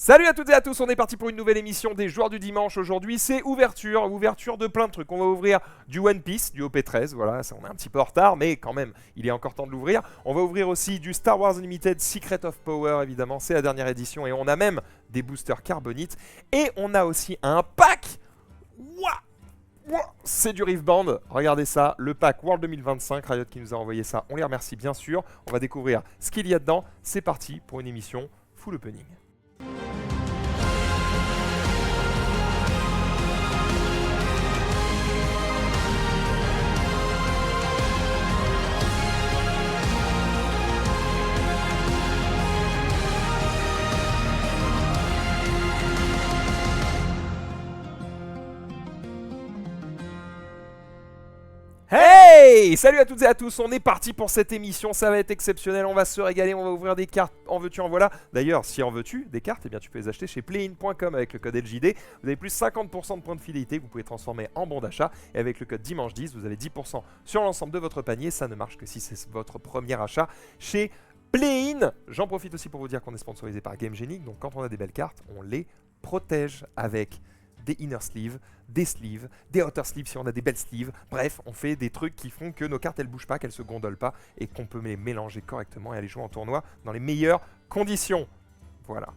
Salut à toutes et à tous, on est parti pour une nouvelle émission des joueurs du dimanche. Aujourd'hui c'est ouverture de plein de trucs. On va ouvrir du One Piece, du OP13, voilà, ça, on est un petit peu en retard mais quand même il est encore temps de l'ouvrir. On va ouvrir aussi du Star Wars Unlimited Secret of Power, évidemment c'est la dernière édition et on a même des boosters carbonite. Et on a aussi un pack. Ouah, c'est du Rift Band, regardez ça, le pack World 2025, Riot qui nous a envoyé ça, on les remercie bien sûr. On va découvrir ce qu'il y a dedans, c'est parti pour une émission full opening. Hey! Salut à toutes et à tous, on est parti pour cette émission, ça va être exceptionnel, on va se régaler, on va ouvrir des cartes, en veux-tu, en voilà. D'ailleurs, si en veux-tu des cartes, eh bien tu peux les acheter chez playin.com avec le code LJD. Vous avez plus 50% de points de fidélité que vous pouvez transformer en bon d'achat. Et avec le code Dimanche10, vous avez 10% sur l'ensemble de votre panier. Ça ne marche que si c'est votre premier achat chez Playin. J'en profite aussi pour vous dire qu'on est sponsorisé par GameGenic, donc quand on a des belles cartes, on les protège avec des inner sleeves, des outer sleeves si on a des belles sleeves. Bref, on fait des trucs qui font que nos cartes elles bougent pas, qu'elles se gondolent pas et qu'on peut les mélanger correctement et aller jouer en tournoi dans les meilleures conditions. Voilà.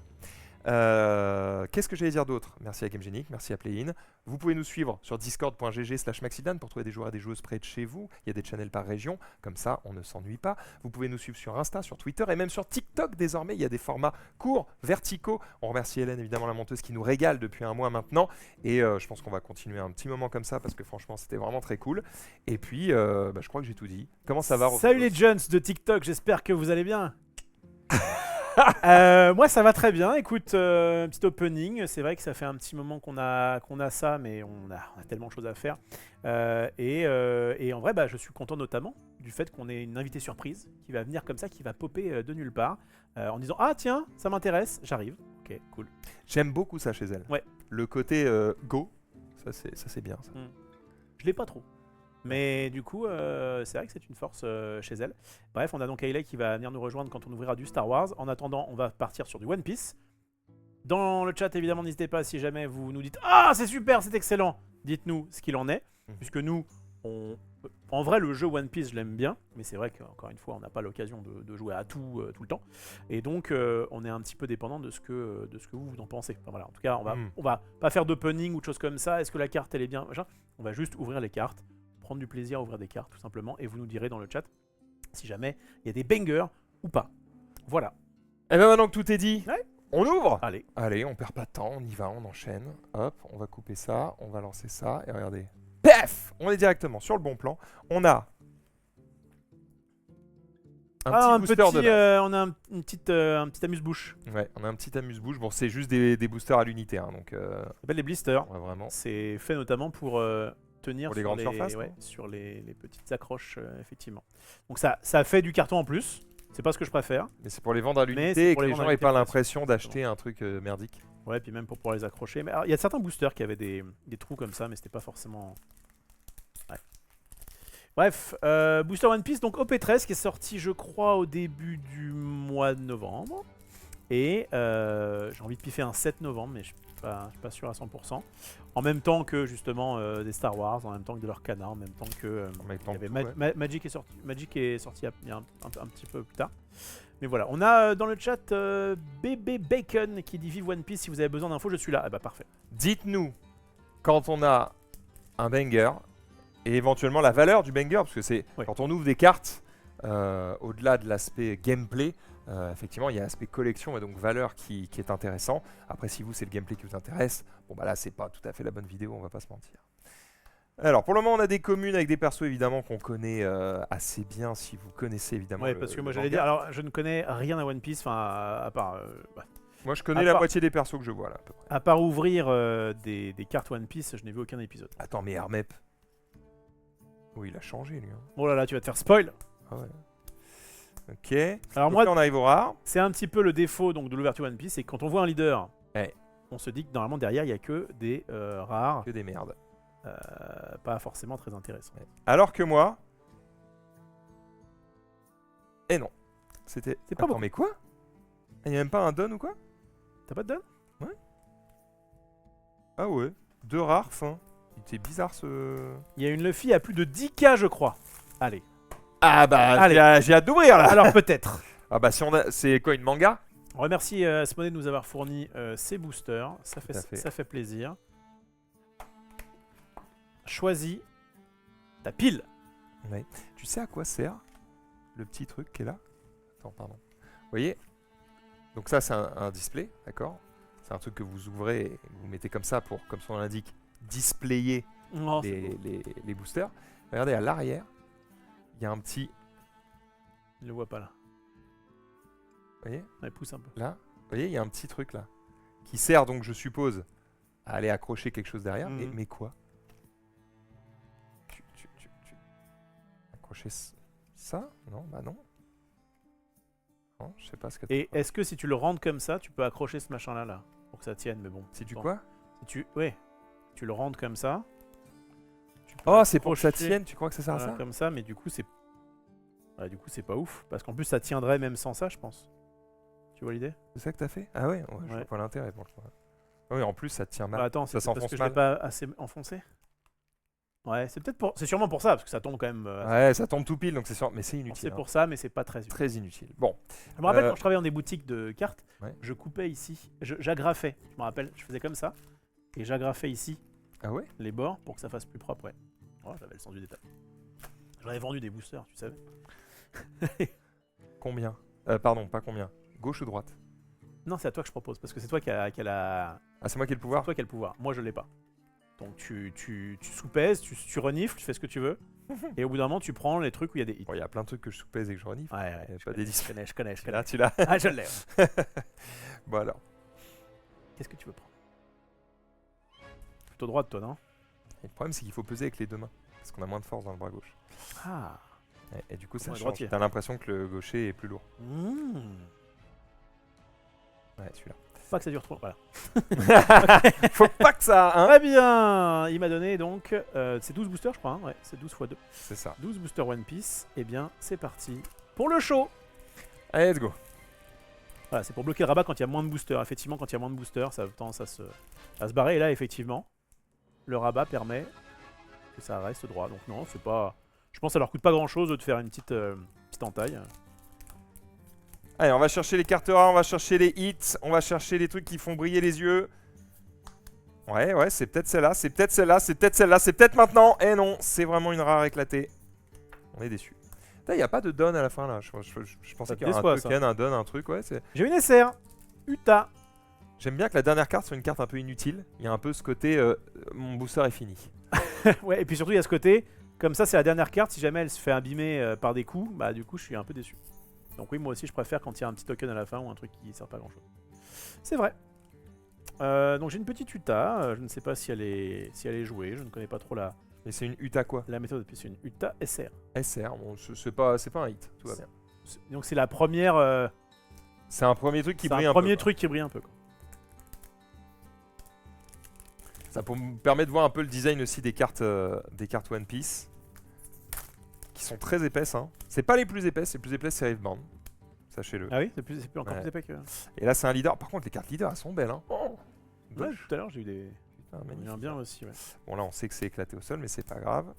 Qu'est-ce que j'allais dire d'autre? Merci à GameGenic, merci à Playin. Vous pouvez nous suivre sur discord.gg/maxidan pour trouver des joueurs et des joueuses près de chez vous. Il y a des channels par région, comme ça on ne s'ennuie pas. Vous pouvez nous suivre sur Insta, sur Twitter et même sur TikTok désormais. Il y a des formats courts, verticaux. On remercie Hélène, évidemment la monteuse, qui nous régale depuis un mois maintenant. Et je pense qu'on va continuer un petit moment comme ça parce que franchement c'était vraiment très cool. Et puis je crois que j'ai tout dit. Comment ça va? Salut les Jones de TikTok, j'espère que vous allez bien. Moi ça va très bien, écoute, petit opening, c'est vrai que ça fait un petit moment qu'on a ça, mais on a tellement de choses à faire. Et en vrai, je suis content notamment du fait qu'on ait une invitée surprise qui va venir comme ça, qui va popper de nulle part, en disant « Ah tiens, ça m'intéresse, j'arrive ». Ok, cool. J'aime beaucoup ça chez elle. Ouais. Le côté go, ça c'est bien ça. Je l'ai pas trop. Mais du coup, c'est vrai que c'est une force chez elle. Bref, on a donc Hayley qui va venir nous rejoindre quand on ouvrira du Star Wars. En attendant, on va partir sur du One Piece. Dans le chat, évidemment, n'hésitez pas, si jamais vous nous dites « Ah, c'est super, c'est excellent !» Dites-nous ce qu'il en est. Puisque nous, en vrai, le jeu One Piece, je l'aime bien. Mais c'est vrai qu'encore une fois, on n'a pas l'occasion de jouer à tout le temps. Et donc, on est un petit peu dépendant de ce que vous en pensez. Enfin, voilà. En tout cas, on va pas faire d'opening ou de choses comme ça. Est-ce que la carte, elle est bien, machin. On va juste ouvrir les cartes. Prendre du plaisir à ouvrir des cartes tout simplement et vous nous direz dans le chat si jamais il y a des bangers ou pas. Voilà. Et bien maintenant que tout est dit, ouais. On ouvre. Allez, on perd pas de temps, on y va, on enchaîne. Hop, on va couper ça, on va lancer ça et regardez. Pef, on est directement sur le bon plan. On a un petit booster de base. On a un petit amuse-bouche. Ouais, on a un petit amuse-bouche. Bon, c'est juste des boosters à l'unité, hein, donc. Ça s'appelle les blisters. Ouais, vraiment. C'est fait notamment pour tenir pour les grandes surfaces, sur les petites accroches, effectivement. Donc ça fait du carton en plus. C'est pas ce que je préfère. Mais c'est pour les vendre à l'unité et que les gens n'aient pas l'impression d'acheter un truc merdique. Ouais, puis même pour pouvoir les accrocher. Mais il y a certains boosters qui avaient des trous comme ça, mais c'était pas forcément. Ouais. Bref, Booster One Piece, donc OP13 qui est sorti, je crois, au début du mois de novembre. Et j'ai envie de piffer un 7 novembre, mais je suis pas sûr à 100%. En même temps que justement des Star Wars, en même temps que de l'Arcana, en même temps que Magic est sorti. Magic est sorti il y a un petit peu plus tard. Mais voilà, on a dans le chat Bébé Bacon qui dit Vive One Piece, si vous avez besoin d'infos, je suis là. Ah bah parfait. Dites-nous quand on a un banger et éventuellement la valeur du banger, parce que c'est quand on ouvre des cartes, au-delà de l'aspect gameplay, effectivement il y a l'aspect collection et donc valeur qui est intéressant. Après si vous c'est le gameplay qui vous intéresse, bon bah là c'est pas tout à fait la bonne vidéo, on va pas se mentir. Alors pour le moment on a des communes avec des persos évidemment qu'on connaît assez bien, si vous connaissez évidemment. Ouais, parce que moi j'allais dire, alors je ne connais rien à One Piece, enfin à part... moi je connais la moitié des persos que je vois là à peu près. À part ouvrir des cartes One Piece, je n'ai vu aucun épisode. Attends mais Hermep, oh il a changé lui. Hein. Oh là là, tu vas te faire spoil. Ah ouais. Ok. Alors donc moi, là, on arrive au rare. C'est un petit peu le défaut donc de l'ouverture One Piece, c'est que quand on voit un leader, on se dit que normalement derrière il n'y a que des rares. Que des merdes. Pas forcément très intéressant. Alors que moi... Eh non. C'était... C'est pas bon. Mais quoi? Il n'y a même pas un don ou quoi? T'as pas de don? Ah ouais, 2 rares fin. Il était bizarre ce... Il y a une Luffy à plus de 10K, je crois. Allez. Ah bah, Allez. j'ai hâte d'ouvrir là. Alors peut-être. Ah bah si on a... C'est quoi, une manga? On remercie Asmodée de nous avoir fourni ces boosters. Tout à fait. Ça fait plaisir. Choisis ta pile. Ouais. Tu sais à quoi sert le petit truc qui est là? Attends, pardon. Vous voyez? Donc ça, c'est un display, d'accord? C'est un truc que vous ouvrez et vous mettez comme ça pour, comme son nom l'indique, displayer Oh, c'est beau. les boosters. Regardez, à l'arrière, il y a un petit... Il le voit pas là. Vous voyez? Ouais, pousse un peu. Là, vous voyez, il y a un petit truc là. Qui sert donc, je suppose, à aller accrocher quelque chose derrière. Mhm. Mais quoi? Accrocher ça? Non, bah non. Non, je sais pas ce que... Et est-ce que si tu le rentres comme ça, tu peux accrocher ce machin là pour que ça tienne, mais bon. Si tu bon. quoi? Si tu... Ouais. Tu le rentres comme ça. tu peux Oh, c'est pour que ça accrocher, tienne, tu crois que ça sert à voilà, ça? comme ça, mais du coup c'est... Ouais, du coup c'est pas ouf. Parce qu'en plus ça tiendrait même sans ça, je pense. Tu vois l'idée? C'est ça que t'as fait? Ah ouais, je vois pas l'intérêt pour le coup. Ah oui, en plus ça tient mal. Bah attends, ça c'est parce s'enfonce que je l'ai mal. pas assez enfoncé. Ouais, c'est peut-être pour... C'est sûrement pour ça, parce que ça tombe quand même... Ouais, ça tombe tout pile, donc c'est sûr. Mais c'est inutile. c'est hein. pour ça, mais c'est pas très utile. Très inutile. Bon, Je me rappelle quand je travaillais dans des boutiques de cartes, Ouais. je coupais ici, j'agrafais, je me rappelle, je faisais comme ça, et j'agrafais ici ah ouais? les bords pour que ça fasse plus propre, ouais. Oh, j'avais le sens du détail. J'en avais vendu des boosters, tu savais. Combien? Pardon, pas combien. Gauche ou droite? Non, c'est à toi que je propose, parce que c'est toi qui a la... Ah, c'est moi qui ai le C'est pouvoir? toi qui as le pouvoir, moi je l'ai pas. Donc tu sous-pèses, tu renifles, tu fais ce que tu veux, et au bout d'un moment tu prends les trucs où il y a des hits. Bon, il y a plein de trucs que je soupèse et que je renifle. Ouais, Et je pas connais, des displays. je connais. Là, tu l'as. Ah, je l'ai. Ouais. Bon alors. Qu'est-ce que tu veux prendre? Plutôt droite, toi, non? Et le problème, c'est qu'il faut peser avec les deux mains. Parce qu'on a moins de force dans le bras gauche. Ah. Et du coup, ça Comment est change. droitier. T'as l'impression que le gaucher est plus lourd. Mmh. Ouais, celui-là. Pas que ça dure trop. Voilà. Faut pas que ça, hein? Très bien. Il m'a donné donc... c'est 12 boosters, je crois. Hein, ouais, c'est 12 x 2. C'est ça. 12 boosters One Piece. Eh bien, c'est parti pour le show. Allez, let's go. Voilà, c'est pour bloquer le rabat quand il y a moins de boosters. Effectivement, quand il y a moins de boosters, ça a tendance à se barrer. Et là, effectivement, le rabat permet que ça reste droit. Donc non, c'est pas... Je pense que ça leur coûte pas grand-chose de te faire une petite entaille. Allez, on va chercher les cartes rares, on va chercher les hits, on va chercher les trucs qui font briller les yeux. Ouais, c'est peut-être celle-là, c'est peut-être celle-là, c'est peut-être celle-là, c'est peut-être maintenant. Et non, c'est vraiment une rare éclatée. On est déçus. Il n'y a pas de don à la fin là. Je pensais qu'il y aurait un déçoit, ça. token, un don, un truc. Ouais, J'ai une SR. Uta. j'aime bien que la dernière carte soit une carte un peu inutile. Il y a un peu ce côté mon booster est fini. Ouais, et puis surtout, il y a ce côté... Comme ça, c'est la dernière carte. Si jamais elle se fait abîmer par des coups, bah du coup, je suis un peu déçu. Donc oui, moi aussi, je préfère quand il y a un petit token à la fin ou un truc qui sert pas à grand-chose. C'est vrai. Donc j'ai une petite Uta. Je ne sais pas si elle est jouée. Je ne connais pas trop la Et c'est une Uta quoi? méthode. Puis c'est une Uta SR. SR, bon, c'est pas un hit, tout va bien. Donc c'est la première... C'est un premier truc qui c'est brille un un peu. premier quoi. truc qui brille un peu. Quoi. Ça me permet de voir un peu le design aussi des cartes One Piece. Qui sont très épaisses. Hein. C'est pas les plus épaisses c'est Riveborn. Sachez-le. Ah oui, c'est plus encore Ouais. plus épais que... Et là, c'est un leader. Par contre, les cartes leaders, elles sont belles. Hein. Oh, Ouais, doche. tout à l'heure, j'ai eu des... Putain, J'en ai magnifique. un bien aussi, ouais. Bon, là, on sait que c'est éclaté au sol, mais c'est pas grave.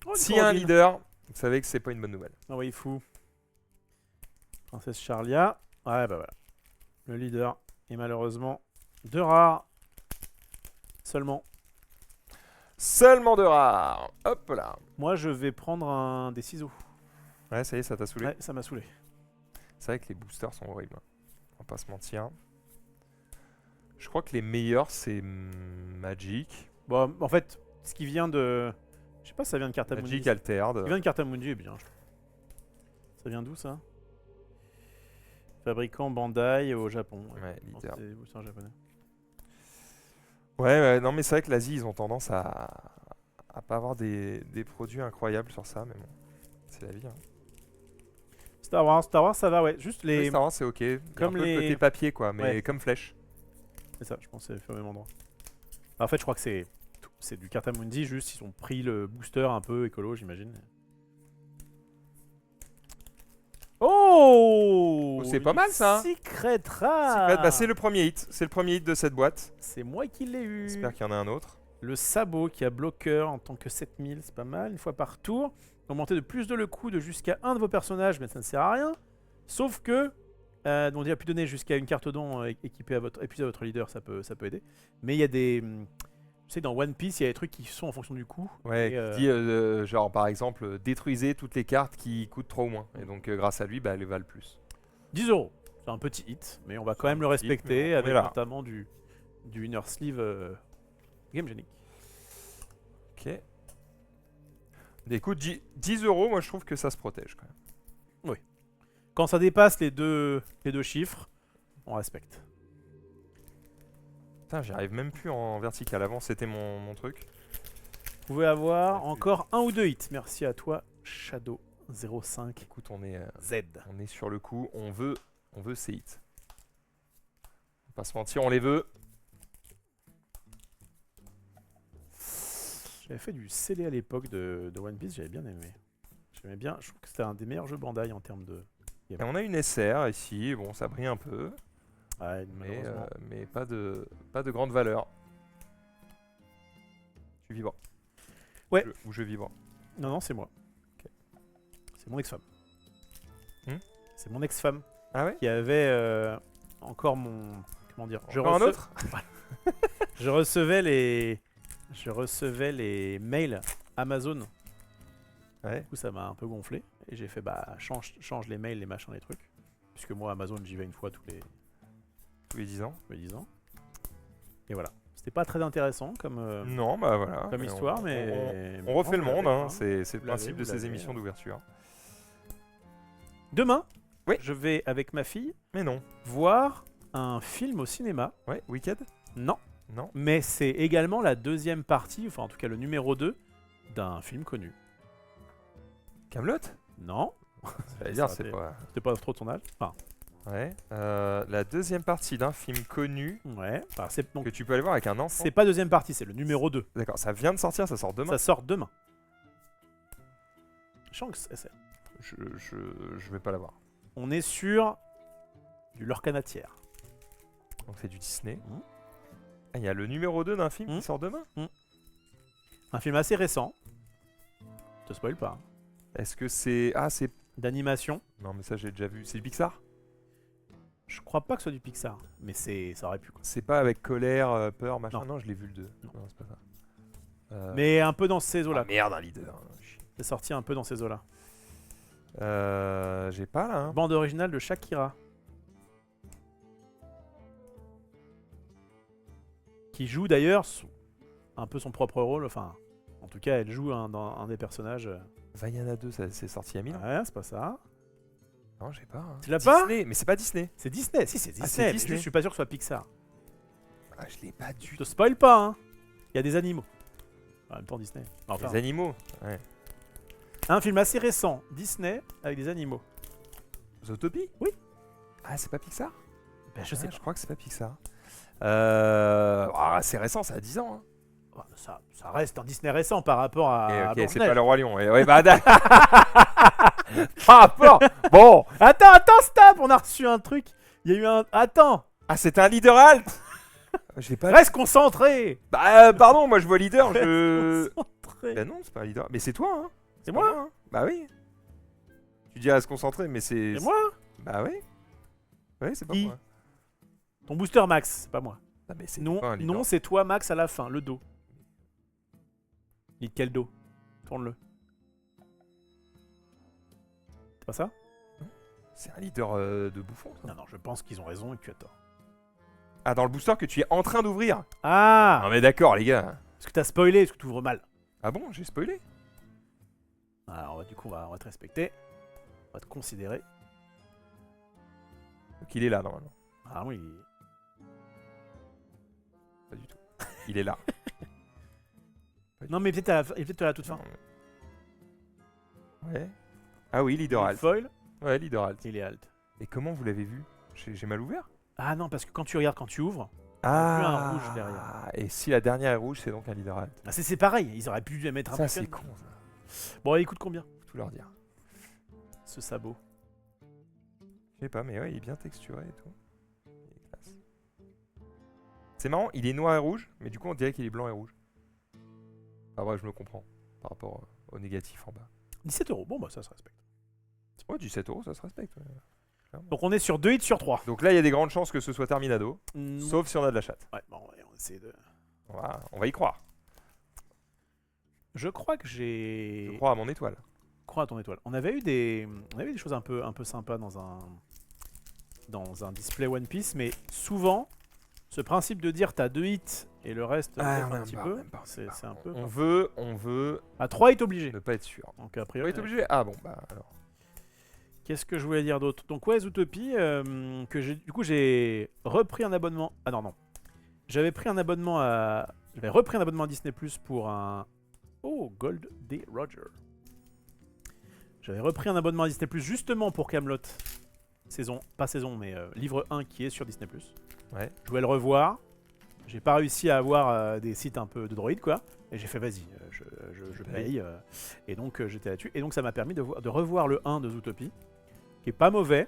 Oh, une S'il y a un Corvine. leader, vous savez que c'est pas une bonne nouvelle. Ah oui, fou. Princesse Charlia. Ouais, bah voilà. Le leader est malheureusement de rare. Seulement. Seulement de rares. Hop là. Moi, je vais prendre des ciseaux. Ouais, ça y est, ça t'a saoulé. Ouais, ça m'a saoulé. C'est vrai que les boosters sont horribles. On va pas se mentir. Je crois que les meilleurs, c'est Magic. Bon, en fait, ce qui vient de... Je sais pas si ça vient de Cartamundi. Magic Ce Altered. qui vient de Cartamundi est bien. Ça vient d'où, ça? Fabricant Bandai au Japon. Ouais, Je pense leader. que c'est des boosters japonais. Ouais, non, mais c'est vrai que l'Asie, ils ont tendance à pas avoir des produits incroyables sur ça, mais bon, c'est la vie. Hein. Star Wars, ça va, ouais. Juste les... Star Wars, c'est ok. Il y a Comme un peu les- le côté papier, quoi, mais Ouais. comme flèche. C'est ça, je pense que c'est fait au même endroit. En fait, je crois que c'est du Cartamundi, juste ils ont pris le booster un peu écolo, j'imagine. Oh, Oh, c'est pas mal, ça, hein. Secret rare. Bah, c'est le premier hit. C'est le premier hit de cette boîte. C'est moi qui l'ai eu. J'espère qu'il y en a un autre. Le sabot qui a bloqueur en tant que 7000, c'est pas mal, une fois par tour. Augmenter de plus de le coût de jusqu'à un de vos personnages, mais ça ne sert à rien. Sauf que, on a pu donner jusqu'à une carte don équipée à votre leader, ça peut aider. Mais il y a des... Tu sais, dans One Piece, il y a des trucs qui sont en fonction du coût. Ouais, Et, qui dit, genre par exemple, détruisez toutes les cartes qui coûtent 3 ou moins. Et donc, grâce à lui, bah, elles valent plus. 10 €. C'est un petit hit, mais on va quand même le petit hit, respecter mais on est avec là. notamment du inner sleeve Game Genic. Ok. Écoute, 10 €, moi je trouve que ça se protège quand même. Quand ça dépasse les deux chiffres, on respecte. Putain, j'y arrive même plus en vertical. Avant, c'était mon truc. Vous pouvez avoir encore un ou deux hits. Merci à toi, Shadow05 Écoute, on est Z. sur le coup. On veut ces hits. On va pas se mentir, on les veut. J'avais fait du CD à l'époque de One Piece, j'avais bien aimé. J'aimais bien, je trouve que c'était un des meilleurs jeux Bandai en termes de... Et on a une SR ici. Bon, ça brille un peu. Ouais, malheureusement. Mais pas de grande valeur. Tu vibres. Ouais. Ou je vibre. Non, c'est moi. Ok. C'est mon ex-femme. C'est mon ex-femme Ah ouais? qui avait encore mon... Comment dire? Encore un autre? Je recevais les mails Amazon. Ouais. Du coup, ça m'a un peu gonflé. Et j'ai fait, bah, change les mails, les machins, les trucs. Puisque moi, Amazon, j'y vais une fois tous les 10 ans. 10 ans. Et voilà. C'était pas très intéressant comme, Non, bah voilà. comme histoire, mais... On refait le vous monde, l'avez, hein. hein. C'est le Vous principe l'avez, de vous ces l'avez. émissions d'ouverture. Demain, Oui. je vais, avec ma fille, Mais non. voir un film au cinéma. Ouais, Wicked? Non. Non. Mais c'est également la deuxième partie, enfin en tout cas le numéro 2, d'un film connu. Camelot? Non. J'allais dire, Ça c'est fait- pas. C'était pas trop ton âge. Enfin, Ouais. La deuxième partie d'un film connu ouais. Enfin, c'est donc, que tu peux aller voir avec un enfant. c'est pas deuxième partie, c'est le numéro 2. D'accord, ça vient de sortir, ça sort demain. Ça sort demain. Shanks SR. Je vais pas l'avoir. On est sur du Lorcanatière. Donc c'est du Disney. Mhm. Ah, il y a le numéro 2 d'un film Mhm. qui sort demain? Un film assez récent. Je te spoil pas. Hein. Est-ce que c'est. Ah, c'est. D'animation. Non, mais ça j'ai déjà vu. C'est du Pixar? Je crois pas que ce soit du Pixar, mais ça aurait pu quoi. C'est pas avec colère, peur, machin. Non. Non, je l'ai vu le 2. Non. C'est pas ça. Mais un peu dans ces eaux-là. Ah, merde, un leader. C'est sorti un peu dans ces eaux-là. J'ai pas là. Hein. Bande originale de Shakira. Qui joue d'ailleurs un peu son propre rôle. Enfin, en tout cas, elle joue dans un des personnages. Vaiana 2, c'est sorti il y a 1000 ans. Ouais, c'est pas ça. Non, j'ai pas. Hein. Tu l'as pas? Disney, mais c'est pas Disney. C'est Disney. Si, c'est Disney. Ah, c'est mais Disney. Je suis pas sûr que ce soit Pixar. Ah, je l'ai pas du Je tout. te spoil pas, hein. Il y a des animaux. En même temps, Disney. Enfin, Les animaux. Ouais. un film assez récent, Disney, avec des animaux. Zootopie? Oui. Ah, c'est pas Pixar? Ben, je sais Ouais, pas. je crois que c'est pas Pixar. C'est récent, ça a 10 ans. Hein. Ouais, ça reste un Disney récent par rapport à. Ok, c'est Blanche-Neige. pas le Roi Lion. Ouais, bah, par rapport. Bon. Attends, stop. On a reçu un truc. Il y a eu un. Attends. Ah, c'était un leader alt. Je l'ai pas. Reste concentré. Bah, pardon, moi je vois leader. Je. Concentré. Bah non, c'est pas un leader. Mais c'est toi, hein. C'est pas moi. hein. Bah oui. Tu dis à se concentrer, mais c'est. C'est moi. Bah oui. Oui, c'est pas Qui moi. Ton booster Max, c'est pas moi. Ah, mais c'est Non, pas un leader. non, c'est toi Max à la fin, le dos. Quel dos? Tourne-le. C'est pas ça? C'est un leader de bouffon. Ça. Non, je pense qu'ils ont raison et que tu as tort. Ah, dans le booster que tu es en train d'ouvrir. Ah. Non mais d'accord, les gars. Parce que t'as spoilé, parce que tu ouvres mal. Ah bon, j'ai spoilé. Alors du coup, on va te respecter. On va te considérer. Donc il est là normalement. Ah oui. Pas du tout. Il est là. Non, mais peut-être à la toute fin. Ouais. Ah oui, leader Il est alt. foil, Ouais, leader alt. il est alt. Et comment vous l'avez vu? J'ai mal ouvert? Ah non, parce que quand tu regardes, quand tu ouvres, Ah. plus un rouge derrière. Et si la dernière est rouge, c'est donc un leader alt. bah, c'est pareil. Ils auraient pu mettre un Ça peu c'est con. con ça. Bon, il coûte combien Faut tout leur dire. ce sabot? sais pas, mais ouais, il est bien texturé et tout. Il est classe. C'est marrant, il est noir et rouge, mais du coup on dirait qu'il est blanc et rouge. Ah ouais, je me comprends par rapport au négatif en bas. 17 €. Bon, bah ça se respecte. Ouais, 17 €, ça se respecte. Ouais, clairement. Donc on est sur 2 hits sur 3. Donc là, il y a des grandes chances que ce soit Terminado, sauf si on a de la chatte. Ouais, bon, ouais, on essaie de. On va y croire. Je crois que j'ai. Je crois à mon étoile. Crois à ton étoile. On avait eu des choses un peu sympas dans un display One Piece, mais souvent, ce principe de dire t'as 2 hits et le reste Ah, un même petit pas, peu, même pas, c'est un peu. On veut À 3 hits obligés. ne pas être sûr. Donc a On va priori. être obligé. Ah bon, bah alors. Qu'est-ce que je voulais dire d'autre? Donc ouais, Zootopie, du coup j'ai repris un abonnement. Ah non. J'avais repris un abonnement à Disney Plus pour un. Oh, Gold D. Roger. J'avais repris un abonnement à Disney Plus justement pour Camelot. Livre 1 qui est sur Disney Plus. Ouais. Je voulais le revoir. J'ai pas réussi à avoir des sites un peu de droïdes quoi. Et j'ai fait vas-y, je paye. Et donc j'étais là-dessus. Et donc ça m'a permis de revoir le 1 de Zootopie. Qui est pas mauvais.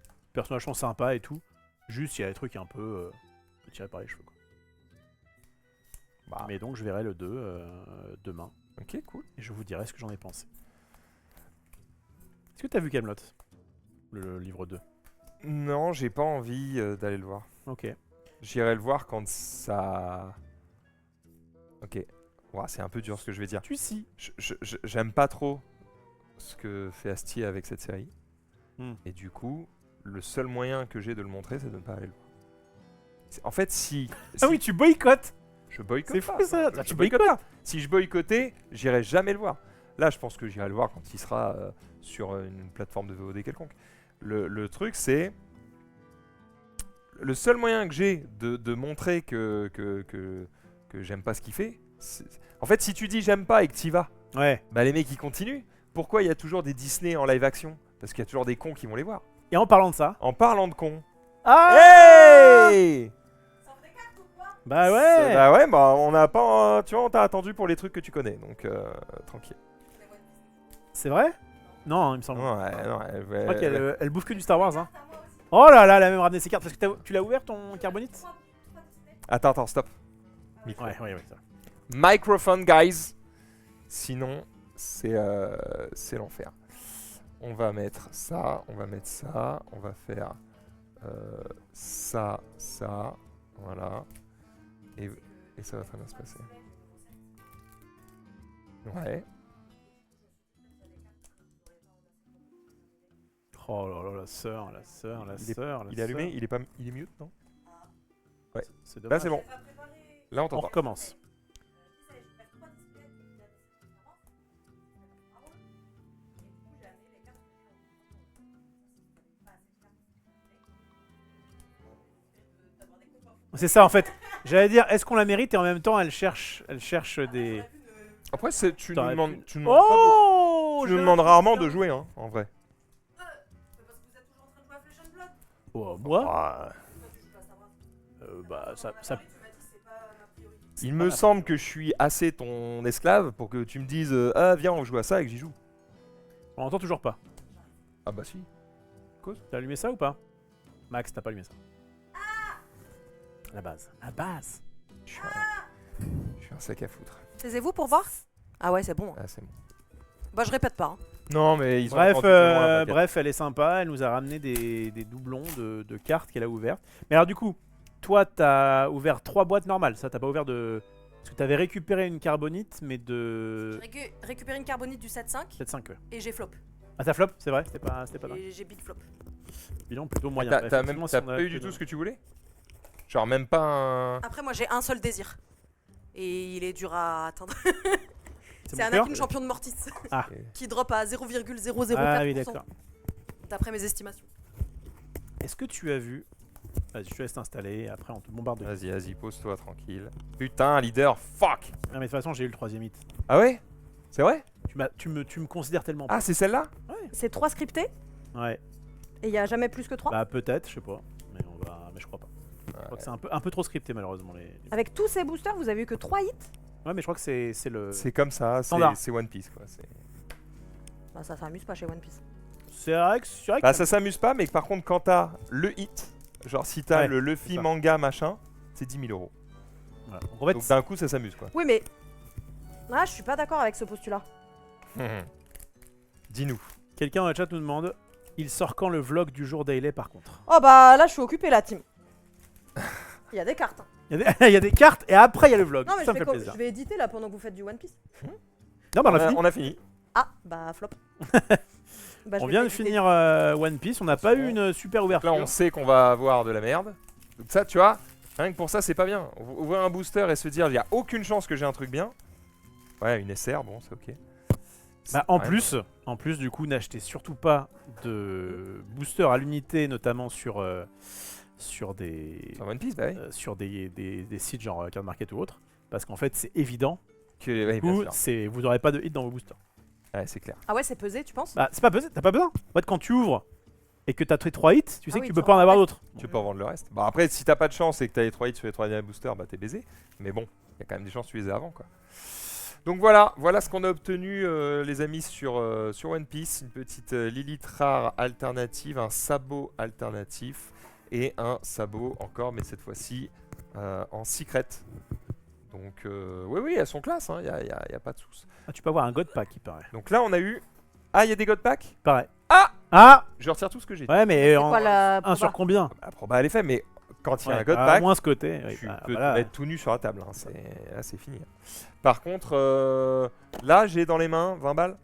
Les personnages sont sympas et tout. Juste il y a des trucs un peu tirés par les cheveux quoi. Bah. Mais donc je verrai le 2 demain. Ok, cool. Et je vous dirai ce que j'en ai pensé. Est-ce que t'as vu Camelot, le livre 2? Non, j'ai pas envie d'aller le voir. Ok. J'irai le voir quand ça. Ok. Ouah, c'est un peu dur ce que je vais dire. Si. J'aime pas trop ce que fait Astier avec cette série. Hmm. Et du coup, le seul moyen que j'ai de le montrer, c'est de ne pas aller le voir. En fait, si. Ah oui, tu boycottes. Je boycotte. C'est fou pas, ça. Je Tu boycotte boycottes. pas. Si je boycottais, j'irai jamais le voir. Là, je pense que j'irai le voir quand il sera sur une plateforme de VOD quelconque. Le truc, c'est. Le seul moyen que j'ai de montrer que j'aime pas ce qu'il fait. En fait, si tu dis j'aime pas et que t'y vas, Ouais. bah les mecs ils continuent. Pourquoi il y a toujours des Disney en live action? Parce qu'il y a toujours des cons qui vont les voir. Et en parlant de ça. En parlant de cons. Ah Hey! Bah ouais. Bah ouais, bah on n'a pas. Tu vois, on t'a attendu pour les trucs que tu connais, donc tranquille. C'est vrai? Non, il me semble. Non, Je crois qu'elle elle bouffe que du Star Wars. Hein. Oh là là, elle a même ramené ses cartes. Parce que tu l'as ouvert ton carbonite? Attends, stop. Micro. Ouais. Ça. Microphone, guys. Sinon, c'est l'enfer. On va mettre ça, on va faire ça, voilà. Et ça va très bien se passer. Ouais. Oh là là, la sœur. Il est allumé, il est mute, non? Ouais. C'est Là dommage. c'est bon. Là on On t'entend. recommence. C'est ça en fait. J'allais dire, est-ce qu'on la mérite et en même temps elle cherche des. Après tu nous T'aurais demandes, pu- tu nous demandes, Oh tu nous demandes rarement de jouer, hein, en vrai. Oh, moi Ah, bah ça. il me semble que je suis assez ton esclave pour que tu me dises ah viens on joue à ça et que j'y joue. On entend toujours pas. Ah bah si. T'as allumé ça ou pas? Max, t'as pas allumé ça. La base. Je suis un sac à foutre. Taisez-vous pour voir. Ah ouais, c'est bon. Ah c'est bon. Bah je répète pas. Hein. Non mais ils ont Bref, entendu plus loin, t'inquiète. bref, elle est sympa. Elle nous a ramené des doublons de cartes qu'elle a ouvertes. Mais alors du coup, toi t'as ouvert 3 boîtes normales. Ça t'as pas ouvert de... Parce que t'avais récupéré une carbonite, mais de... Récupérer une carbonite du 7.5 7-5 ouais. et j'ai flop. Ah t'as flop, c'est vrai, c'était pas dingue. Et j'ai big flop. Bilan plutôt moyen. T'as Effectivement, si on pas avait eu du pris tout le- ce que tu voulais? Genre même pas un... Après moi j'ai un seul désir. Et il est dur à atteindre. C'est mon cœur Anakin champion de Mortis. Ah. Qui drop à 0,004%. Ah oui d'accord. D'après mes estimations. Est-ce que tu as vu... Vas-y, je te laisse t'installer et après on te bombarde de... Vas-y, pose-toi tranquille. Putain, leader, fuck! Ah mais de toute façon j'ai eu le 3ème hit. Ah ouais? C'est vrai? Tu me considères tellement Ah c'est celle-là? C'est 3 scriptés Ouais. et il y a jamais plus que 3. Bah peut-être, je sais pas. Mais je crois pas. Je crois que c'est un peu trop scripté malheureusement les... Avec tous ces boosters, vous avez eu que 3 hits. Ouais mais je crois que c'est le... C'est comme ça, Standard. c'est One Piece quoi. Bah ça s'amuse pas chez One Piece. C'est vrai que Bah ça s'amuse pas, mais par contre quand t'as le hit, genre si t'as Ouais, le c'est Luffy ça. manga machin, c'est 10 000 euros. voilà. Donc en fait, Donc d'un coup ça s'amuse quoi. Oui, mais. Ah, je suis pas d'accord avec ce postulat. Dis-nous. quelqu'un dans le chat nous demande il sort quand le vlog du jour daily par contre. Oh bah là, je suis occupée, la team. Il y a des cartes. Hein. Il y, a des... il y a des cartes et après il y a le vlog. Non, mais ça je me vais, fait plaisir. je vais éditer là pendant que vous faites du One Piece. Non, bah, on a fini. On a fini. Ah, bah flop. Bah, je On vais vient de l'éditer. finir One Piece, on n'a pas eu une super ouverture. Là on sait qu'on va avoir de la merde. Donc ça tu vois, rien que pour ça c'est pas bien. Ouvrir un booster et se dire il y a aucune chance que j'ai un truc bien. Ouais, une SR, bon c'est ok. Bah, en Ouais. plus du coup, n'achetez surtout pas de booster à l'unité, notamment sur des Sur One Piece, bah oui. sur des sites genre Card Market ou autre, parce qu'en fait c'est évident. Ouais, Du bien coup, sûr. vous n'aurez pas de hit dans vos boosters. Ouais, c'est clair. Ah ouais, c'est pesé, tu penses? Bah, c'est pas besoin, t'as pas besoin. En fait, quand tu ouvres et que t'as 3 hits, tu sais Ah que oui, tu tu peux pas en en avoir rends d'autres. Tu peux en vendre le reste. Bon après si t'as pas de chance et que t'as les 3 hits sur les 3 derniers boosters, bah t'es baisé. Mais bon, il y a quand même des chances que tu les aies avant quoi. Donc voilà ce qu'on a obtenu les amis sur One Piece. Une petite Lilith rare alternative, un sabot alternatif et un sabot encore, mais cette fois-ci en secret. Donc oui, elles sont classe, il n'y a pas de soucis. Ah, tu peux avoir un God Pack, il paraît. Donc là on a eu... Ah, il y a des God Pack. Pareil. Ah Ah Je retire tout ce que j'ai dit. Ouais, mais C'est quoi la. un sur combien La proba elle est faite, mais quand il y a Ouais, un God à Pack, moins ce côté. Oui, tu bah, peux voilà. te mettre tout nu sur la table. Hein. Là, c'est fini. Par contre, là, j'ai dans les mains 20 balles,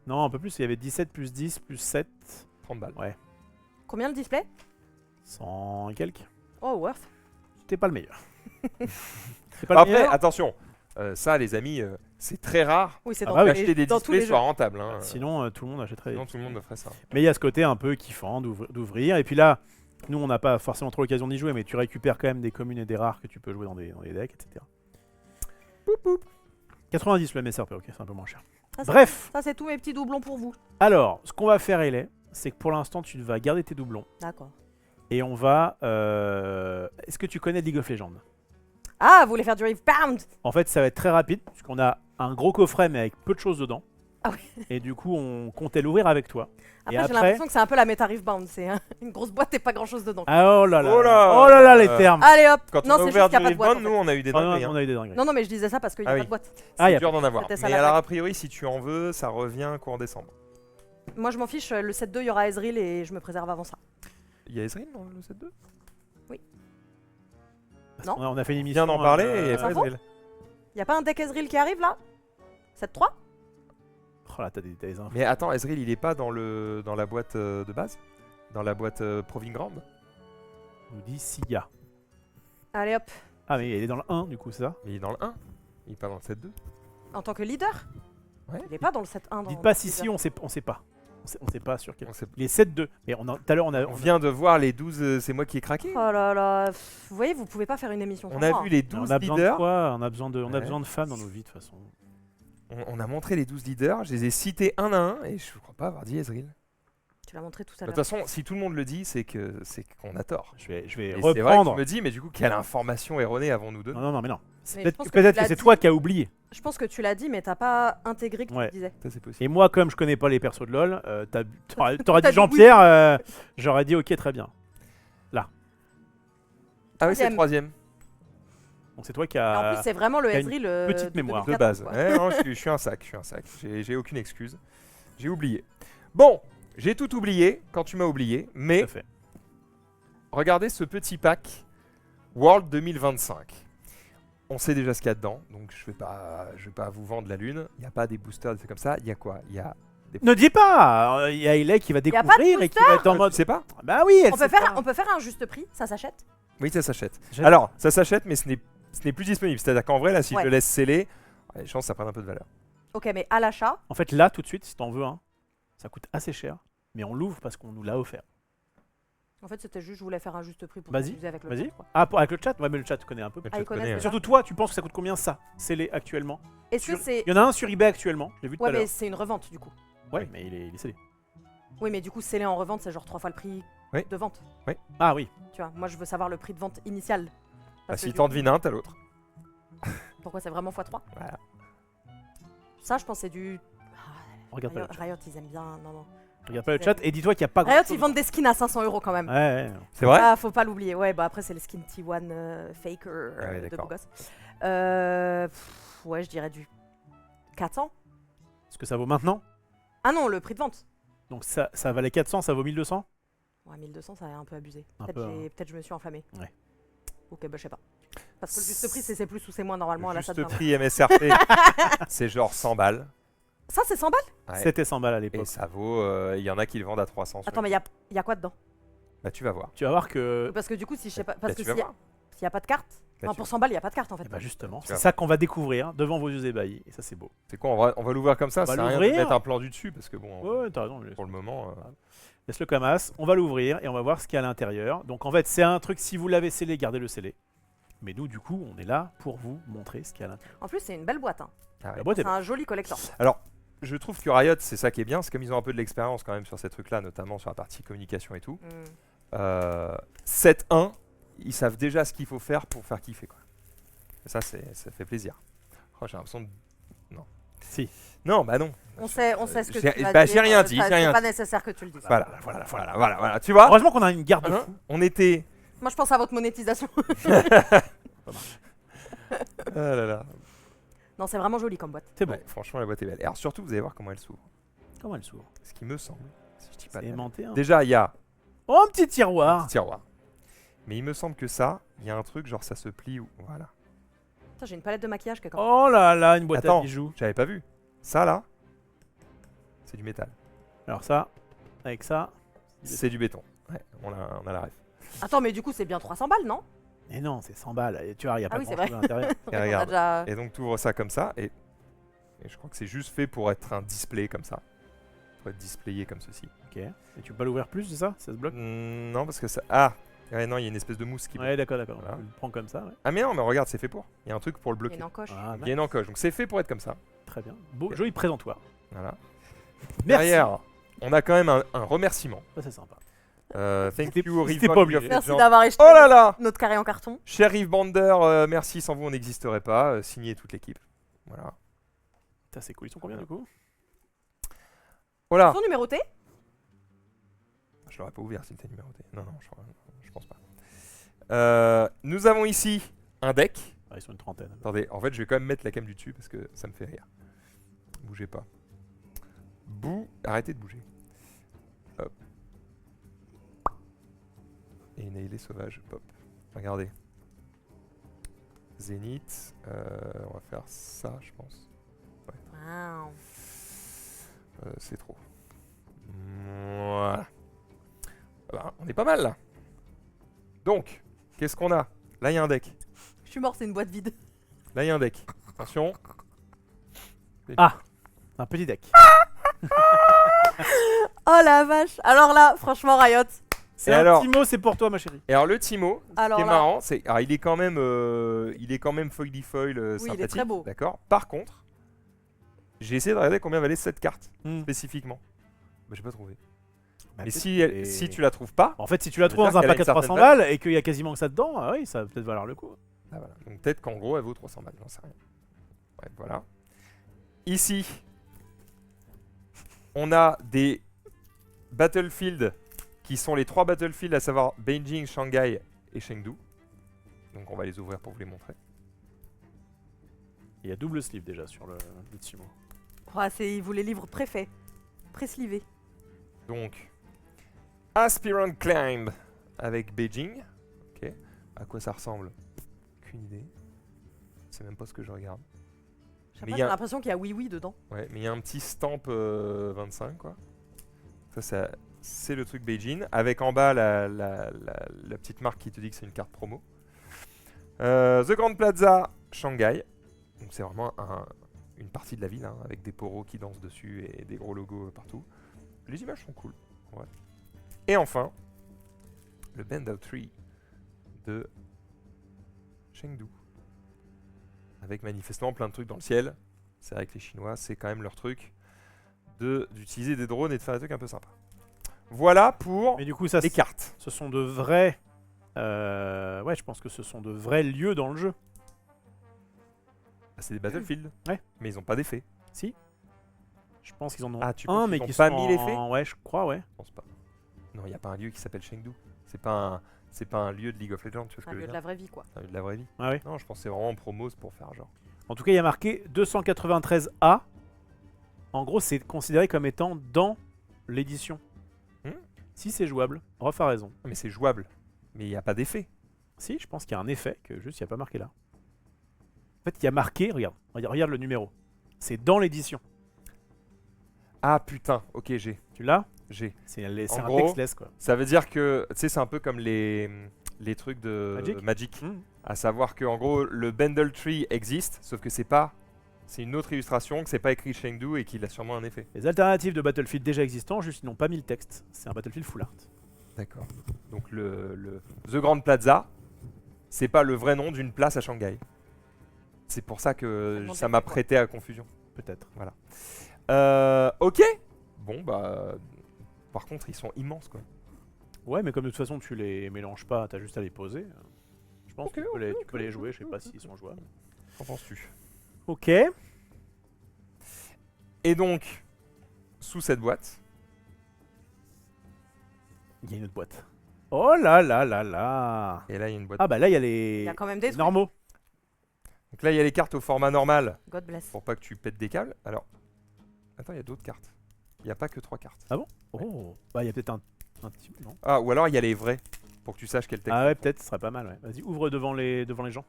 Non, un peu plus, il y avait 17 plus 10 plus 7. 30 balles. Combien le display? 100 et quelques. Oh, worth. C'était pas le meilleur. C'est pas le Après, meilleur. attention, ça, les amis, c'est très rare Oui, c'est Ah dans, bah oui. tous les- d'acheter des dans tous displays les soient jeux. rentables. Hein. Sinon, tout le monde achèterait. Sinon, tout le monde ferait ça. Mais il y a ce côté un peu kiffant d'ouvrir. Et puis là, nous, on n'a pas forcément trop l'occasion d'y jouer, mais tu récupères quand même des communes et des rares que tu peux jouer dans des decks, etc. 90 le MSRP, ok, c'est un peu moins cher. Ça, c'est- Bref, Ça, c'est tous mes petits doublons pour vous. alors, ce qu'on va faire, Ellie, c'est que pour l'instant, tu vas garder tes doublons. D'accord. Et on va... Est-ce que tu connais League of Legends? Ah, vous voulez faire du Rebound? En fait, ça va être très rapide, puisqu'on a un gros coffret, mais avec peu de choses dedans. Ah oui. Et du coup, on comptait l'ouvrir avec toi. Après, Et j'ai après- l'impression que c'est un peu la méta Rebound. C'est une grosse boîte et pas grand chose dedans. Ah oh là là, Oh là oh là là, les termes. Allez hop! Quand Non, on a c'est ouvert juste qu'il du n'y a pas de boîte. Rebound, en nous, fait. on a eu des Ah non, dingueries. on a eu des dingueries. Non, non, mais je disais ça parce qu'il n'y a Ah pas oui. de boîte. Ah, y a C'est dur d'en avoir. C'était ça, Mais la alors, blague. a priori, si tu en veux, ça revient courant décembre. Moi, je m'en fiche. Le set 2, il y aura Ezreal et je me préserve avant ça. Il y a Ezreal dans le set 2? Parce qu'on a- on a fait une Il émission. vient d'en parler et il y a ça pas va Ezreal. Il n'y a pas un deck Ezreal qui arrive là? Set 3? Oh là, t'as des infos. Mais attends, Ezreal, il est pas dans la boîte de base? Dans la boîte Proving Ground? On nous dit Sia. Allez hop. Ah, mais il est dans le 1, du coup, c'est ça? Mais il est dans le 1. Il est pas dans le set 2. En tant que leader? Ouais. Il est pas dans le set 1. Dites pas si, on sait pas. On sait pas sur quel. On sait- Il est 7-2. Mais tout à l'heure, On vient de voir les 12, c'est moi qui ai craqué. Oh là là. Vous voyez, vous pouvez pas faire une émission sans On a moi. vu les On 12 a besoin de leaders. quoi? On a besoin Ouais. de femmes dans nos vies, de toute façon. On a montré les 12 leaders. Je les ai cités un à un et je crois pas avoir dit Ezreal. Tu l'as montré tout à De toute l'heure. façon, si tout le monde le dit, c'est qu'on a tort. Je vais Et c'est vrai que reprendre. je me dis, mais du coup, quelle information erronée avons-nous deux? Non, mais non. C'est Mais je Peut-être pense que peut-être tu que l'as c'est dit. toi qui as oublié. Je pense que tu l'as dit, mais t'as pas intégré que Ouais. tu le disais. Ça, c'est possible. Et moi, comme je connais pas les persos de LoL, t'aurais T'as dit dit Jean-Pierre, j'aurais dit ok, très bien. Ah oui, c'est le Troisième. troisième. Donc c'est toi qui Et en as. plus, c'est vraiment le t'as une Ezreal petite mémoire. De 2014, base. quoi. Ouais, non, je suis un sac. J'ai aucune excuse. J'ai oublié. Bon, j'ai tout oublié quand tu m'as oublié, mais Tout à fait. regardez ce petit pack World 2025. On sait déjà ce qu'il y a dedans, donc je vais pas vous vendre la lune. Il n'y a pas des boosters, des trucs comme ça. Il y a quoi? Il y a Ne dis pas. Il y a Ilay qui va a pas de découvrir et qui va être en mode. Tu sais pas? Bah oui, elle On sait peut, faire, pas. on peut faire un juste prix, ça s'achète. Oui, ça s'achète. J'aime- Alors, ça s'achète, mais ce n'est plus disponible. C'est-à-dire qu'en vrai, là, si Ouais. je le laisse sceller, les chances ça prenne un peu de valeur. Ok, mais à l'achat, En fait, là, tout de suite, si t'en veux un, ça coûte assez cher, mais on l'ouvre parce qu'on nous l'a offert. en fait, c'était juste, je voulais faire un juste prix pour Vas-y, s'amuser avec le Vas-y. chat, quoi. Ah, avec le chat? Ouais, mais le chat connaît un peu. Mais Ah, tu ils connaissent connais, déjà. Et surtout, toi, tu penses que ça coûte combien ça? Scellé actuellement. Est-ce que Sur- c'est. Il y en a un sur eBay actuellement, j'ai vu tout Ouais, à l'heure. mais c'est une revente du coup. Ouais, mais il est scellé. Oui, mais du coup, scellé en revente, c'est genre 3 fois le prix Oui. de vente. Ah oui. Tu vois, moi, je veux savoir le prix de vente initial. Bah, Parce que si du t'en coup, devines un, t'as l'autre. Pourquoi c'est vraiment x3? Voilà. Ça, je pense, c'est du. Regarde pas le chat. Riot, ils aiment bien. Non, non. Regarde pas le chat et dis-toi qu'il n'y a pas Riot, grand ils vendent des skins à 500 € quand même. Ouais. C'est vrai? Ah, faut pas l'oublier. Ouais, bah après, c'est les skins T1 Faker Ah ouais, de d'accord. beau gosse. Ouais, je dirais du 400. Ce que ça vaut maintenant. Ah non, le prix de vente. Donc ça valait 400, ça vaut 1200. Ouais, 1200, ça a un peu abusé. Un Peut-être peu, hein. peut-être je me suis enflammée. Ouais. Ok, bah je sais pas. Parce que le juste prix, c'est plus ou c'est moins normalement à Le la salle juste de bain. prix MSRP, c'est genre 100 balles. Ça, c'est 100 balles? Ouais. C'était 100 balles à Et l'époque. ça vaut. Il y en a qui le vendent à 300. sur Attends, mais les- y a quoi dedans? Bah, tu vas voir. Tu vas voir que. Parce que du coup, si je sais pas. Bah, Parce que tu vas s'il voir. y a pas de carte. Bah, Non, tu- pour 100 balles, il y a pas de carte en fait. Eh ben justement, Tu c'est vas ça qu'on va découvrir devant vos yeux ébahis. Et ça, c'est beau. C'est quoi, on va l'ouvrir comme ça, On va ça sert à rien de l'ouvrir. mettre un plan du dessus parce que bon, Ouais, t'as raison. pour le moment. Laisse-le comme as. On va l'ouvrir et on va voir ce qu'il y a à l'intérieur. Donc en fait, c'est un truc, si vous l'avez scellé, gardez-le scellé. Mais nous, du coup, on est là pour vous montrer ce qu'il y a à l'intérieur. En plus, c'est une belle boîte. Hein. Ah ouais. La boîte est C'est un joli collector. Alors, je trouve que Riot, c'est ça qui est bien, c'est comme ils ont un peu de l'expérience quand même sur ces trucs-là, notamment sur la partie communication et tout. 7-1, ils savent déjà ce qu'il faut faire pour faire kiffer, quoi. Et ça, ça fait plaisir. Oh, j'ai l'impression de... Si. Non, bah non. On sait ce que j'ai- tu vas bah, dire. j'ai rien dit, j'ai C'est rien pas dit. nécessaire que tu le dises. Voilà. Tu vois, Heureusement qu'on a une garde hein, fou. on était... Moi, je pense à votre monétisation. Ah là là. Non, c'est vraiment joli comme boîte. C'est bon. Ouais, franchement, la boîte est belle. Et alors surtout, vous allez voir comment elle s'ouvre. Comment elle s'ouvre? Ce qui me semble, si je dis pas C'est de aimanté. Hein. Déjà, il y a Oh, un petit tiroir. un tiroir. Mais il me semble que ça, il y a un truc, genre ça se plie ou... Voilà. Putain, j'ai une palette de maquillage qui est comme Oh là là, une boîte Attends. à bijoux. J'avais pas vu. Ça, là, c'est du métal. Alors ça, avec ça. C'est du béton. Ouais, on a la ref. Attends, mais du coup, c'est bien 300 balles, non? Et non, c'est 100 balles. Et tu vois, il n'y a Ah pas oui, c'est grand chose à l'intérieur. C'est vrai qu'on a regarde. déjà- Et donc, tu ouvres ça comme ça, et je crois que c'est juste fait pour être un display comme ça. Pour être displayé comme ceci. Ok. Et tu peux pas l'ouvrir plus, c'est ça? Ça se bloque? Non, parce que ça... Ah ouais, non, il y a une espèce de mousse qui... Ouais, d'accord. Voilà. Tu le prends comme ça, ouais. Ah mais non, mais regarde, c'est fait pour. Il y a un truc pour le Il y a bloquer. une encoche. Ah, Il y a une encoche, donc c'est fait pour être comme ça. très bien. Beau, joli présentoir. Voilà. Merci. Derrière, on a quand même un remerciement. Ça, c'est sympa. Thank C'était- you, c'était Rive pas Band obligé. of Merci Legends. d'avoir acheté Oh là là, notre carré en carton. cher Rive Bander, merci, sans vous on n'existerait pas. Signé toute l'équipe. Voilà. Ça, c'est cool. Ils sont combien, du coup? Voilà. Ils sont numérotés? Je l'aurais pas ouvert s'il était numéroté. Non, je pense pas. Nous avons ici un deck. Ah, ils sont une trentaine. Attendez, en fait, je vais quand même mettre la cam du dessus parce que ça me fait rire. Bougez pas. Arrêtez de bouger. Hop. Et une ailée sauvage. Pop. Regardez. Zénith. On va faire ça, je pense. Wow. C'est trop. Voilà. Voilà, on est pas mal là. Donc, qu'est-ce qu'on a? Là, il y a un deck. Je suis mort, c'est une boîte vide. Là, il y a un deck. Attention. Un petit deck. Oh la vache. Alors là, franchement, Riot. C'est Et un alors petit mot, c'est pour toi, ma chérie. Et alors, le Timo, ce Alors qui est là- marrant, c'est. Alors, il est quand même foily foil il est sympathique. très beau. D'accord. Par contre, j'ai essayé de regarder combien valait cette carte Hmm. spécifiquement. Bah, j'ai pas trouvé. Bah, Mais peut-être si, que- si tu la trouves pas, En fait, si tu la Ça veut trouves dire dans un qu'elle a paquet une de 300 certaine balles et qu'il y a quasiment que ça dedans, ah oui, ça va peut-être valoir le coup. ah, voilà. Donc peut-être qu'en gros, elle vaut 300 balles. J'en sais rien. Ouais, voilà. Ici, on a des Battlefield qui sont les 3 Battlefield, à savoir Beijing, Shanghai et Chengdu. Donc on va les ouvrir pour vous les montrer. Il y a double sleeve déjà sur le Timo. Ouais, ils vous les livrent préfaits. Pré-slivés. Donc, Aspirant Climb avec Beijing. Ok. À quoi ça ressemble? Aucune idée. C'est même pas ce que je regarde. Je sais Mais pas, il y a- j'ai l'impression qu'il y a oui dedans. Ouais, mais il y a un petit stamp 25 quoi. C'est le truc Beijing. Avec en bas la petite marque qui te dit que c'est une carte promo. The Grand Plaza Shanghai. Donc c'est vraiment une partie de la ville hein, avec des poros qui dansent dessus et des gros logos partout. Les images sont cool. Ouais. Et enfin, le Bend of Tree de Chengdu. Avec manifestement plein de trucs dans le ciel. C'est vrai que les Chinois, c'est quand même leur truc d'utiliser des drones et de faire des trucs un peu sympas. Voilà pour Mais du coup, ça, les cartes. ce sont de vrais. Ouais, je pense que ce sont de vrais lieux dans le jeu. Ah, c'est des Battlefield. Ouais. Mais ils ont pas d'effet. Si. Je pense qu'ils en ont Ah, tu un, penses mais qu'ils qui ont pas sont mis l'effet en- Ouais, je crois, ouais. Je pense pas. Non, il n'y a pas un lieu qui s'appelle Chengdu. C'est pas un lieu de League of Legends, tu vois ce Un que je lieu veux de dire la vraie vie, quoi. Un lieu de la vraie vie. Ah ouais. Non, je pense que c'est vraiment en promos pour faire genre. En tout cas, il y a marqué 293A. En gros, c'est considéré comme étant dans l'édition. Hmm. Si c'est jouable, Ruff a raison. Mais c'est jouable. Mais il n'y a pas d'effet. Si, je pense qu'il y a un effet que juste il n'y a pas marqué là. En fait, il y a marqué, regarde le numéro. C'est dans l'édition. Ah putain, ok, j'ai. C'est un gros, textless quoi. Ça veut dire que, tu sais, c'est un peu comme les trucs de Magic. À savoir que en gros, le Bundle Tree existe, sauf que c'est une autre illustration, que c'est pas écrit Chengdu et qu'il a sûrement un effet. Les alternatives de Battlefield déjà existants, juste ils n'ont pas mis le texte. C'est un Battlefield full art. D'accord. Donc le The Grand Plaza, c'est pas le vrai nom d'une place à Shanghai. C'est pour ça que Tellement ça m'a quoi. prêté à confusion. Peut-être. Ok. Bon bah, par contre ils sont immenses quoi. Ouais, mais comme de toute façon tu les mélanges pas, t'as juste à les poser. Je pense que tu peux les jouer, je sais pas s'ils sont jouables. Qu'en penses-tu? Ok. Et donc, sous cette boîte, Il y a une autre boîte. Oh là là là là. et là il y a une boîte. Ah bah là il y a Il les y a quand même des trucs. normaux. Donc là il y a les cartes au format normal God bless. pour pas que tu pètes des câbles. Alors, attends, il y a d'autres cartes. Il n'y a pas que 3 cartes. Oh. Bah il y a peut-être un petit... Non. Ah, ou alors il y a les vrais pour que tu saches quel texte. Ah ouais, peut-être, ce serait pas mal, ouais. Vas-y, ouvre devant les gens.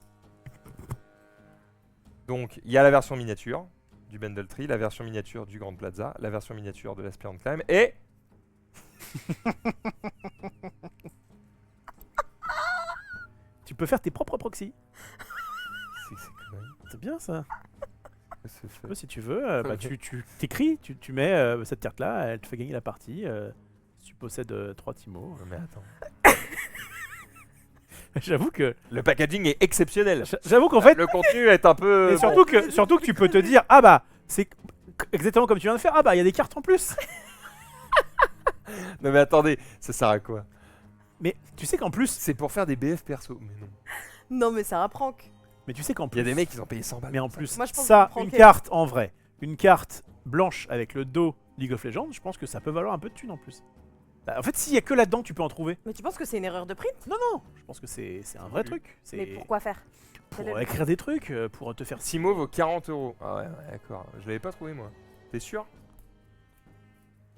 Donc il y a la version miniature du Bundle Tree, la version miniature du Grand Plaza, la version miniature de l'Aspirant Climb et Tu peux faire tes propres proxys. c'est connerie. C'est bien ça. C'est fait. Tu peux, si tu veux, bah, tu t'écris, tu mets cette carte-là, elle te fait gagner la partie. Si tu possèdes 3 Timo. Non, mais attends. J'avoue que... Le packaging est exceptionnel. J'avoue qu'en fait... Le contenu est un peu. Et surtout que tu peux te dire, ah bah, c'est exactement comme tu viens de faire, ah bah, il y a des cartes en plus. Non mais attendez, ça sert à quoi? Mais tu sais qu'en plus... C'est pour faire des BF perso. Mais non. Non, mais ça apprend. Mais tu sais qu'en Il plus... y a des mecs qui ont payé 100 balles. Mais en plus, Moi, je pense ça, qu'on prend une que- carte en vrai, une carte blanche avec le dos League of Legends, je pense que ça peut valoir un peu de thunes en plus. Bah, en fait, s'il y a que là-dedans que tu peux en trouver. Mais tu penses que c'est une erreur de print? Non, non, je pense que c'est un vrai Oui. truc. C'est Mais pourquoi faire? pour écrire des trucs, pour te faire... Simo vaut 40 €. Ah ouais, d'accord. Je l'avais pas trouvé moi. T'es sûr?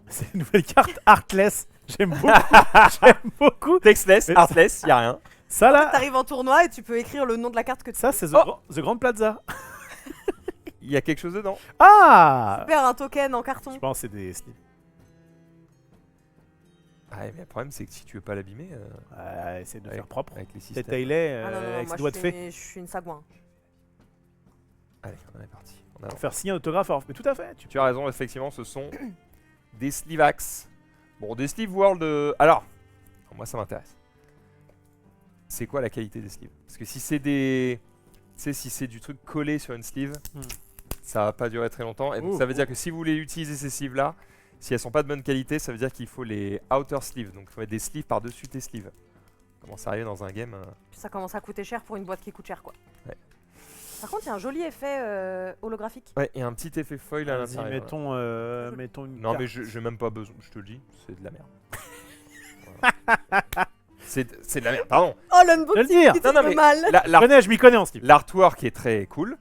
C'est une nouvelle carte Artless. J'aime beaucoup. J'aime beaucoup. Textless, Mais- artless, y a rien. Ça là, T'arrives en tournoi et tu peux écrire le nom de la carte que tu ça c'est Oh The Grand Plaza. Il y a quelque chose dedans. Ah, faire un token en carton. je pense que c'est des sleeves. Ah mais le problème c'est que si tu veux pas l'abîmer Essaye de Ouais. faire propre. avec les C'est systèmes. Taylor Ah non, non, avec moi ses doigts de je fée. suis, je suis une sagouin. Allez, on est parti. On Pour avance. faire signer un autographe. Mais tout à fait. Tu as raison, effectivement, ce sont des Sleevax. Bon, des Sleeve World. Alors, moi ça m'intéresse. C'est quoi la qualité des sleeves? Parce que si c'est des. Tu sais, si c'est du truc collé sur une sleeve, Hmm. ça va pas durer très longtemps. Et donc, Oh, ça veut oh. dire que si vous voulez utiliser ces sleeves là, si elles sont pas de bonne qualité, ça veut dire qu'il faut les outer sleeves. Donc, il faut mettre des sleeves par-dessus tes sleeves. Comment ça arrive dans un game Ça commence à coûter cher pour une boîte qui coûte cher, quoi. Ouais. Par contre, il y a un joli effet holographique. Ouais, et un petit effet foil à Vas-y, l'intérieur. mettons une Non, carte. mais j'ai même pas besoin, je te le dis, c'est de la merde. Voilà. C'est de la merde, pardon. Oh, Je vais le l'unboxing dire. qui Non, non, fait mais mal. Je m'y connais en Steve. L'artwork est très cool.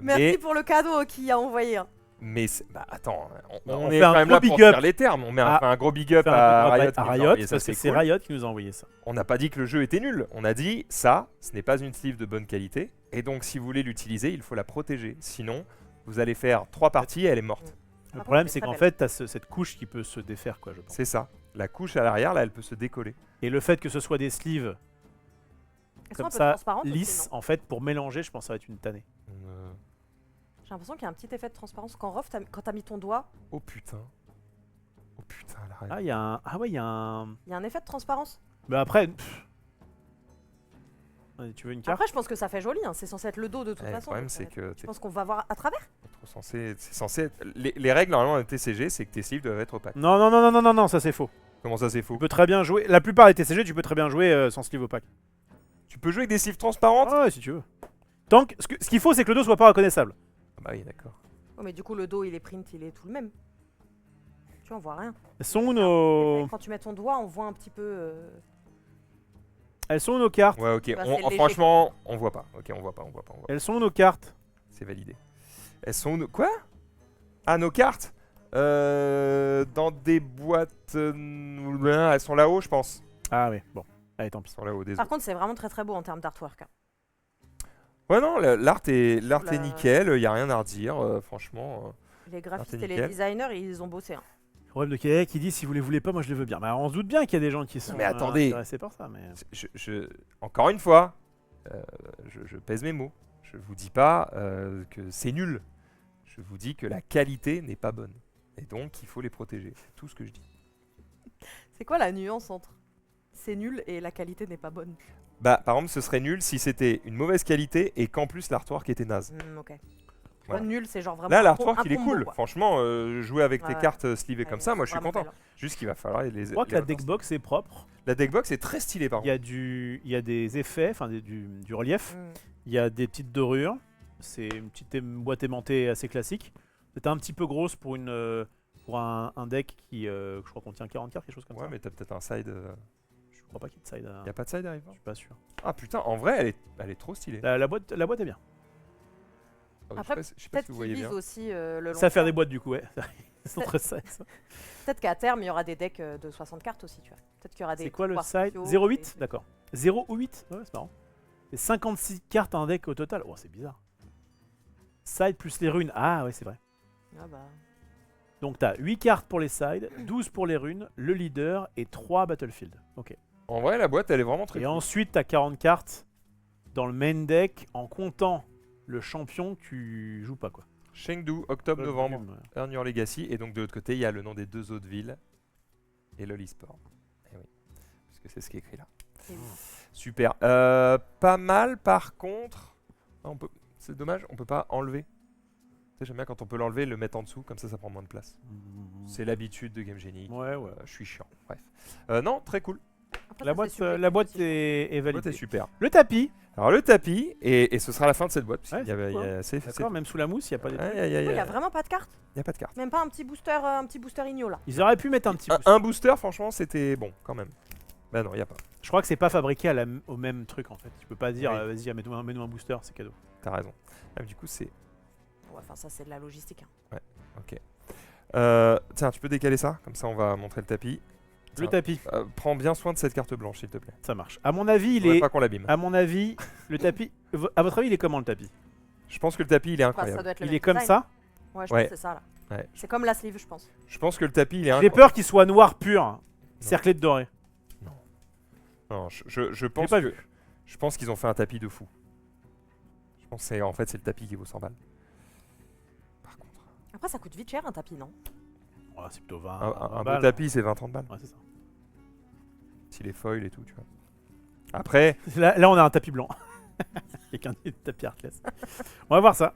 Merci pour le cadeau qu'il a envoyé. Mais bah attends, Bah, on on est fait quand un même gros là pour big up. faire les termes. On met Ah. un gros big up Faire à un Riot. à qui nous a Riot, envoyé ça, parce que c'est c'est cool. Riot qui nous a envoyé ça. On n'a pas dit que le jeu était nul. On a dit ça, ce n'est pas une sleeve de bonne qualité. Et donc si vous voulez l'utiliser, il faut la protéger. Sinon, vous allez faire 3 parties et elle est morte. Le contre, problème, elle est c'est très qu'en belle. fait, t'as cette couche qui peut se défaire, quoi, je pense. C'est ça. La couche à l'arrière, là, elle peut se décoller. Et le fait que ce soit des sleeves Elles sont comme un peu ça, transparentes aussi, lisses, non en fait, pour mélanger, je pense que ça va être une tannée. J'ai l'impression qu'il y a un petit effet de transparence quand Rof, quand t'as mis ton doigt, Oh putain. Oh putain, l'arrière. Ah, il y a un. Ah ouais, il y a un. il y a un effet de transparence. Mais après. Allez, tu veux une carte? Après, je pense que ça fait joli, hein. C'est censé être le dos de toute Ouais, le façon. problème, donc, c'est que Je pense qu'on va voir à travers. c'est censé être... Les règles, normalement, en TCG, c'est que tes sleeves doivent être opaques. Non, non, non, non, non, non, non, ça c'est faux. Comment ça, c'est faux? Tu peux très bien jouer. La plupart des TCG, tu peux très bien jouer sans sleeve opaque. Tu peux jouer avec des sleeves transparentes? Ah ouais, si tu veux. Tant que, ce qu'il faut, c'est que le dos soit pas reconnaissable. Ah bah oui, d'accord. Oh, mais du coup, le dos, il est print, il est tout le même. Tu vois, on voit rien. Elles sont où nos... Quand tu mets ton doigt, on voit un petit peu. Elles sont où nos cartes? Ouais, ok. Bah, c'est léger. Franchement, on voit pas. Ok, on voit pas. Elles sont où nos cartes? C'est validé. Elles sont où quoi? Ah, nos cartes dans des boîtes... elles sont là-haut, je pense. Ah oui, bon. Allez, tant pis. Elles sont là-haut, désolé. Par contre, c'est vraiment très très beau en termes d'artwork. Hein. Ouais, non, l'art est Oula. nickel. Il y a rien à redire, franchement. Les graphistes c'est et les nickel. designers, ils ont bossé. Hein. Le problème de Kayak qui dit si vous les voulez pas, moi je les veux bien. Bah, on se doute bien qu'il y a des gens qui sont mais attendez. intéressés par ça. Mais... Encore une fois, je pèse mes mots. Je vous dis pas que c'est nul. Je vous dis que la qualité n'est pas bonne. Et donc, il faut les protéger. C'est tout ce que je dis. C'est quoi la nuance entre c'est nul et la qualité n'est pas bonne? Bah, par exemple, ce serait nul si c'était une mauvaise qualité et qu'en plus l'artwork était naze. Ok. Voilà. Nul, c'est genre vraiment. Là, un l'artwork, il est combo, cool. quoi. Franchement, jouer avec tes Ouais. cartes slivées comme Ouais, ça, moi, je suis vraiment content. belle. Juste qu'il va falloir les. Je crois que la deckbox est propre. La deckbox est très stylée, par Il y contre. a, il y a des effets, enfin du relief. Mm. Il y a des petites dorures. C'est une petite boîte aimantée assez classique. C'était un petit peu grosse pour un deck qui, je crois, contient 40 cartes, quelque chose comme Ouais, ça. mais t'as peut-être un side. Je crois pas qu'il y ait de side. Y a pas de side arrive. Je suis pas sûr. Ah putain, en vrai, elle est trop stylée. La boîte est bien. Après, je sais pas si Peut-être vous qu'ils voyez visent bien. aussi le long Ça va faire des terme. boîtes du coup, ouais. Ils sont très size. Peut-être qu'à terme, il y aura des decks de 60 cartes aussi, tu vois. Peut-être qu'il y aura des. C'est quoi le pouvoirs side spéciaux, 0,8 des- D'accord. 0 ou 8 Ouais, c'est marrant. C'est 56 cartes un deck au total. Oh, c'est bizarre. Side plus les runes. Ah ouais, c'est vrai. Ah bah. Donc t'as 8 cartes pour les sides, 12 pour les runes, le leader et 3 battlefield. Ok. En vrai, la boîte, elle est vraiment très Et cool. ensuite t'as 40 cartes dans le main deck en comptant le champion que tu joues pas quoi. Chengdu, octobre-novembre, Ouais. Earn Your Legacy. Et donc de l'autre côté, il y a le nom des deux autres villes et le e-sport. Eh oui, parce que c'est ce qui est écrit là. Et oui. Super. Pas mal par contre. Ah, c'est dommage, on peut pas enlever. Tu sais, j'aime bien quand on peut l'enlever et le mettre en dessous, comme ça prend moins de place. C'est l'habitude de Game Genie. Ouais, ouais. Je suis chiant. Bref. Non, très cool. Après, La ça, boîte, c'est subjectif la boîte aussi, je est La boîte validée. est super. Le tapis. Alors le tapis, et ce sera la fin de cette boîte. Ouais, Il y a, c'est cool, hein. c'est- D'accord, même sous la mousse, il n'y a pas des trucs. pense. Il y a vraiment pas de carte. Y a pas de carte. Même pas un petit booster igno là. Ils auraient pu mettre un petit boost. Un booster, franchement, c'était bon quand même. Bah non, y a pas. Je crois que c'est pas fabriqué au même truc en fait. Tu peux pas dire Oui. vas-y, mets-nous un booster, c'est cadeau. T'as raison. Ah, mais du coup, c'est. Ouais, enfin, ça, c'est de la logistique. Hein. Ok. Tiens, tu peux décaler ça. Comme ça, on va montrer le tapis. Le Tiens. tapis, Prends bien soin de cette carte blanche, s'il te plaît. ça marche. À mon avis, il Faudrait est. pas qu'on l'abîme. À mon avis, le tapis. À votre avis, il est comment le tapis? Je pense que le tapis, il est Enfin, ça incroyable. doit être le Il même est comme design. ça. Ouais, je Ouais. pense que c'est ça là. Ouais. C'est comme la sleeve, je pense. Je pense que le tapis, il est J'ai incroyable. peur qu'il soit noir pur, cerclé de doré. Non, je pense pas que. vu. Je pense qu'ils ont fait un tapis de fou. Je pense que c'est le tapis qui vaut 100 balles. Par contre, Après, ça coûte vite cher un tapis, non? Oh, c'est plutôt 20. un 20 beau balles. tapis, c'est 20-30 balles. Ouais, c'est ça. S'il est foil et tout, tu vois. Après, Là, on a un tapis blanc. Avec un tapis Artless. On va voir ça.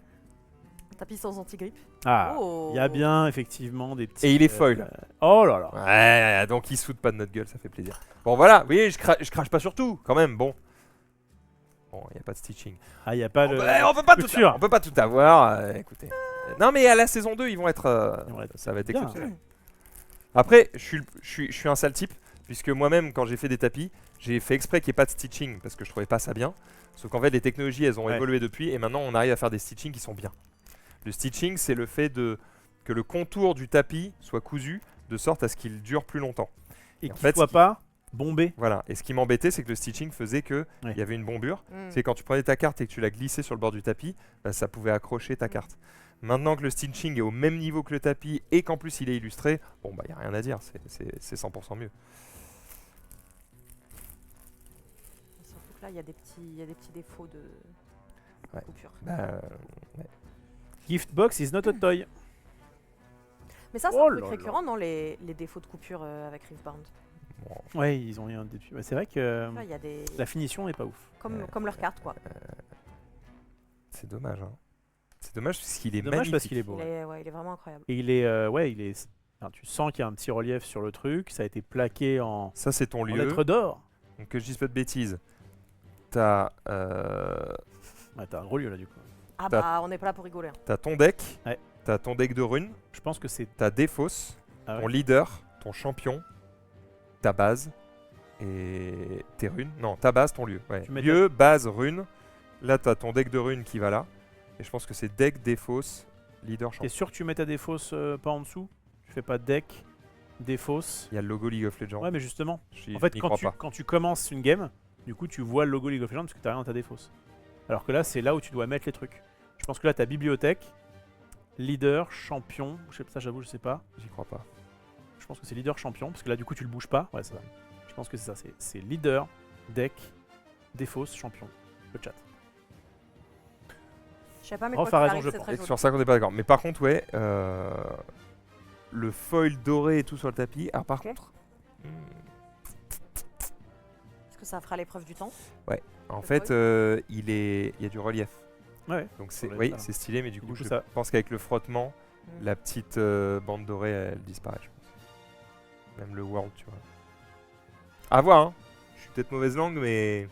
Un tapis sans anti-grippe. Ah, Oh. il y a bien effectivement des petits. Et il est foil. Oh là là. ouais, donc ils se foutent pas de notre gueule, ça fait plaisir. Bon, voilà, vous voyez, je crache pas sur tout, quand même, bon. Bon, il n'y a pas de stitching. Ah, il y a pas de. On peut pas tout couture. avoir, on peut pas tout avoir, écoutez. Non, mais à la saison 2, ils vont être. Ils vont être ça va être bien. exceptionnel. Après, je suis un sale type, puisque moi-même, quand j'ai fait des tapis, j'ai fait exprès qu'il n'y ait pas de stitching, parce que je trouvais pas ça bien. Sauf qu'en fait, les technologies, elles ont Ouais. évolué depuis, et maintenant, on arrive à faire des stitchings qui sont bien. Le stitching, c'est le fait que le contour du tapis soit cousu, de sorte à ce qu'il dure plus longtemps. Et en qu'il fait, soit ce qui- pas bombé. Voilà. Et ce qui m'embêtait, c'est que le stitching faisait que Ouais. il y avait une bombure. Mm. C'est quand tu prenais ta carte et que tu la glissais sur le bord du tapis, bah, ça pouvait accrocher ta carte. Maintenant que le stitching est au même niveau que le tapis et qu'en plus il est illustré, bon bah y a rien à dire, c'est 100% mieux. Surtout que là, il y a des petits défauts de Ouais. coupure. Bah, Gift box is not a toy. Mais ça, c'est Oh un truc là là. récurrent, non, les défauts de coupure avec Riftbound. bon, Ouais, ils ont rien depuis. Ouais, c'est vrai que Là, il y a des. la finition n'est pas ouf. Comme leur carte, quoi. c'est dommage. Hein. C'est dommage parce qu'il est Dommage magnifique. parce qu'il est beau. Il Ouais. est, ouais, il est vraiment incroyable. Et il est, ouais, il est. Enfin, tu sens qu'il y a un petit relief sur le truc. Ça a été plaqué en Ça c'est ton lieu. lettres d'or. Donc que je dise pas de bêtises. T'as Ouais, t'as un gros lieu là du coup. Ah T'as- bah, on n'est pas là pour rigoler. Hein. t'as ton deck. Ouais. T'as ton deck de runes, Je pense que c'est. t'as des fausses, Ah ouais. ton leader, ton champion, ta base et tes runes. Non, ta base, ton lieu. Ouais. Tu mets Lieu, base, rune. Là, t'as ton deck de runes qui va là. Et je pense que c'est deck, des fausses, leader, T'es champion. sûr que tu mets ta défausse pas en dessous? Tu fais pas deck, défausse. Il y a le logo League of Legends. Ouais, mais justement. J'y- En fait, j'y quand crois pas. quand tu commences une game, du coup, tu vois le logo League of Legends parce que t'as rien dans ta défausse. Alors que là, c'est là où tu dois mettre les trucs. Je pense que là, t'as bibliothèque, leader, champion. Ça, j'avoue, je sais pas. J'y crois pas. Je pense que c'est leader, champion, parce que là, du coup, tu le bouges pas. Ouais, c'est ça. Je pense que c'est ça. C'est leader, deck, défausse, champion. Le chat. Je sais pas, mais Rof quoi a qu'il raison, arrive, je c'est pense. très Et joli. sur ça qu'on n'est pas d'accord. Mais par contre, ouais, le foil doré et tout sur le tapis. Alors par contre, Est-ce que ça fera l'épreuve du temps? en Le fait, foil il y a du relief. Ouais. Donc c'est, Sur les oui, talons. c'est stylé, mais du coup, je ça- pense qu'avec le frottement, Mm. la petite bande dorée, elle disparaît. Je pense. Même le world, tu vois. À voir. Hein. Je suis peut-être mauvaise langue, mais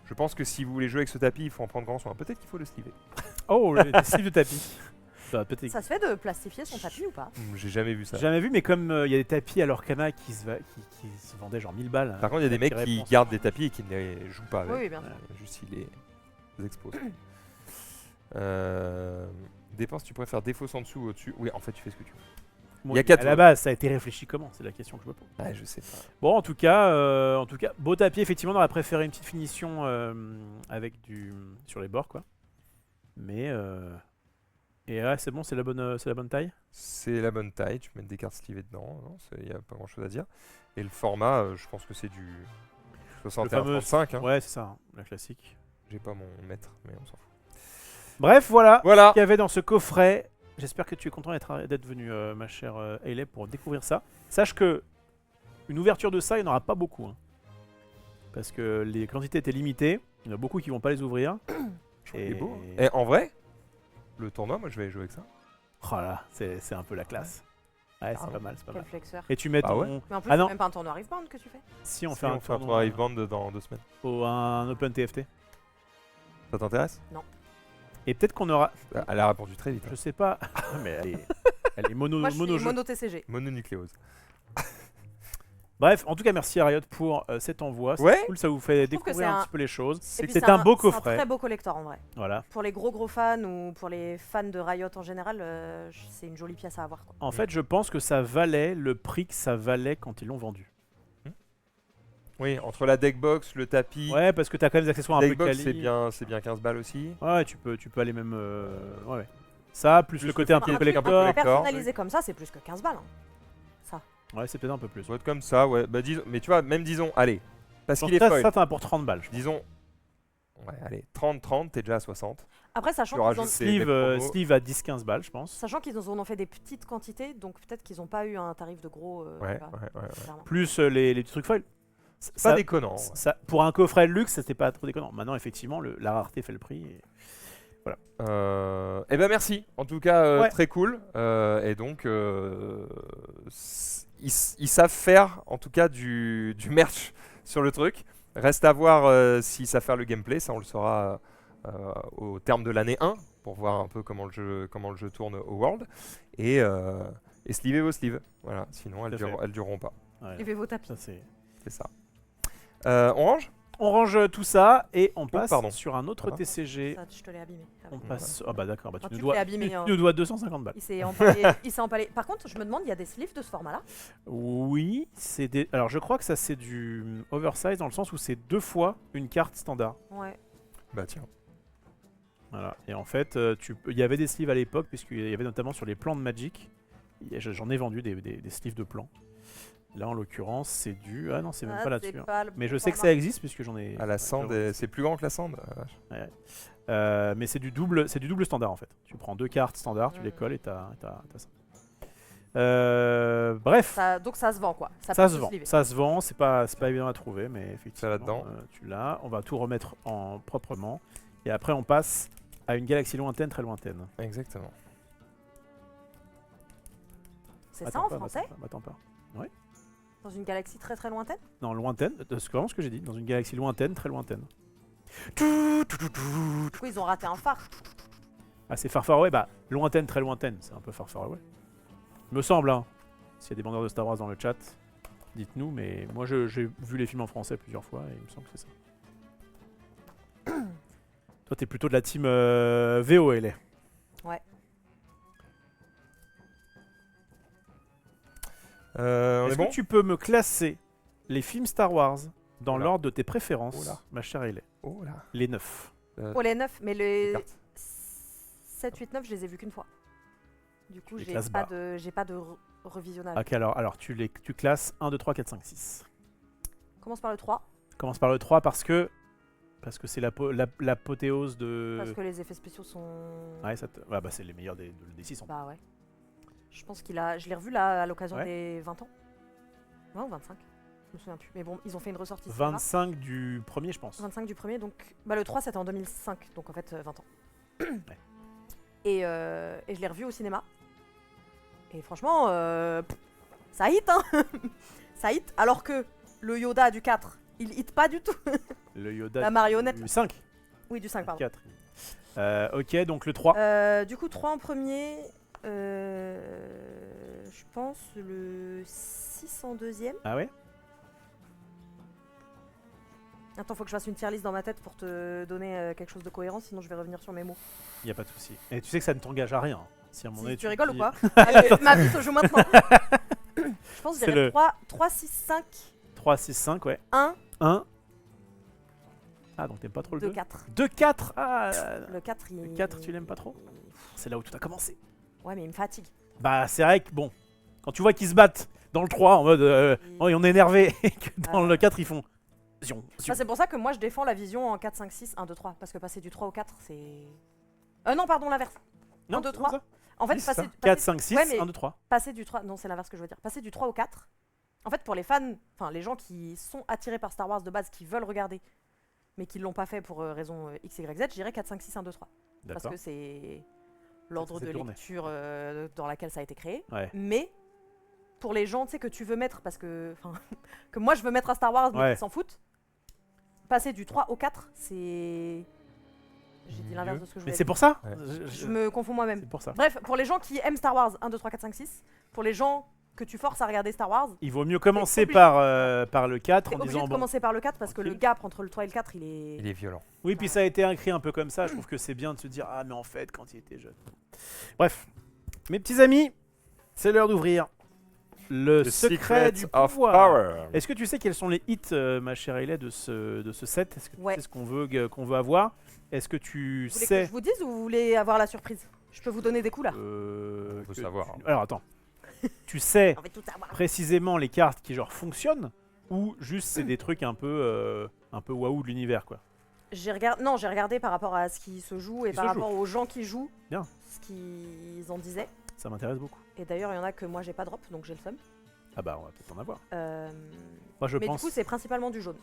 je pense que si vous voulez jouer avec ce tapis, il faut en prendre grand soin. Peut-être qu'il faut le sliver. Oh, des slips de tapis. Bah, peut-être. Ça se fait de plastifier son tapis ou pas? J'ai jamais vu ça. J'ai jamais vu, mais comme il y a des tapis à l'Orcana qui qui se vendaient genre 1000 balles. Par contre, il y a des mecs qui réponse. gardent des tapis et qui ne les jouent pas avec. Oui, oui, bien sûr. Juste ils les exposent. Dépense, tu préfères défausse en dessous ou au-dessus? Oui, en fait, tu fais ce que tu veux. Bon, il y a 4 à la base, ça a été réfléchi comment? C'est la question que je me pose. Ouais, je sais pas. Bon, en tout cas, beau tapis. Effectivement, on aurait préféré une petite finition avec du sur les bords, quoi. Mais et là, c'est bon, c'est la bonne taille. C'est la bonne taille, tu peux mettre des cartes slivées dedans, il n'y a pas grand chose à dire. Et le format, je pense que c'est du 61-35. Hein. Ouais, c'est ça, hein, la classique. J'ai pas mon mètre, mais on s'en fout. Bref, voilà Voilà. ce qu'il y avait dans ce coffret. J'espère que tu es content d'être venu, ma chère Hayley, pour découvrir ça. Sache que une ouverture de ça, il n'y en aura pas beaucoup. Hein. Parce que les quantités étaient limitées. Il y en a beaucoup qui vont pas les ouvrir. Il est beau. Hein. Et en vrai, le tournoi, moi je vais jouer avec ça. Oh là, c'est un peu la classe. Ouais, c'est Ah, pas mal, c'est pas Quel mal. flexeur. Et tu mets Ah ton... ouais Mais en plus, Ah c'est non. même pas un tournoi Riftbound que tu fais. Si on Si fait un tournoi tournoi, Riveband dans 2 semaines. un Open TFT. Ça t'intéresse? Et peut-être qu'on aura... Elle a répondu très vite. Je sais pas... mais elle est mono, Moi, je suis mono-jeu. mono TCG. Mononucléose. Bref, en tout cas, merci à Riot pour cet envoi. C'est Ouais. cool, ça vous fait trouve que découvrir c'est un un- petit peu les choses. Et puis, C'est un beau C'est un coffret. très beau collector en vrai. Voilà. Pour les gros fans ou pour les fans de Riot en général, c'est une jolie pièce à avoir. Quoi. En fait, je pense que ça valait le prix que ça valait quand ils l'ont vendu. Oui, entre la deckbox, le tapis. Ouais, parce que t'as quand même des accessoires un peu Deckbox, quali. c'est bien 15 balles aussi. Ouais, tu peux aller même... Ouais. Ça, plus Plus le côté le un peu petit truc collector. collector. personnalisé comme ça, c'est plus que 15 balles. Hein. Ça. Ouais, c'est peut-être un peu plus. Soit comme ça, ouais. Bah, disons, mais tu vois, même disons, allez, parce Je pense qu'il est que foil. ça t'en as pour 30 balles. Je pense. Disons, ouais, allez, 30, t'es déjà à 60. Après, sachant Tu qu'ils rajoutes ont... ces Sleeve, mêmes promos. sleeve à 10-15 balles, je pense. Sachant qu'ils en ont fait des petites quantités, donc peut-être qu'ils n'ont pas eu un tarif de gros. Ouais, tu vois, ouais. clairement. Plus les petits trucs foil. Pas déconnant. ouais. Pour un coffret de luxe, c'était pas trop déconnant. Maintenant, effectivement, la rareté fait le prix. Et... Eh ben merci. En tout cas, Ouais. très cool. Et donc, ils savent faire, en tout cas, du merch sur le truc. Reste à voir s'ils savent faire le gameplay. Ça, on le saura au terme de l'année 1 pour voir un peu comment le jeu tourne au World. Et slivez vos sleeves. Voilà. Sinon, Tout à fait. elles dureront pas. Ouais, Levez vos tapis. ça, c'est... C'est ça. On range? On range tout ça et on passe pardon. sur un autre Ça va TCG. Ça, je te l'ai abîmé. Ah On oui. passe... Ah bah d'accord, bah, Ah, tu tu nous dois... te l'as abîmé, tu hein. nous dois 250 balles. Il s'est empalé, il s'est empalé. Par contre, je me demande, il y a des sleeves de ce format-là? Oui, c'est des... Alors je crois que ça c'est du oversize dans le sens où c'est 2 fois une carte standard. Ouais. Bah tiens. Voilà. Et en fait, il y avait des sleeves à l'époque, puisqu'il y avait notamment sur les plans de Magic. J'en ai vendu des sleeves de plans. Là, en l'occurrence, c'est du... Ah non, c'est même Ah, pas là-dessus. c'est hein. pas le Mais bon je sais que ça format. existe, puisque j'en ai... À la sand, c'est plus grand que la sand. Mais c'est du double standard, en fait. Tu prends 2 cartes standard, tu les Mm. colles et t'as ça. Bref, Donc ça se vend quoi. ça peut se vend. sleever. Ça se vend, c'est pas évident à trouver, mais effectivement, là-dedans. tu l'as. On va tout remettre en proprement. Et après, on passe à une galaxie lointaine, très lointaine. Exactement. C'est ça Attends en pas, français? Attends pas. Dans une galaxie très très lointaine? Non, lointaine, c'est vraiment ce que j'ai dit. Dans une galaxie lointaine, très lointaine. Du coup, ils ont raté un phare. Assez far away, bah lointaine, très lointaine, c'est un peu far away. Il me semble, hein. S'il y a des bandeurs de Star Wars dans le chat, dites-nous, mais moi j'ai vu les films en français plusieurs fois et il me semble que c'est ça. Toi t'es plutôt de la team VO, elle est. Ouais. On Est-ce est que bon? tu peux me classer les films Star Wars dans Oula. l'ordre de tes préférences, Oula. ma chère Hayley? Oh là. Les 9. Pour les 9, mais Les les cartes. 7, 8, 9, je les ai vus qu'une fois. Du coup, Les j'ai classes pas bas. de revisionnage. Ok, alors tu classes 1, 2, 3, 4, 5, 6. Commence par le 3, Commence par le 3 parce que c'est l'apothéose de... parce que les effets spéciaux sont... Ouais, bah, c'est les meilleurs des 6 en Bah ouais. Je pense je l'ai revu là à l'occasion Ouais. des 20 ans. 20 ou 25, je me souviens plus. Mais bon, ils ont fait une ressortie cinéma. 25 du premier, je pense. 25 du premier, donc... Bah le 3 c'était en 2005, donc en fait 20 ans. Ouais. Et je l'ai revu au cinéma. Et franchement, ça hit, hein. Ça hit, alors que le Yoda du 4, il hit pas du tout. Le Yoda La marionnette. du 5. Oui, du 5, pardon. 4. Ok, donc le 3. Du coup, 3 en premier. Je pense le 6 en deuxième. Ah ouais? Attends, faut que je fasse une tier list dans ma tête pour te donner quelque chose de cohérent, sinon je vais revenir sur mes mots. Y a pas de souci. Et tu sais que ça ne t'engage à rien. hein. Si à un moment Si donné, tu rigoles ou dis- quoi Ma vie se joue maintenant. Je pense que je C'est dirais le- 3, 6, 5, 3, 6, 5, ouais. 1, 1. Ah, donc t'aimes pas trop le 2, 2? 4. 2, 4. Ah, Le 4, il... le 4, tu l'aimes pas trop? C'est là où tout a commencé. Ouais, mais il me fatigue. Bah, c'est vrai que bon, quand tu vois qu'ils se battent dans le 3 en mode oh, on est énervé, et que dans le 4 ils font. Zion, zion. Bah, c'est pour ça que moi je défends la vision en 4, 5, 6, 1, 2, 3. Parce que passer du 3 au 4, c'est... non, pardon, l'inverse. Non, 1, 2, c'est comme 3. ça. En fait, Oui, c'est ça. 4, 5, 6, Ouais, mais- 1, 2, 3. passer du 3... Non, c'est l'inverse que je veux dire. Passer du 3 au 4. En fait, pour les fans, enfin les gens qui sont attirés par Star Wars de base, qui veulent regarder, mais qui l'ont pas fait pour raison X, Y, Z, je dirais 4, 5, 6, 1, 2, 3. Parce D'accord. que c'est l'ordre C'est de tourné. lecture dans laquelle ça a été créé. Ouais. Mais pour les gens, tu sais, que tu veux mettre, parce que... Enfin, que moi je veux mettre à Star Wars, mais Ouais. qui s'en foutent, passer du 3 au 4, c'est... J'ai dit l'inverse Mieux. de ce que je Mais voulais c'est dire. pour ça. Ouais. Je me confonds moi-même. C'est pour ça. Bref, pour les gens qui aiment Star Wars 1, 2, 3, 4, 5, 6, pour les gens que tu forces à regarder Star Wars, Il vaut mieux commencer obligé. par le 4 t'es en obligé disant de bon. commencer par le 4 parce que le tranquille. gap entre le 3 et le 4, il est... Il est violent. Oui, puis ça a été écrit un peu comme ça. Je trouve que c'est bien de se dire ah mais en fait quand il était jeune. Bref, mes petits amis, c'est l'heure d'ouvrir le The secret du of pouvoir. Power. Est-ce que tu sais quels sont les hits, ma chère Hayley, de ce set? Est-ce que tu Ouais. sais ce qu'on veut avoir? Est-ce que tu Vous voulez que sais je vous dise ou vous voulez avoir la surprise? Je peux vous donner des coups là. On veut que savoir, tu- hein. Alors attends. Tu sais On va tout savoir. précisément les cartes qui genre fonctionnent ou juste c'est des trucs un peu waouh de l'univers quoi? J'ai regardé par rapport à ce qui se joue et Qui par se joue. rapport aux gens qui jouent, Bien. ce qu'ils en disaient. Ça m'intéresse beaucoup. Et d'ailleurs, il y en a que moi j'ai pas drop, donc j'ai le seum. Ah bah on va peut-être en avoir. Euh, Moi je mais pense. du coup, c'est principalement du jaune.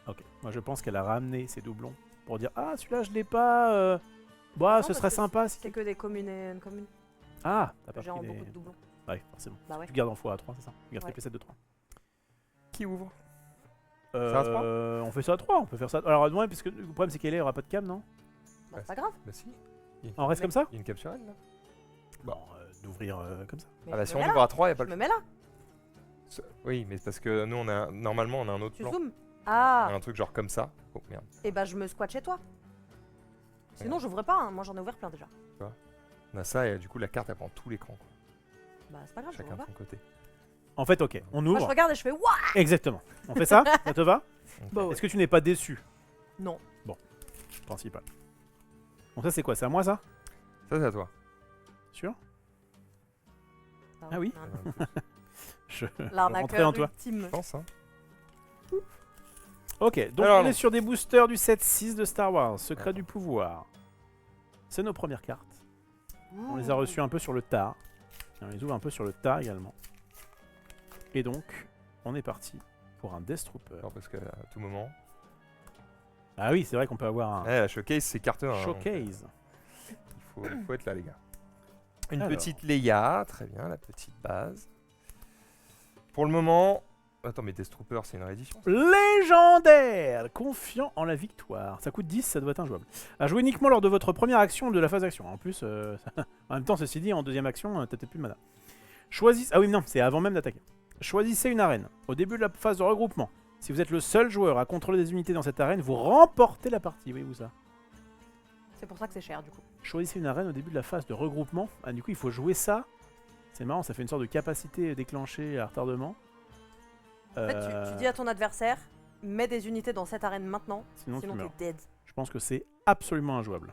Ok. Moi je pense qu'elle a ramené ses doublons pour dire ah celui-là je l'ai pas. Bah Non, ce parce serait que sympa si. C'est que des communes et communes. Ah t'as pas J'ai pris en des... beaucoup de doublons. Ouais forcément. Bah ouais. Tu gardes en x3 c'est ça. Tu gardes Ouais. tes PSET de 3. Qui ouvre? Euh, Ça à 3 on fait ça à 3, on peut faire ça. Alors ouais parce que le problème c'est qu'elle aura pas de cam non? Bah, c'est pas grave. Bah si. Il y a une- On reste comme ça? Il y a une cap sur elle là. Bon d'ouvrir comme ça. Mais Ah bah je si me on mets là. ouvre à 3, il y a pas Je le. me mets là. Oui, mais c'est parce que nous normalement on a un autre Tu plan. zoomes. On Ah. a un truc genre comme ça. Oh merde. Et bah je me squatte chez toi. Sinon, j'ouvre pas. Hein. Moi, j'en ai ouvert plein déjà. On a ça et du coup la carte elle prend tout l'écran. quoi. Bah c'est pas grave, je Chacun ouvre de pas. son côté. En fait ok, on Moi, je ouvre. regarde et je fais waouh. Exactement. On fait ça? Ça te va? Bah ouais. Est-ce que tu n'es pas déçu? Non. Principal. Donc ça c'est quoi? C'est à moi ça? Ça c'est à toi. Sûr? Bah Ah oui. non. Je rentrais en L'arnaqueur toi. ultime. Je pense hein. Ok, donc Alors, on est sur des boosters du set 6 de Star Wars, Secret du pouvoir. C'est nos premières cartes. On les a reçues un peu sur le tard. Et on les ouvre un peu sur le tard également. Et donc, on est parti pour un Death Trooper. Alors, parce qu'à tout moment. Ah oui, c'est vrai qu'on peut avoir un Ouais, la showcase c'est carte 1. showcase. Il faut être là les gars. Une Alors. petite Leia, très bien, la petite base. Pour le moment, Attends, mais Death Trooper, c'est une réédition. Légendaire, confiant en la victoire. Ça coûte 10, ça doit être injouable. À jouer uniquement lors de votre première action de la phase d'action. En plus, en même temps, ceci dit, en deuxième action, t'as peut-être plus de mana. Ah oui, non, c'est avant même d'attaquer. Choisissez une arène. Au début de la phase de regroupement, si vous êtes le seul joueur à contrôler des unités dans cette arène, vous remportez la partie. Voyez-vous ça? C'est pour ça que c'est cher du coup. Choisissez une arène au début de la phase de regroupement. Ah, du coup, il faut jouer ça. C'est marrant, ça fait une sorte de capacité déclenchée à retardement. En fait, tu dis à ton adversaire, mets des unités dans cette arène maintenant, Sinon tu meurs. t'es dead. Je pense que c'est absolument injouable.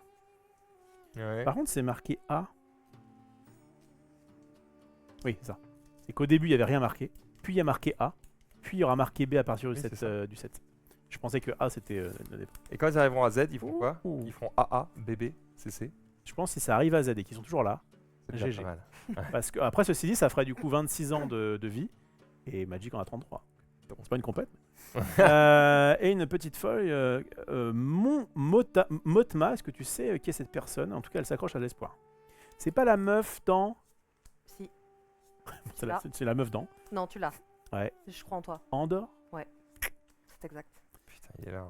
Ouais. Par contre, c'est marqué A. Oui, c'est ça. C'est qu'au début, il n'y avait rien marqué. Puis il y a marqué A. Puis il y aura marqué B à partir du, Oui, 7, c'est ça. du 7. Je pensais que A, c'était le départ. Et quand ils arriveront à Z, ils font quoi? Ouh. Ils feront AA, BB, CC. Je pense que si ça arrive à Z et qu'ils sont toujours là. C'est déjà GG. pas mal. Parce que, après, ceci dit, ça ferait du coup 26 ans de vie. Et Magic en a 33. Bon, c'est pas une compète. Et une petite feuille. Motma, est-ce que tu sais qui est cette personne? En tout cas, elle s'accroche à l'espoir. C'est pas la meuf dans. Si. C'est la meuf dans. Non, tu l'as. Ouais. Je crois en toi. Andorre. C'est exact. Putain, il est là.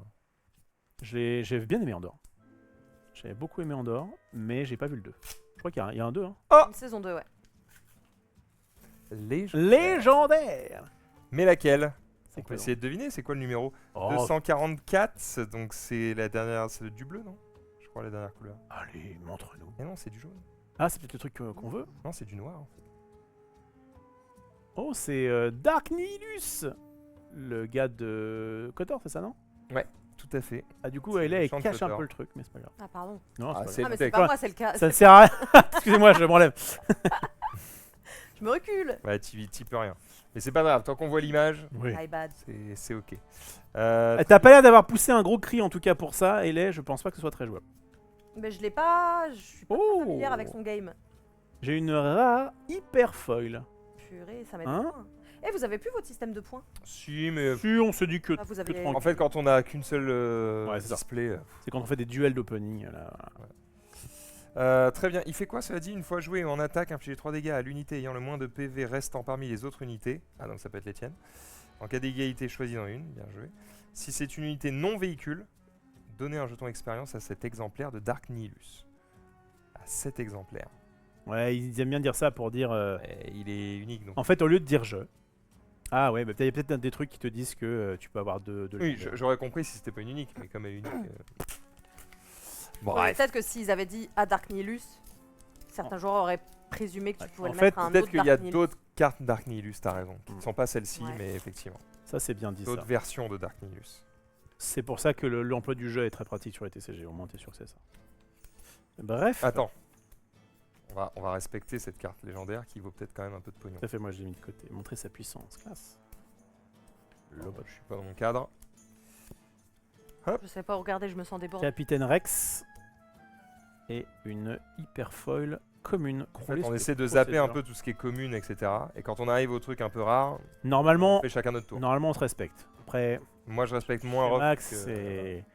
J'ai bien aimé Andorre. J'avais beaucoup aimé Andorre, mais j'ai pas vu le 2. Je crois qu'il y a un 2. Hein. Une saison 2, ouais. Légendaire. Mais laquelle? C'est On peut quoi essayer de deviner, c'est quoi le numéro? Oh, 244, donc c'est la dernière, c'est du bleu, non? Je crois la dernière couleur. allez, montre-nous. Et non, c'est du jaune. Ah, c'est peut-être le truc qu'on veut. Non, c'est du noir en fait. Oh, c'est Dark Nihilus, le gars de Kotor, c'est ça, non? Tout à fait. Ah, du coup, C'est elle le elle chant de cache un Kotor. peu le truc, mais c'est pas grave. Ah, pardon. Non, Ah, c'est c'est pas Ah, mais le c'est pas quoi moi, c'est le cas. grave. Ça ne sert à rien. Excusez-moi, je m'enlève. Je me recule. Ouais, t'y peux rien. Mais c'est pas grave, tant qu'on voit l'image, Oui. My bad. c'est ok. T'as pas l'air d'avoir poussé un gros cri en tout cas pour ça, et là, je pense pas que ce soit très jouable. Mais je l'ai pas. Je suis pas très Oh. familière avec son game. J'ai une rare hyper foil. Purée, ça m'aide Hein pas. Et vous avez plus votre système de points? Si, mais Si, on se dit que. Ah, vous que avez- tranquille. en fait, quand on a qu'une seule Ouais, c'est ça. display. C'est quand on fait des duels d'opening. Là. Très bien. Il fait quoi, cela dit? Une fois joué en attaque, infliger 3 dégâts à l'unité ayant le moins de PV restant parmi les autres unités. Ah, donc ça peut être les tiennes. En cas d'égalité, choisis dans une. Bien joué. Si c'est une unité non véhicule, donnez un jeton expérience à cet exemplaire de Dark Nihilus. À cet exemplaire. Ouais, ils aiment bien dire ça pour dire. Et il est unique donc. En fait, au lieu de dire je. Ah ouais, bah, il y a peut-être des trucs qui te disent que tu peux avoir deux. Oui, j'aurais compris si c'était pas une unique, mais comme elle est unique. Bon, Ouais, bref. peut-être que s'ils avaient dit à Dark Nihilus, certains joueurs auraient présumé que tu pouvais En le fait, mettre à un Peut-être autre qu'il y a Dark Nihilus. d'autres cartes Dark Nihilus, t'as raison, qui ne sont pas celles-ci, Ouais. mais effectivement. Ça, c'est bien dit D'autres ça. versions de Dark Nihilus. C'est pour ça que l'emploi du jeu est très pratique sur les TCG. Au moins, t'es sûr que c'est ça. Bref. Attends. On va respecter cette carte légendaire qui vaut peut-être quand même un peu de pognon. Tout à fait, moi je l'ai mis de côté. Montrer sa puissance. Classe. Non, je suis pas dans mon cadre. Je sais pas, regardez, je me sens débordée. Capitaine Rex. Et une hyper foil commune. En fait, on essaie de zapper un peu tout ce qui est commune, etc. Et quand on arrive au truc un peu rare, on Normalement, fait chacun notre tour. on se respecte. Après, Moi, je respecte moins Rock Max, que- c'est.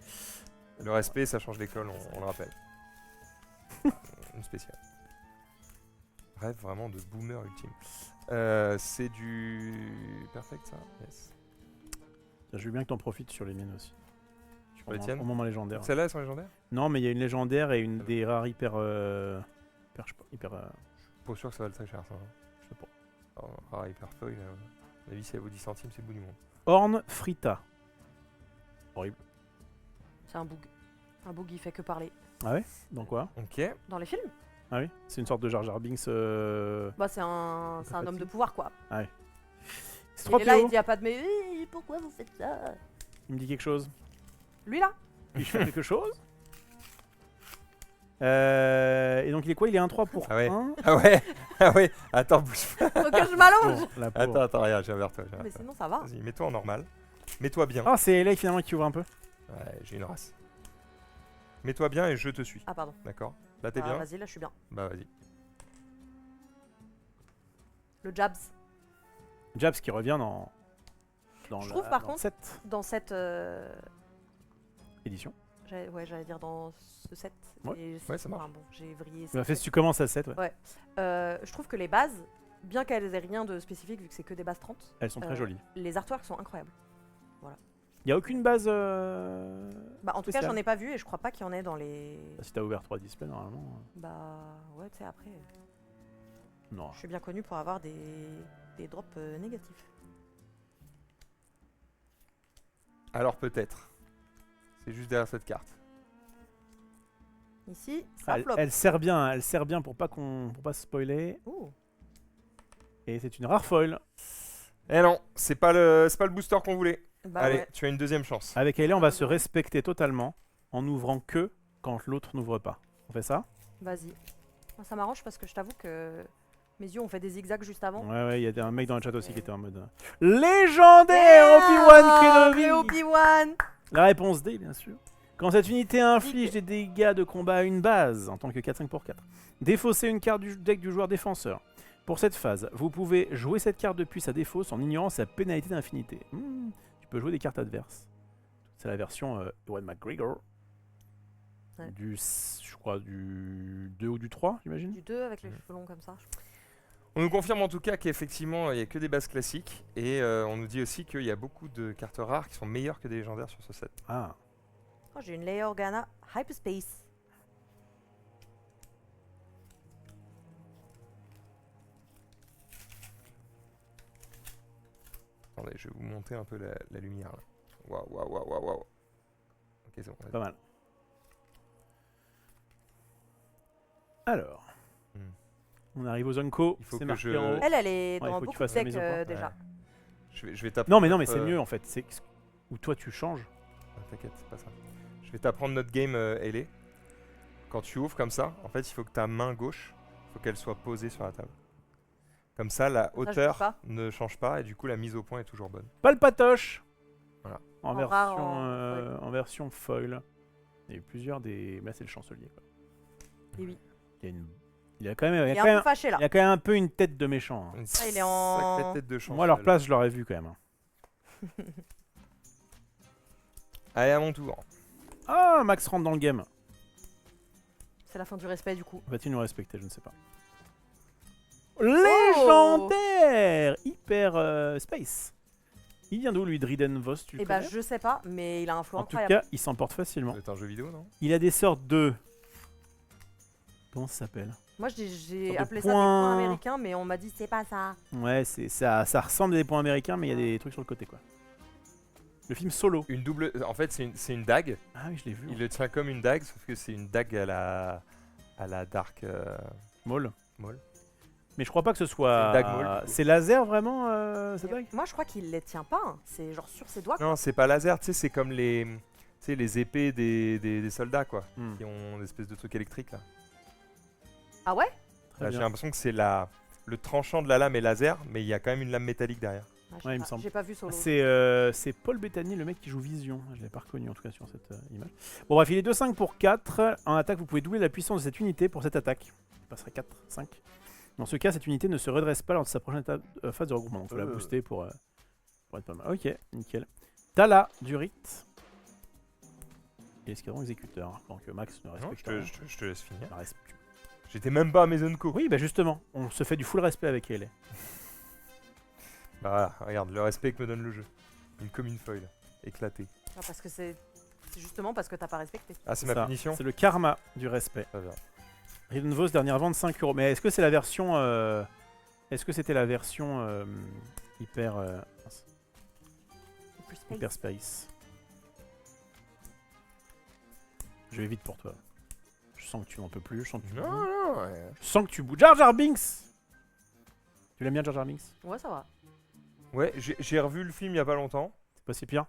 Le respect, ça change l'école, on le rappelle. Une spéciale. Rêve vraiment de boomer ultime. C'est du perfect ça? Yes. Je veux bien que t'en profites sur les miennes aussi. Sur les tiennes? Au moment légendaire. Celles-là, elles sont légendaires? Non, mais il y a une légendaire et une des rares hyper. Je sais pas, hyper. Pas sûr que ça va le très cher ça. hein. Je sais pas. Oh, rare hyper foil, à mon avis, si elle vaut 10 centimes, c'est le bout du monde. Horn Frita. Horrible. C'est un bug. Un bug qui fait que parler. Donc quoi? Ok. Dans les films, Ah oui? C'est une sorte de Jar Jar Binks. bah c'est un homme de pouvoir quoi. C'est Il est là, il dit à pas de mais pourquoi vous faites ça? Il me dit quelque chose. Lui là? Puis je fais quelque chose. Et donc il est quoi? Il est 1-3 pour Ah ouais. 1. Ah ouais. Ah ouais. Attends, bouge pas. Faut que je m'allonge. La pauvre. Attends, regarde, je viens vers toi. Mais sinon ça va. Vas-y, mets-toi en normal. Mets-toi bien. Ah, c'est là finalement qui ouvre un peu. Ouais, j'ai une race. Mets-toi bien et je te suis. Ah pardon. D'accord? Là, t'es Ah, bien? vas-y, là je suis bien. Bah, vas-y. Le Jabs. Jabs qui revient dans Je trouve, par dans contre- cette Dans cette édition. j'allais dire dans ce set. Ouais. Et Ouais, ça marche. enfin, bon, j'ai vrillé. Bah, ce fait, set. si tu commences à 7, ouais. Je trouve que les bases, bien qu'elles aient rien de spécifique vu que c'est que des bases 30, Elles sont très jolies. les artworks sont incroyables. Il n'y a aucune base. Bah, en tout cas, spéciale. j'en ai pas vu et je crois pas qu'il y en ait dans les. Si t'as ouvert 3 displays, normalement. Bah, ouais, tu sais, après, Non. je suis bien connu pour avoir des drops négatifs. Alors peut-être. C'est juste derrière cette carte. Ici, ça Elle, flop. elle sert bien pour pas se spoiler. Ouh. Et c'est une rare foil. Eh non, c'est pas le booster qu'on voulait. Bah Allez, ouais. tu as une deuxième chance. Avec Ailey, on va se respecter totalement en n'ouvrant que quand l'autre n'ouvre pas. On fait ça? Vas-y. Moi, ça m'arrange parce que je t'avoue que mes yeux ont fait des zigzags juste avant. Ouais, il y a un mec dans le chat aussi qui était en mode. Légendaire Obi-Wan Kenobi! Obi-Wan. La réponse D, bien sûr. Quand cette unité inflige des dégâts de combat à une base, en tant que 4-5 pour 4, défausser une carte du deck du joueur défenseur. Pour cette phase, vous pouvez jouer cette carte depuis sa défausse en ignorant sa pénalité d'infinité. Tu peux jouer des cartes adverses. C'est la version Ewan McGregor. Ouais. Je crois du 2 ou du 3, j'imagine. Du 2 avec les cheveux longs comme ça. On nous confirme en tout cas qu'effectivement il n'y a que des bases classiques et on nous dit aussi qu'il y a beaucoup de cartes rares qui sont meilleures que des légendaires sur ce set. Ah, Oh, j'ai une Leia Organa Hyperspace. Attendez, je vais vous monter un peu la lumière là. Waouh, waouh, waouh, waouh, waouh. Ok, c'est bon. vas-y. pas mal. Alors, Hmm. on arrive aux Zonko. Il faut C'est que marqué je- en haut. Elle est Ouais, il dans faut que tu beaucoup de fasses la decks mise au point. déjà. Ouais. Je vais t'apprendre. Non, mais c'est notre, mieux en fait. C'est où toi tu changes. T'inquiète, c'est pas ça. Je vais t'apprendre notre game Ellie. Quand tu ouvres comme ça, en fait, il faut que ta main gauche, il faut qu'elle soit posée sur la table. Comme ça, la je bouge hauteur pas. ne change pas et du coup, la mise au point est toujours bonne. Pas le patoche. Voilà. En En version, rare, en version foil. Il y a eu plusieurs des. Là, c'est le chancelier. Quoi. Et oui. Il y a une. Il y a quand même. Il est un peu fâché là. Il y a quand même un peu une tête de méchant. hein. Une Ah, il est en- sacrée tête de chance. Moi, à leur place, je l'aurais vu quand même. hein. Allez, à mon tour. Ah, Max rentre dans le game. C'est la fin du respect du coup. Va-t-il nous respecter? Je ne sais pas. Oh Légendaire Hyper Space. Il vient d'où lui, Driden Voss, tu le Et bah connais je sais pas, mais il a un flow En tout incroyable. cas, il s'emporte facilement. C'est un jeu vidéo, non? Il a des sortes de... Comment ça s'appelle? Moi j'ai Sorte de appelé ça des points. points américains, mais on m'a dit c'est pas ça. Ouais, ça ressemble à des points américains, mais il y a des trucs sur le côté, quoi. Le film Solo. Une double. En fait, c'est une dague. Ah oui, je l'ai vu. Il le tient comme une dague, sauf que c'est une dague à la Dark Maul. Maul. Mais je crois pas que ce soit... C'est une dague Maul, du coup. C'est laser, vraiment, cette Mais dague? moi je crois qu'il les tient pas. Hein. C'est genre sur ses doigts. Non, c'est pas laser, tu sais, c'est comme les épées des soldats, quoi. Hmm, Qui ont des espèces de trucs électriques, là. Ah ouais très Là, j'ai bien. l'impression que c'est le tranchant de la lame est laser, mais il y a quand même une lame métallique derrière. Ah, Ouais, il me semble. J'ai pas vu Solo. C'est Paul Bettany, le mec qui joue Vision. Je l'ai pas reconnu en tout cas sur cette image. Bon bref, il est 2-5 pour 4. En attaque, vous pouvez doubler la puissance de cette unité pour cette attaque. Il passerait 4, 5. Dans ce cas, cette unité ne se redresse pas lors de sa prochaine phase de regroupement. Donc il faut la booster pour être pas mal. Ok, nickel. Tala du rite. Et l'escadron exécuteur. Donc Max ne Non, respecte je te laisse finir. pas. J'étais même pas à Maisonco. Oui, bah justement, on se fait du full respect avec elle. Bah voilà, regarde, le respect que me donne le jeu. Une commune foil, éclatée. Ah, parce que c'est justement parce que t'as pas respecté. Ah, c'est ma punition? C'est le karma du respect. Très bien. Raiden Vos, dernière vente 5 €. Mais est-ce que c'est la version. Est-ce que c'était la version hyper. Hyper Space? Je vais vite pour toi. Je sens que tu n'en peux plus. Je sens que tu, Non, non, ouais. je sens que tu bouges. Jar Jar Binks! Tu l'aimes bien, Jar Jar Binks? Ouais, ça va. Ouais, j'ai revu le film il y a pas longtemps. C'est pas si pire?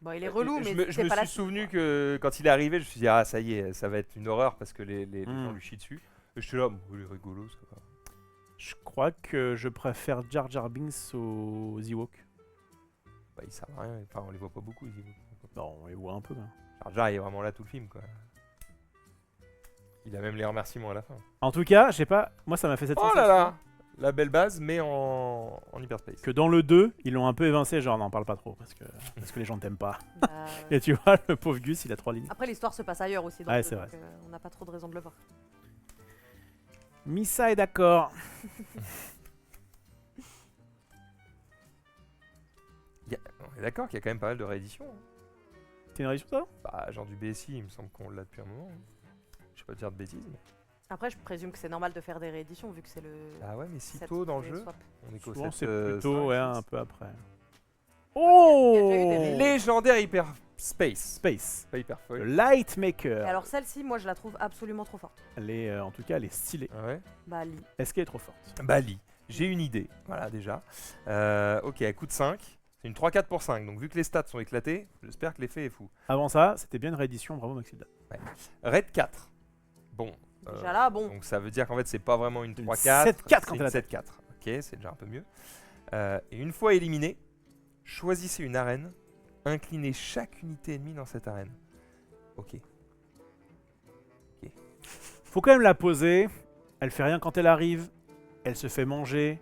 Bon, il est relou, je mais me, je c'est me pas la suis suite, souvenu quoi. que quand il est arrivé, je me suis dit, ah, ça y est, ça va être une horreur parce que les gens Mm. lui chient dessus. Et j'étais là, bon, il est rigolo, ça va. Je crois que je préfère Jar Jar Binks aux Ewoks. Bah, il sert à rien, enfin, on les voit pas beaucoup, les Ewoks. Non, on les voit un peu. Hein. Jar Jar, il est vraiment là tout le film, quoi. Il a même les remerciements à la fin. En tout cas, je sais pas, moi ça m'a fait cette Oh sensation là là! La belle base, mais en hyperspace. que dans le 2, ils l'ont un peu évincé, genre n'en parle pas trop parce que les gens t'aiment pas. Bah, Et tu vois, le pauvre Gus, il a 3 lignes. après, l'histoire se passe ailleurs aussi. Ouais, c'est vrai. On n'a pas trop de raison de le voir. Missa est d'accord. On est d'accord qu'il y a quand même pas mal de rééditions. Hein. C'est une réaction, ça? Bah, genre du BSI, il me semble qu'on l'a depuis un moment. Hein. Je vais pas te dire de bêtises, mais... Après, je présume que c'est normal de faire des rééditions vu que c'est le. Ah ouais, mais si set tôt dans le des jeu, swaps. on est qu'au Souvent, 7, c'est plutôt 5, ouais, 6. un peu après. Il y a déjà eu des Oh ré- Légendaire Hyper Space. Space. Pas Hyper Le Foil. Light Et Maker. alors, celle-ci, moi, je la trouve absolument trop forte. Elle est, en tout cas, elle est stylée. Ah ouais. Bah, Lee. Est-ce qu'elle est trop forte? Bali. J'ai une idée, voilà déjà. Ok, elle coûte 5. C'est une 3-4 pour 5. Donc vu que les stats sont éclatés, j'espère que l'effet est fou. Avant ça, c'était bien une réédition, bravo Maxilda. Raid 4. Bon. Déjà là, bon. Donc ça veut dire qu'en fait c'est pas vraiment une Une 3-4. 7-4 quand c'est elle une attaque. 7-4. Ok, c'est déjà un peu mieux. Et une fois éliminé, choisissez une arène. Inclinez chaque unité ennemie dans cette arène. Ok. Faut quand même la poser. Elle fait rien quand elle arrive. Elle se fait manger.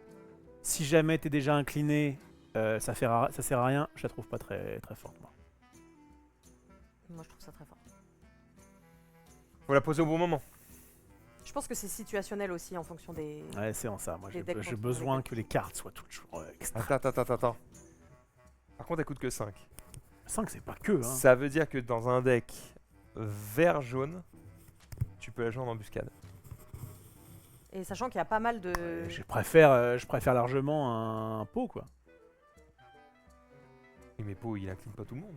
Si jamais t'es déjà incliné, ça sert à rien. Je la trouve pas très, très forte, moi. Moi, je trouve ça très fort. Faut la poser au bon moment. Je pense que c'est situationnel aussi en fonction des. Ouais, c'est en ça. Moi, Les decks j'ai contre besoin les que les cartes soient toujours extra. Attends. Par contre, elle coûte que 5. 5, c'est pas que, hein. Ça veut dire que dans un deck vert-jaune, tu peux la jouer en embuscade. Et sachant qu'il y a pas mal de. Je préfère largement un pot, quoi. Et mais Po, il incline pas tout le monde.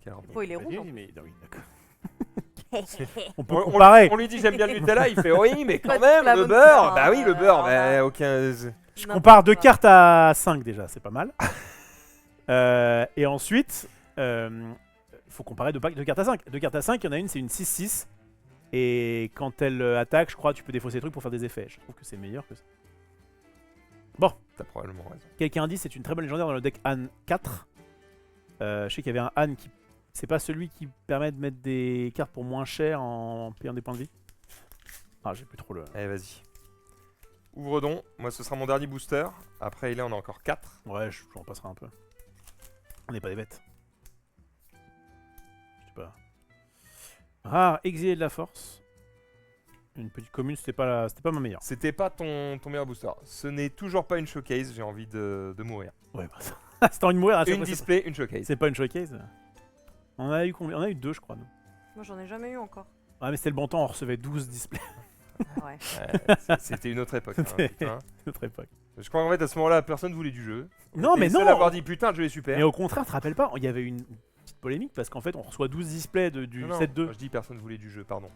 Quel rapport. Po, il est rouge. en Mais, non, oui, d'accord. plus. On peut On comparer. lui dit j'aime bien le Nutella, il fait oui, mais Toi, quand tu même, la le bonne beurre. couleur, Bah oui, le hein, beurre, on bah a- aucun. Je compare 2 quoi. cartes à 5 déjà, c'est pas mal. Et ensuite, il faut comparer 2 cartes à 5. 2 cartes à 5, il y en a une, c'est une 6-6. Et quand elle attaque, je crois, tu peux défausser des trucs pour faire des effets. Je trouve que c'est meilleur que ça. Bon, T'as probablement raison. quelqu'un a dit c'est une très bonne légendaire dans le deck Anne 4. Je sais qu'il y avait un Anne qui. C'est pas celui qui permet de mettre des cartes pour moins cher en payant des points de vie. Ah, j'ai plus trop le. Allez, vas-y. Ouvre donc. Moi, ce sera mon dernier booster. Après, là, on a encore 4. Ouais, j'en passerai un peu. On n'est pas des bêtes. Je sais pas. Rare, exilé de la force. Une petite commune, c'était pas ma meilleure. C'était pas ton meilleur booster. Ce n'est toujours pas une showcase. J'ai envie de mourir. Ouais, bah ça. C'est envie de mourir à chaque Une fois, c'est display, une showcase. pas- C'est pas une showcase. On a eu combien? On a eu 2, je crois, nous. Moi, j'en ai jamais eu encore. Ouais, mais c'était le bon temps, on recevait 12 displays Ah ouais. Ouais, c'était une autre époque. Hein, C'était- putain. à notre époque. Je crois qu'en fait, à ce moment-là, personne voulait du jeu. Non, mais Et seul non à avoir dit putain, le jeu est super. Mais au contraire, tu te rappelles pas, il y avait une petite polémique parce qu'en fait, on reçoit 12 displays du Non, non, 7-2. moi, je dis personne voulait du jeu, pardon.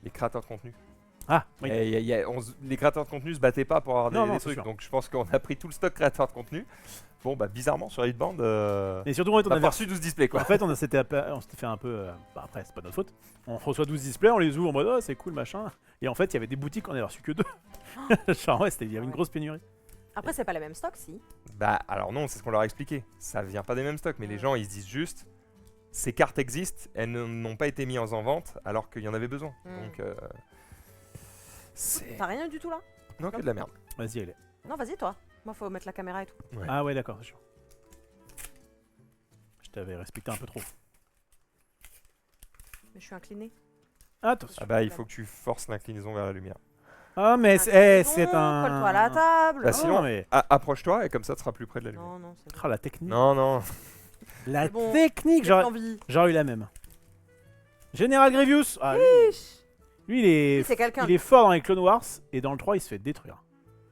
Les créateurs de contenu. Ah, oui. Les créateurs de contenu se battaient pas pour avoir Non, des non, c'est trucs. sûr. Donc je pense qu'on a pris tout le stock créateur de contenu. Bon, bah bizarrement, sur Hitband, Et surtout, en fait, on on a avait pas reçu 12 displays quoi. En fait, on s'était fait un peu. Bah après, c'est pas notre faute. On reçoit 12 displays, on les ouvre en mode oh, c'est cool, machin. Et en fait, il y avait des boutiques, on avait reçu que 2. Genre, ouais, il y avait une grosse pénurie. Après, c'est pas les mêmes stocks, si. Bah alors non, c'est ce qu'on leur a expliqué. Ça vient pas des mêmes stocks, mais les gens ils se disent juste ces cartes existent, elles n'ont pas été mises en vente alors qu'il y en avait besoin. Mm. Donc c'est T'as rien du tout là? non que de la merde. Vas-y, allez. Non, vas-y, toi. Moi, faut mettre la caméra et tout. Ouais. Ah, ouais, d'accord, c'est sûr. Je t'avais respecté un peu trop. Mais je suis inclinée. Attention. Ah bah il faut que tu forces l'inclinaison vers la lumière. Ah, mais Inclinaison, c'est un. Colle-toi à la table. Bah, Non, sinon- mais. Approche-toi et comme ça tu seras plus près de la lumière. Non, non, c'est bon. Ah, la technique. Non non. La C'est bon. technique, J'ai j'aurais envie. j'aurais eu la même. Général Grievous. Ah, lui, il est. C'est quelqu'un. Il est fort dans les Clone Wars et dans le 3 il se fait détruire.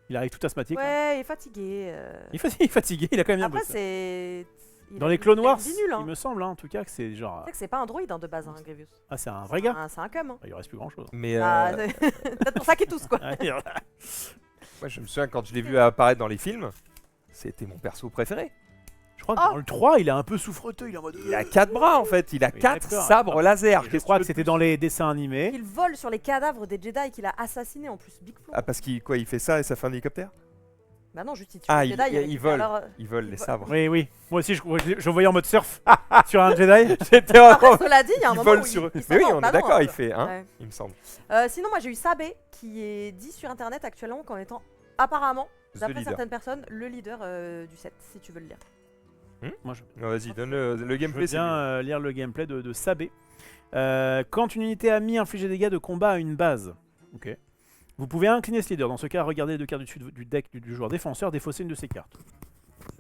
Il arrive tout asthmatique. là. Ouais, il est fatigué. Il est fatigué, il a quand même bien Après, bossé. c'est. il Dans a les une- Clone il a Wars, une vie nulle, hein. il me semble en tout cas que c'est genre. C'est vrai que c'est pas un droïde hein, de base, hein, Grievous. Ah, c'est un vrai gars. C'est un cum. Hein. Bah, il reste plus grand chose. Mais Ah, c'est peut-être pour ça qu'ils tous, quoi. moi je me souviens quand je l'ai vu apparaître dans les films, c'était mon perso préféré. Je crois que Oh. dans le 3, il est un peu souffreteux, il est en mode. Il a 4 bras en fait, il a Oui, 4 d'accord. sabres laser. Je Qu'est-ce crois tu que veux c'était de dans plus les dessins animés. Il vole sur les cadavres des Jedi qu'il a assassinés en plus. Big Flo. Ah parce qu'il quoi il fait ça et ça fait un hélicoptère? Bah non, juste il tue Ah, les il- Jedi. il récupère vole. leur- Ils volent Il les vole. sabres. Oui, oui. Moi aussi, je voyais en mode surf sur un Jedi. J'étais Après, vraiment. cela dit, il y a un Il moment vole où sur eux. il Mais oui, s'endort. on Bah est non, d'accord, un il peu. fait, hein, Ouais. il me semble. Sinon, moi j'ai eu Sabé qui est dit sur internet actuellement comme étant apparemment, The d'après leader. certaines personnes, le leader du set, si tu veux le lire. Moi, je Non, vas-y, donne le je veux gameplay. c'est bien lire le gameplay de Sabé. Quand une unité amie inflige des dégâts de combat à une base, ok. Vous pouvez incliner ce leader. Dans ce cas, regardez les 2 cartes du dessus du deck du joueur défenseur, défausser une de ses cartes.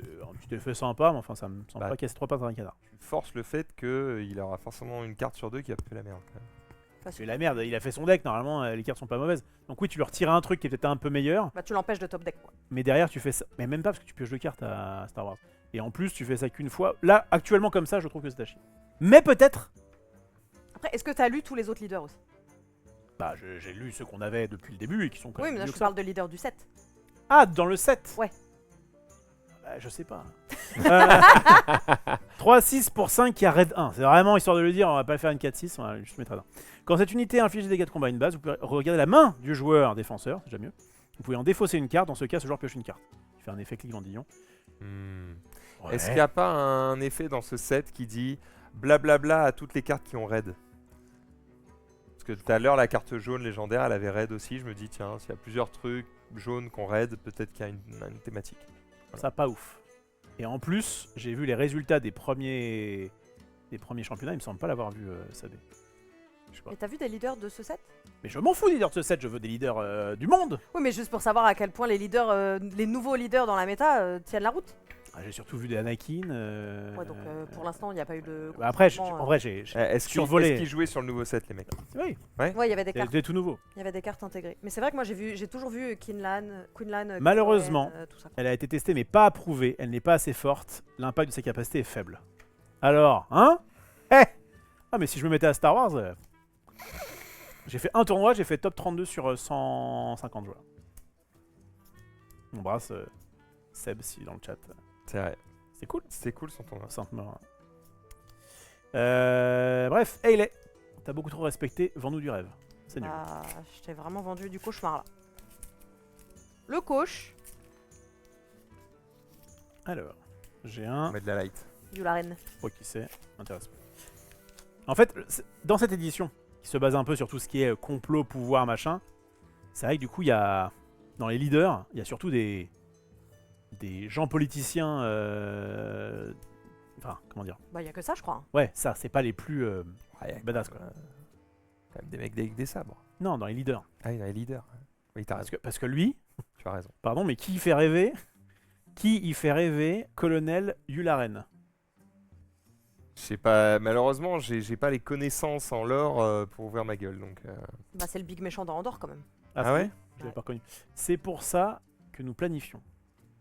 un petit effet sympa, mais enfin, ça me semble Bah. pas casser 3 pattes dans un canard. Tu forces le fait qu'il aura forcément une carte sur 2 qui a fait la merde. Quand même. C'est la merde, il a fait son deck, normalement, les cartes sont pas mauvaises. Donc oui, tu lui retires un truc qui est peut-être un peu meilleur, Bah, tu l'empêches de top deck, quoi. mais derrière, tu fais ça. Mais même pas parce que tu pioches de cartes à Star Wars. Et en plus, tu fais ça qu'une fois. Là, actuellement, comme ça, je trouve que c'est à chier. Mais peut-être. Après, est-ce que t'as lu tous les autres leaders aussi? Bah, j'ai lu ceux qu'on avait depuis le début et qui sont quand Oui, même mais là, mieux je que te ça. parle de leader du 7. Ah, dans le 7 Ouais. Bah, je sais pas. 3-6 pour 5 qui a raid 1. C'est vraiment histoire de le dire, on va pas faire une 4-6, on va juste mettre raid 1. Quand cette unité inflige des dégâts de combat à une base, vous pouvez regarder la main du joueur défenseur, c'est déjà mieux. Vous pouvez en défausser une carte, dans ce cas, ce joueur pioche une carte. Il fait un effet clic vendillon. Ouais. Est-ce qu'il n'y a pas un effet dans ce set qui dit blablabla à toutes les cartes qui ont raid? Parce que tout à l'heure, la carte jaune légendaire, elle avait raid aussi. Je me dis, tiens, s'il y a plusieurs trucs jaunes qu'on raid, peut-être qu'il y a une thématique. Ça, pas ouf. Et en plus, j'ai vu les résultats des premiers championnats, il me semble pas l'avoir vu, Sabé. Je sais pas. Et t'as vu des leaders de ce set? Mais je m'en fous des leaders de ce set, je veux des leaders du monde. Oui, mais juste pour savoir à quel point les leaders, les nouveaux leaders dans la méta tiennent la route. Ah, j'ai surtout vu des Anakin. Ouais, donc pour l'instant, il n'y a pas eu de. Bah après, confinement, en vrai, j'ai Est-ce survolé. qu'ils jouaient sur le nouveau set, les mecs? Oui, Ouais, il y avait des cartes. c'était tout nouveau. Il y avait des cartes intégrées. Mais c'est vrai que moi, j'ai toujours vu Quinlan, Malheureusement, tout ça. Elle a été testée mais pas approuvée, elle n'est pas assez forte, l'impact de ses capacités est faible. Alors, hein? Ah mais si je me mettais à Star Wars, j'ai fait un tournoi, j'ai fait top 32 sur 150 joueurs. On embrasse Seb si dans le chat. C'est vrai. C'est cool. C'était cool son tournoi. Sainte-Marin. Bref, Hayley, t'as beaucoup trop respecté, vends-nous du rêve. C'est nul. Ah, je t'ai vraiment vendu du cauchemar là. Le coach, Alors, j'ai un... On met de la light. Yularen. Pas qui c'est, m'intéresse pas. En fait, dans cette édition, qui se base un peu sur tout ce qui est complot, pouvoir, machin, c'est vrai que du coup, il y a... Dans les leaders, il y a surtout des gens politiciens... Enfin, comment dire? Bah, il y a que ça, je crois. Ouais, ça, c'est pas les plus Ouais, badass, quoi. Quand même des mecs avec des sabres. Non, dans les leaders. Ah, il y a les leaders. Oui, t'as raison. Parce que lui, Tu as raison. pardon, mais qui y fait rêver? Qui y fait rêver Colonel Yularen? Je sais pas, malheureusement, j'ai pas les connaissances en lore pour ouvrir ma gueule. Donc, Bah, c'est le big méchant dans Andorre quand même. Ah c'est ouais lui Je l'avais pas reconnu. C'est pour ça que nous planifions.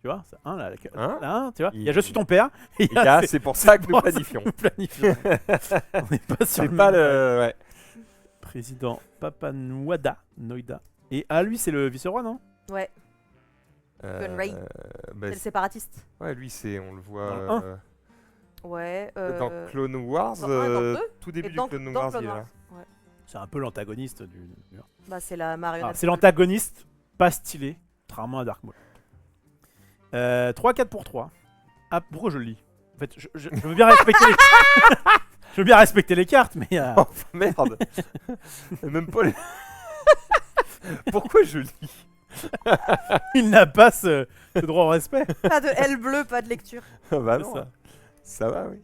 Tu vois, c'est un là, Hein là, tu vois. Il y a Il- Je suis ton père. Et il les y a gars, c'est pour ça que nous pour ça planifions. nous planifions. On n'est pas sur C'est pas le. Ouais. président Papanouada Noida. Et ah, lui, c'est le vice-roi, non? Ouais, Gunray. Bah, c'est le séparatiste. ouais, lui, c'est. On le voit. Dans le un. Ouais. Dans Clone Wars, dans un, dans le deux, tout début et du dans Clone dans Wars, Clone il est là. Wars. Ouais. C'est un peu l'antagoniste du. Bah, c'est la marionnette. Ah, c'est l'antagoniste, pas stylé, contrairement à Dark Maul. 3-4 pour 3. Ah, pourquoi je le lis? En fait, je veux bien respecter les... Je veux bien respecter les cartes, mais... Oh merde. Même pas les... Pourquoi je lis? il n'a pas ce droit au respect. Pas de L bleu, pas de lecture. Ah bah C'est non. ça. Ça va, oui.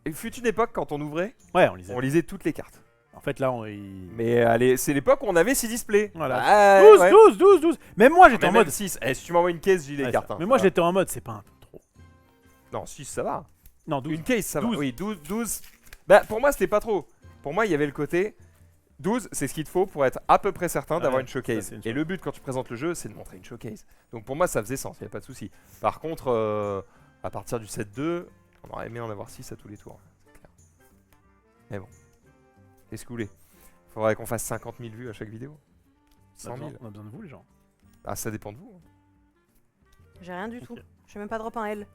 Il fut une époque, quand on ouvrait, Ouais, on lisait. on lisait toutes les cartes. En fait, là, il... Mais allez, c'est l'époque où on avait 6 displays. Voilà. Ah, 12, ouais. 12, 12, 12. Même moi, j'étais Mais en même mode... 6. Eh, si tu m'envoies une case, j'ai les Ouais, cartes. ça. hein, Mais ça moi, va. j'étais en mode, c'est pas un peu trop. Non, 6, ça va. Non, 12. Une case, ça 12. va. Oui, 12. Bah, pour moi, c'était pas trop. Pour moi, il y avait le côté 12, c'est ce qu'il te faut pour être à peu près certain d'avoir Ouais, une showcase. ça, c'est une Et le but quand tu présentes le jeu, c'est de montrer une showcase. Donc pour moi, ça faisait sens, il n'y a pas de souci. Par contre, à partir du 7-2, on aurait aimé en avoir 6 à tous les tours. C'est clair. Mais bon, qu'est-ce que vous voulez? Faudrait qu'on fasse 50 000 vues à chaque vidéo. 100 000. On a besoin de vous, les gens. Ah, ça dépend de vous. J'ai rien du Ok. tout. Je sais même pas drop un L.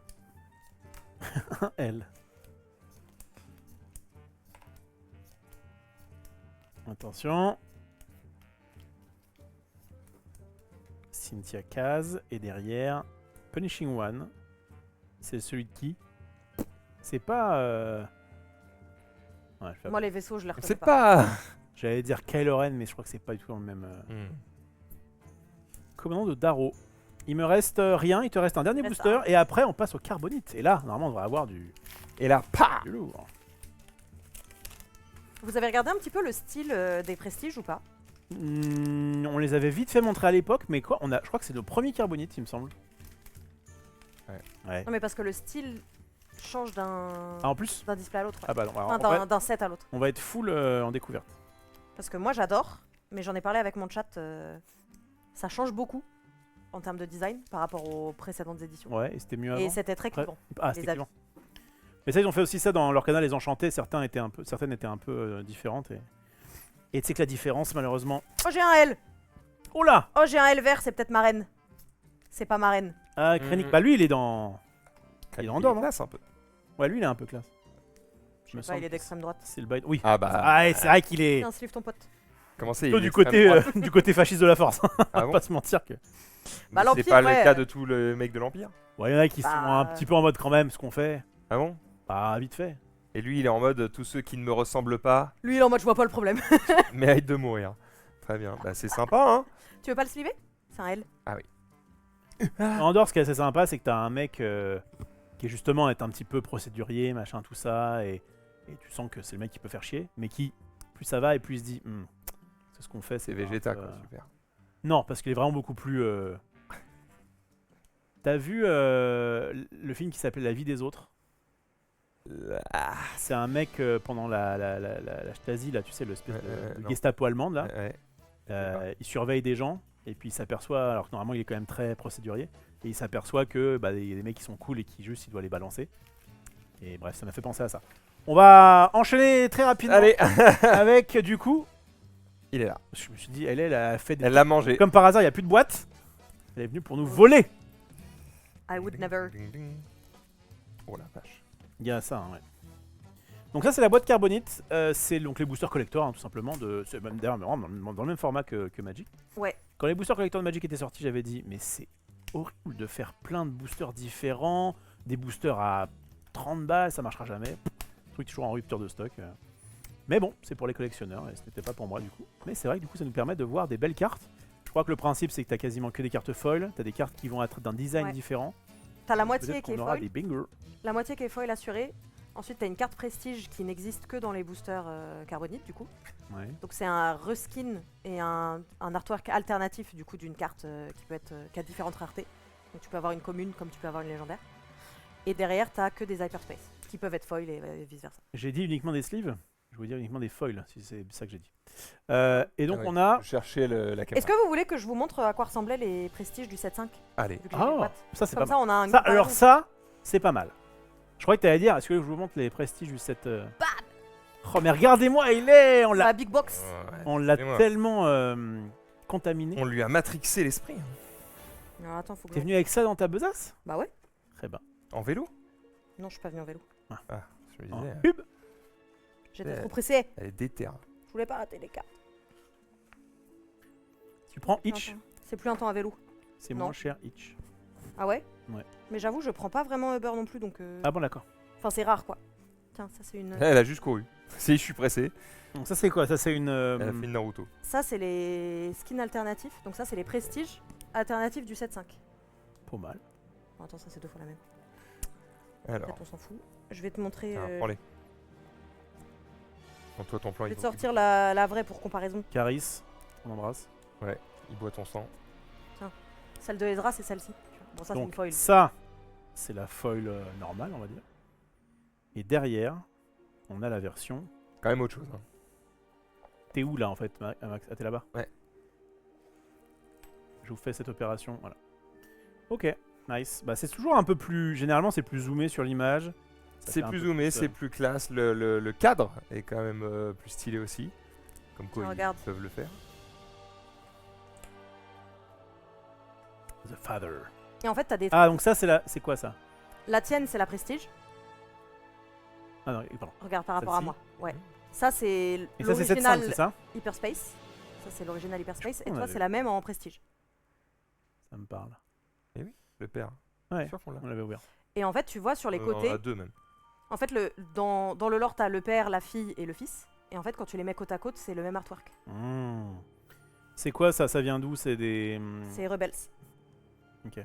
Un L. Attention. Cynthia Kaz et derrière Punishing One. C'est celui de qui? C'est pas. Ouais, je fais Moi, les vaisseaux, je les reconnais C'est pas. pas. J'allais dire Kylo Ren, mais je crois que c'est pas du tout dans le même. Commandant de Darrow. Il me reste rien, il te reste un dernier Reste booster un. et après on passe au carbonite. Et là, normalement, on devrait avoir du Et là, pa. lourd. Vous avez regardé un petit peu le style des prestiges ou pas? On les avait vite fait montrer à l'époque, mais quoi je crois que c'est le premier carbonite, il me semble. Ouais. Non, mais parce que le style change d'un Ah, en plus display à l'autre. Ouais. Ah bah non, alors, Enfin, on, va, d'un set à l'autre. on va être full en découverte. Parce que moi, j'adore, mais j'en ai parlé avec mon chat. Ça change beaucoup en termes de design par rapport aux précédentes éditions. Ouais, et c'était mieux Et avant. c'était très Après- clivant. Ah, c'était clivant. Mais ça, ils ont fait aussi ça dans leur canal Les Enchantés. Certaines étaient un peu différentes. Et tu sais que la différence, malheureusement. Oh, j'ai un L. Oh là Oh, j'ai un L vert, c'est peut-être ma reine. C'est pas ma reine. Ah, Krennic. Bah, lui, il est dans. Il est en dehors, non classe un peu. Ouais, lui, il est un peu classe. Je Me sais pas, semble il est que d'extrême droite. C'est le bail. Oui. Ah bah. Ah, ouais, c'est vrai qu'il est. Tiens, sleeve ton pote. Comment c'est Plutôt il est du côté, extrême droite du côté fasciste de la force. Ah bon Pas se mentir que. Bah, Mais c'est l'Empire, pas le ouais. cas de tous les mecs de l'Empire. Ouais, il y en a qui sont Bah, un petit peu en mode quand même, ce qu'on fait. Ah bon? Pas vite fait. Et lui, il est en mode tous ceux qui ne me ressemblent pas Lui, il est en mode, je vois pas le problème. méritent de mourir. Très bien. Bah, c'est sympa, hein? Tu veux pas le sleever? C'est un L. En dehors, ce qui est assez sympa, c'est que t'as un mec qui est justement est un petit peu procédurier, machin, tout ça, et tu sens que c'est le mec qui peut faire chier, mais qui, plus ça va, et plus il se dit, c'est ce qu'on fait, C'est pas Vegeta, grave, quoi. Super. Non, parce qu'il est vraiment beaucoup plus. T'as vu le film qui s'appelle La vie des autres? Ah, C'est un mec pendant la Stasi, là, tu sais, le non. Gestapo allemande, là. ouais. Il surveille des gens et puis il s'aperçoit, alors que normalement il est quand même très procédurier, et il s'aperçoit que bah, y a des mecs qui sont cool et qui juste il doit les balancer. Et bref, ça m'a fait penser à ça. On va enchaîner très rapidement Allez, avec du coup, il est là. je me suis dit, elle a fait des... Elle l'a mangé. Comme par hasard, il n'y a plus de boîte. Elle est venue pour nous voler. I would never. Ding, ding. Oh la vache. Il y a ça, hein, ouais. Donc ça c'est la boîte carbonite, c'est donc les boosters collector hein, tout simplement, c'est même d'ailleurs dans le même format que Magic. Ouais. Quand les boosters collector de Magic étaient sortis, j'avais dit mais c'est horrible de faire plein de boosters différents, des boosters à 30 balles, ça marchera jamais. Le truc toujours en rupture de stock. Mais bon, c'est pour les collectionneurs et ce n'était pas pour moi du coup. Mais c'est vrai que du coup ça nous permet de voir des belles cartes. Je crois que le principe c'est que tu as quasiment que des cartes foil, tu as des cartes qui vont être d'un design Ouais. différent. T'as la moitié Peut-être qui est qu'on aura foil. des bingers. La moitié qui est foil assurée. Ensuite, t'as une carte prestige qui n'existe que dans les boosters carbonite, du coup. Ouais. Donc, c'est un reskin et un artwork alternatif, du coup, d'une carte qui peut être qui a différentes raretés. Donc, tu peux avoir une commune comme tu peux avoir une légendaire. Et derrière, t'as que des hyperspace qui peuvent être foil et vice versa. J'ai dit uniquement des sleeves, je voulais dire uniquement des foils, si c'est ça que j'ai dit. Et donc Ah ouais. on a... Je cherchais la Est-ce caméra. que vous voulez que je vous montre à quoi ressemblaient les prestiges du 7.5 Allez. vu que j'ai une Ah, boîte ça c'est pas Comme mal. ça, on a un. Ça, alors ça, c'est pas mal. Je croyais que t'allais dire, est-ce que je vous montre les prestiges du 7... Oh mais regardez-moi, il est... On la l'a big box. Ouais, on l'a c'est moi. tellement contaminé. On lui a matrixé l'esprit. Alors, attends, faut que T'es je- venu avec ça dans ta besace? Bah ouais. Très bien. En vélo? Non, je suis pas venu en vélo. Ah, je me En disais. pub. J'étais trop pressée. Elle est déterre. Je voulais pas rater les cartes. Tu prends Itch, Attends. C'est plus un temps à vélo. c'est Non. moins cher Itch. Ah ouais? Ouais. Mais j'avoue, je prends pas vraiment Uber non plus, donc. Ah bon d'accord. Enfin, c'est rare quoi. Tiens, ça c'est une. Elle a juste couru. Si je suis pressé, Donc ça c'est quoi? Ça c'est une... elle a fait une Naruto. Ça, c'est les skins alternatifs. Donc, ça, c'est les prestiges alternatifs du 7.5. Pas mal. Bon, attends, ça c'est deux fois la même. En Alors, fait, on s'en fout. Je vais te montrer. prends-les. Bon, toi, ton plan, Je vais il, te sortir la vraie pour comparaison. Caris, on embrasse. il boit ton sang. Celle de Ezra, c'est celle-ci. Bon, ça, c'est une Donc foil. ça, c'est la foil normale, on va dire. Et derrière, on a la version... Quand même autre chose. Hein. T'es où là en fait, Max? Ah, t'es là-bas? Ouais. Je vous fais cette opération, voilà. Ok, nice. Bah c'est toujours un peu plus... Généralement c'est plus zoomé sur l'image. Ça C'est fait un plus peu zoomé, plus, c'est plus classe. Le cadre est quand même plus stylé aussi. Comme quoi, Tiens, ils regarde. peuvent le faire. The Father. Et en fait, t'as des. Ah donc ça c'est la... C'est quoi ça? La tienne, c'est la prestige. Ah non, pardon. Regarde par rapport à Celle-ci. moi. Ouais. Ça, c'est Et ça c'est 7.5, l'original c'est ça? Hyperspace. Ça, c'est l'original Hyperspace. Et qu'on toi, avait. c'est la même en prestige. Ça me parle. Le père. Ouais. Je suis sûr qu'on l'a. On l'avait ouvert. Et en fait, tu vois sur les On côtés. en a deux même. En fait, dans le lore, t'as le père, la fille et le fils. Et en fait, quand tu les mets côte à côte, c'est le même artwork. Mmh. C'est quoi ça? Ça vient d'où? C'est des... C'est Rebels. Ok.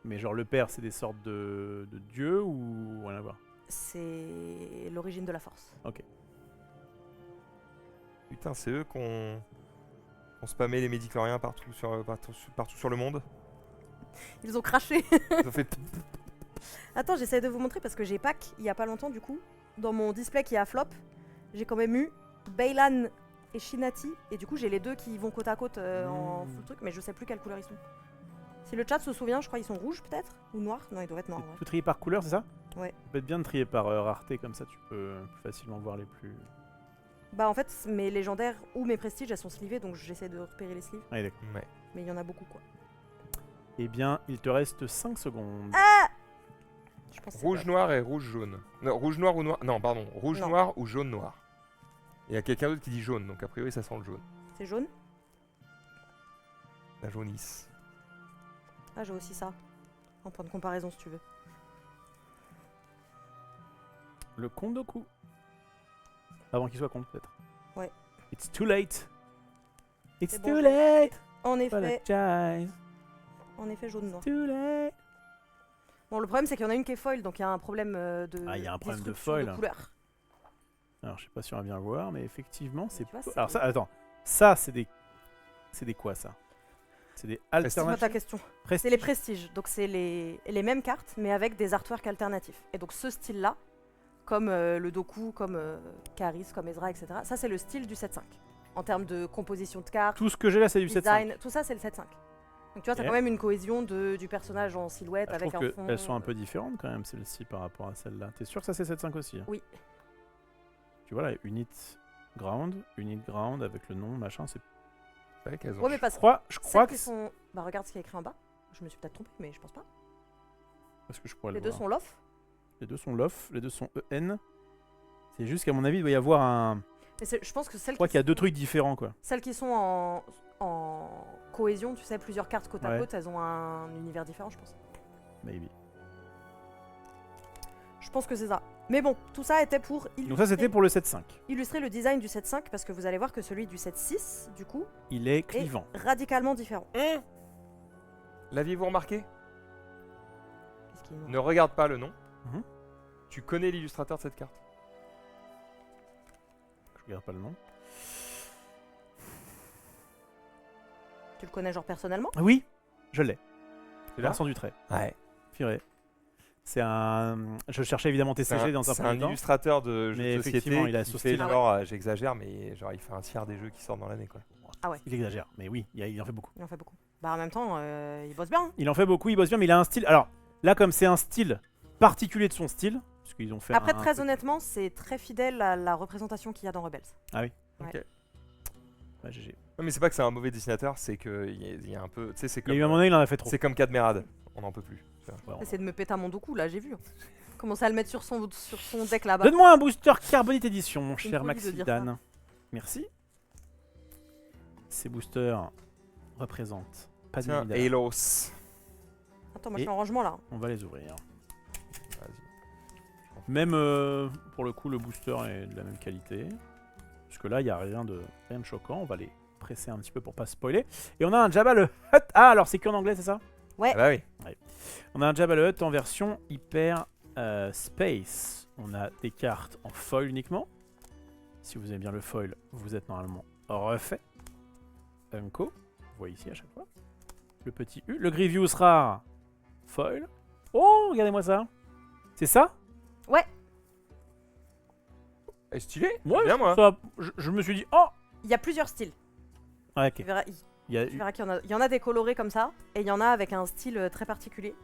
Mais genre le père c'est des sortes de dieux ou rien à voir? C'est l'origine de la force. Putain, c'est eux qu'on spammé les médicloriens partout sur le monde. Ils ont craché. Ils ont fait Attends, j'essaie de vous montrer parce que j'ai pack il y a pas longtemps du coup. Dans mon display qui est à flop, j'ai quand même eu Beylan et Shinati. Et du coup, j'ai les deux qui vont côte à côte en full truc, mais je sais plus quelle couleur ils sont. Si le chat se souvient, je crois qu'ils sont rouges peut-être ou noirs. Non, ils doivent être noirs. Ouais. Tout trier par couleur, c'est ça? Ouais. Ça peut être bien de trier par rareté, comme ça tu peux plus facilement voir les plus. Bah en fait, mes légendaires ou mes prestiges, elles sont slivées, donc j'essaie de repérer les sleeves. Allez, d'accord. Ouais. Mais il y en a beaucoup quoi. Eh bien, il te reste 5 secondes. Je pense que c'est Rouge, pas- noir et rouge, jaune. Non, rouge, noir ou noir. Non, pardon. Rouge, Non. noir ou jaune, noir. Il y a quelqu'un d'autre qui dit jaune, donc a priori ça sent le jaune. C'est jaune. La jaunisse. Ah, j'ai aussi ça. En point de comparaison si tu veux. Le Kondoku. Avant qu'il soit compte, peut-être. Ouais. It's too late. It's C'est bon, too je- late. En effet, Apologize. jaune noir. Too late. Bon, le problème c'est qu'il y en a une qui est foil, donc il y a un problème de. Ah, il y a un problème de destruction foil. De couleur. Alors, je sais pas si on va bien voir, mais effectivement, c'est. Tu vois, pas- c'est- Alors, ça, attends. Ça, c'est des. C'est des quoi, ça? C'est des C'est quoi alternatives. ta question? C'est les prestiges, donc c'est les mêmes cartes, mais avec des artworks alternatifs. Et donc ce style-là, comme le Doku, comme Karis, comme Ezra, etc. Ça c'est le style du 7-5. En termes de composition de cartes, Tout ce que j'ai là, c'est du 7-5. design, tout ça c'est le 7-5. Donc tu vois, t'as Ok. quand même une cohésion du personnage en silhouette Ah, je avec trouve un fond. qu'elles sont un peu différentes quand même, celles-ci, par rapport à celle-là. T'es sûr que ça, c'est 7-5 aussi? Oui. Tu vois là, unit ground avec le nom, machin, c'est. C'est vrai qu'elles ont. Ouais, mais pas Je crois celles que. qui sont. Bah regarde ce qui est écrit en bas. Je me suis peut-être trompée, mais je pense pas. Parce que je pourrais Les le deux voir. sont l'off. Les deux sont LOF, les deux sont EN. C'est juste qu'à mon avis, il doit y avoir un. Mais je pense que celles Je crois qui qu'il y a deux sont- trucs différents, quoi. Celles qui sont en cohésion, tu sais, plusieurs cartes côte à Ouais. côte, elles ont un univers différent, je pense. Maybe. Je pense que c'est ça. Mais bon, tout ça était pour Donc ça, c'était pour le 7-5. illustrer le design du 7.5 parce que vous allez voir que celui du 7.6, du coup, Il est est clivant. radicalement différent. L'aviez-vous remarqué? Qu'est-ce qu'il nous- Ne regarde pas le nom. Mhm. Tu connais l'illustrateur de cette carte? Je regarde pas le nom. Tu le connais genre personnellement? Ah oui, je l'ai. C'est là? Vincent Dutray. Ouais. Purée. C'est un. Je cherchais évidemment TCG dans un C'est premier un temps. illustrateur de jeux Mais de société effectivement, il a qui ce fait style. genre, j'exagère, mais genre il fait un tiers des jeux qui sortent dans l'année quoi. Il exagère, mais oui, il en fait beaucoup. Il en fait beaucoup. Bah en même temps, il bosse bien. Hein. Il en fait beaucoup, il bosse bien, mais il a un style. Alors là, comme c'est un style particulier de son style, parce qu'ils ont fait. Après, un très truc- honnêtement, c'est très fidèle à la représentation qu'il y a dans Rebels. Ouais, GG. Non mais c'est pas que c'est un mauvais dessinateur, c'est que il y a un peu, tu sais c'est Il y a eu un comme, moment donné, il en a fait trop. c'est comme Cadmerade, on n'en peut plus. tu vois. Ouais, on- C'est de me péter à mon doku, là, j'ai vu. Commencer à le mettre sur son deck là-bas. Donne-moi un booster Carbonite Edition, mon C'est une cher folie de Maxi dire Dan. Merci. Ces boosters représentent pas de Tiens, Midala. Halos. Attends, moi je Et- suis en rangement là. On va les ouvrir. Vas-y. Même pour le coup, le booster est de la même qualité. Parce que là, il n'y a rien de choquant. On va les presser un petit peu pour pas spoiler. Et on a un Jabba le Hutt. Ah, alors c'est qu'en anglais, c'est ça? Ah bah oui. On a un Jabba le Hutt en version hyper space. On a des cartes en foil uniquement. Si vous aimez bien le foil, vous êtes normalement refait. Unco, vous voyez ici à chaque fois. Le petit U. Le Grievous rare, foil. Oh, regardez-moi ça. C'est ça? Et stylé. Ouais, Bien moi. ça, je me suis dit, oh. Il y a plusieurs styles. Ouais, ok. Tu verras, Il y a- tu verras qu'il y en a des colorés comme ça, et il y en a avec un style très particulier.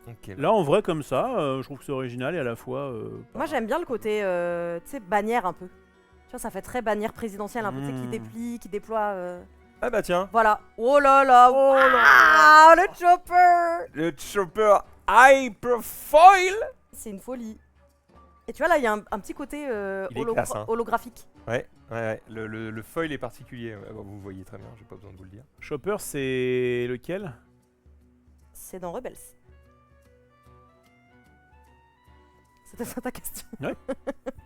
Ok. Là, en vrai, comme ça, je trouve que c'est original et à la fois. Moi j'aime bien le côté, tu sais, bannière un peu. Tu vois, ça fait très bannière présidentielle un peu, tu sais, qui déplie, qui déploie. Ah bah tiens, Voilà. Oh là là, oh là, le chopper. le chopper Hyper Foil. C'est une folie. Et tu vois là, il y a un petit côté Il est classe, hein. holographique. Ouais. Le foil est particulier. Ouais, bah, vous voyez très bien, j'ai pas besoin de vous le dire. Chopper, c'est lequel? C'est dans Rebels. C'était ça ta question.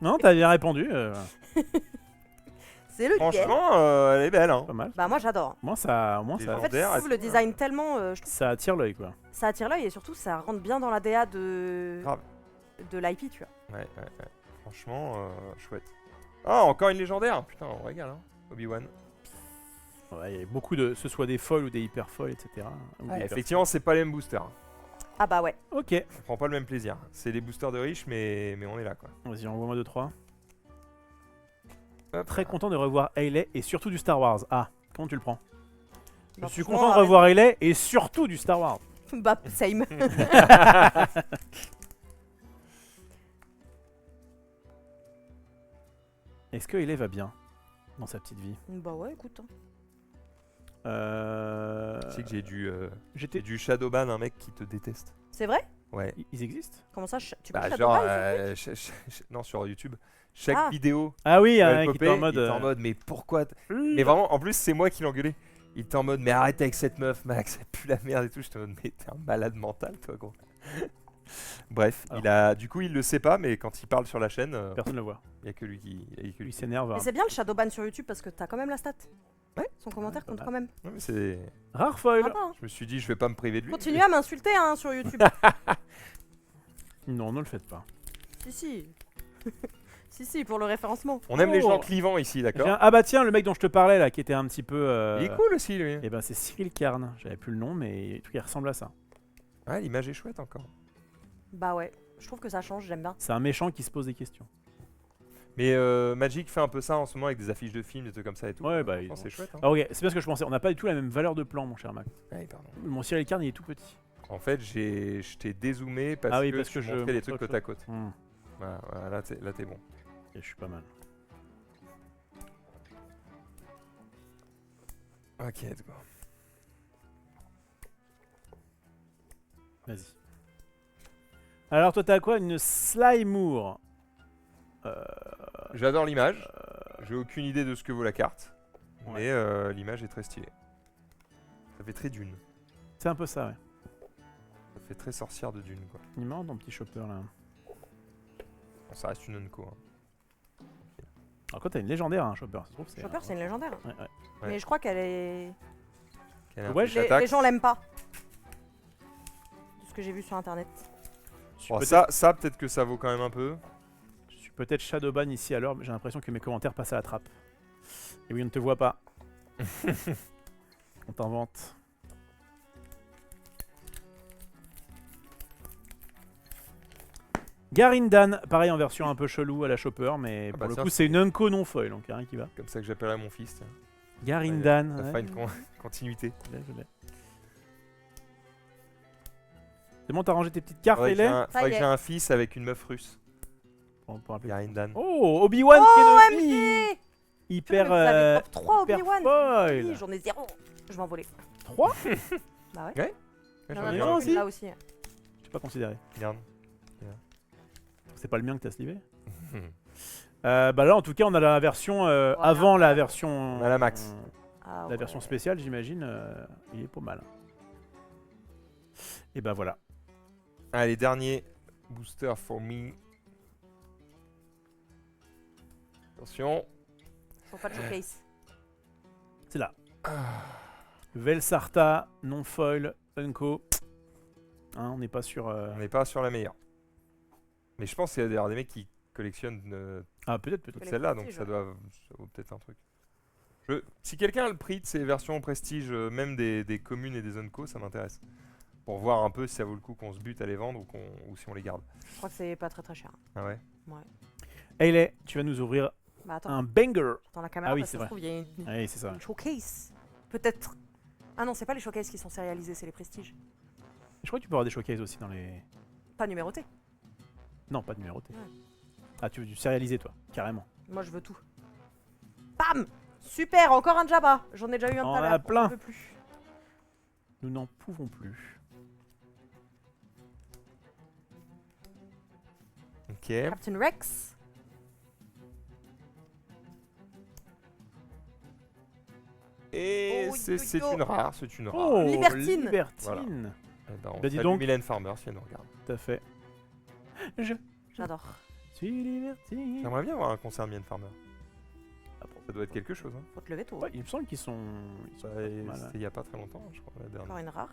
Non, t'as bien répondu. C'est le Franchement, elle est belle. Hein. Pas mal. Bah moi j'adore. Moi, ça, En fait, Légendaire, je trouve le elle- design tellement, je trouve ça attire l'œil, quoi. ça attire l'œil et surtout ça rentre bien dans la DA Grave. de l'IP, tu vois. Ouais. Franchement, chouette. Ah, encore une légendaire. Putain, on régale. Hein. Obi-Wan. Ouais, il y a beaucoup de. Ce soit des foils ou des hyper foils, etc. Ou des hyper- Effectivement, c'est pas les mêmes boosters. Ah bah ouais. Ok. On prend pas le même plaisir. C'est les boosters de riches, mais on est là quoi. Vas-y, envoie-moi 2-3. Hop. Très content de revoir Hayley et surtout du Star Wars. Ah, comment tu le prends? Je Bah, suis franchement, content de revoir Hayley et surtout du Star Wars. Bah, same. Est-ce que Hayley va bien dans sa petite vie? Bah ouais, écoute. Tu sais que j'ai J'étais. du shadowban un mec qui te déteste. C'est vrai? Ouais. Ils existent? Comment ça, tu peux Bah, Shadowban, genre, sur Twitch non, sur YouTube, chaque Ah. vidéo, Ah oui, elle qui popait, était en mode. il était en mode, mais pourquoi Mais vraiment, en plus, c'est moi qui l'engueulais. Il était en mode, mais arrête avec cette meuf, Max, elle pue la merde et tout. J'étais en mode, mais t'es un malade mental, toi, gros. Bref, Alors. du coup, il le sait pas, mais quand il parle sur la chaîne, Personne ne le voit. il y a que lui qui. Il y a que Lui lui. s'énerve. Mais hein. c'est bien le Shadowban sur YouTube parce que t'as quand même la stat. Ouais. Son commentaire pas compte mal. quand même. Non, mais c'est. Rare foil. Sympa, hein. Je me suis dit, je vais pas me priver de lui. Continuez à m'insulter hein, sur YouTube. Non, ne le faites pas. Si, si. si, pour le référencement. On aime les gens Oh. clivants ici, d'accord. Ah bah tiens, le mec dont je te parlais là, qui était un petit peu. Il est cool aussi, lui. Et ben c'est Cyril Carn. J'avais plus le nom, mais il ressemble à ça. Ouais, l'image est chouette encore. Bah ouais, je trouve que ça change, j'aime bien. C'est un méchant qui se pose des questions. Mais Magic fait un peu ça en ce moment avec des affiches de films, des trucs comme ça et tout. Ouais, bah, Franchement, ils c'est chouette. Hein. Ah ok, c'est parce que je pensais, on n'a pas du tout la même valeur de plan, mon cher Mac. Ouais, pardon. Mon Cyril Carn, il est tout petit. En fait, je t'ai dézoomé parce Ah oui, que parce tu que je montrais les montre trucs autre côte à côte. Hmm. Voilà, là, t'es bon. Ok, je suis pas mal. Ok, let's go. Vas-y. Alors toi t'as quoi? Une Slimemour. J'adore l'image. J'ai aucune idée de ce que vaut la carte. Ouais. Mais l'image est très stylée. Ça fait très dune. C'est un peu ça, ouais. Ça fait très sorcière de dune, quoi. Il est marrant ton petit chopper là. Bon, ça reste une unco. Hein. Alors quand t'as une légendaire, un chopper, ça se trouve c'est. Chopper, c'est une légendaire. Ouais, ouais. Mais je crois qu'elle est. Quelle est un Ouais, peu Les d'attaque. gens l'aiment pas. De ce que j'ai vu sur internet. Je suis Bon, peut-être- ça peut-être que ça vaut quand même un peu. je suis peut-être Shadowban ici alors, mais j'ai l'impression que mes commentaires passent à la trappe. Et oui, on ne te voit pas. On t'invente. Garindan, pareil en version un peu chelou à la chopper, mais Ah pour bah le ça, coup c'est une unco non foil, donc y a rien qui va. Comme ça que j'appellerais mon fils. Tiens. Garindan. Ça ouais. fera une continuité. Je l'ai. C'est bon, t'as rangé tes petites cartes, Faudrait que j'ai Hélène un, Ça faudrait y que est. j'ai un fils avec une meuf russe. pour appeler. Garindan. Oh, Obi-Wan Oh, Kenobi. MD Hyper, Vous avez top 3 hyper Obi-Wan. foil. Oui, j'en ai 0. Je vais en voler. 3. Bah ouais. Ouais, Il y j'en en a ai bien un. aussi. là aussi. J'ai pas considéré. Regarde. C'est pas le mien que t'as slivé. Bah là, en tout cas, on a la version avant la version. On a la max. Ah La ouais. version spéciale, j'imagine, il est pas mal. Et bah voilà. Allez, dernier booster for me. Attention. Faut pas de showcase. C'est là. Velsarta, non foil, Unco. Hein, on n'est pas sur. On n'est pas sur la meilleure. Mais je pense qu'il y a d'ailleurs des mecs qui collectionnent Ah, peut-être. toutes les celles-là, donc prestiges, ça vaut peut-être un truc. Si quelqu'un a le prix de ces versions prestige, même des communes et des Unco, ça m'intéresse. Pour voir un peu si ça vaut le coup qu'on se bute à les vendre ou si on les garde. Je crois que c'est pas très cher. Ah ouais. Hayley, tu vas nous ouvrir Bah attends, un banger. dans la caméra, Ah oui, parce c'est que vrai. ça se trouve, il y a une, Oui, c'est ça. une showcase. Peut-être. Ah non, c'est pas les showcases qui sont sérialisés, c'est les prestiges. Je crois que tu peux avoir des showcases aussi dans les. Pas numérotés. Non, pas numéroté. Ouais. Ah, tu veux du sérialisé, toi, carrément. Moi, je veux tout. Bam! Super, encore un Jabba. J'en ai déjà eu un tout On à en a l'heure. plein. J'en peux plus. Nous n'en pouvons plus. Ok. Captain Rex. Et Oh, c'est yo-yo. une rare, c'est une rare. Oh, Libertine. Libertine. Eh ben, on Bah, dis salue donc. Mylène Farmer si elle nous regarde. Tout à fait. Je J'adore. suis libertine. J'aimerais bien voir un concert de Mylène Farmer. Ah bon. Ça doit être quelque chose. Hein. Faut te lever tôt. Ouais, il me semble qu'ils sont. Bah, pas mal, C'était il y a pas très longtemps, je crois, la dernière. Encore une rare.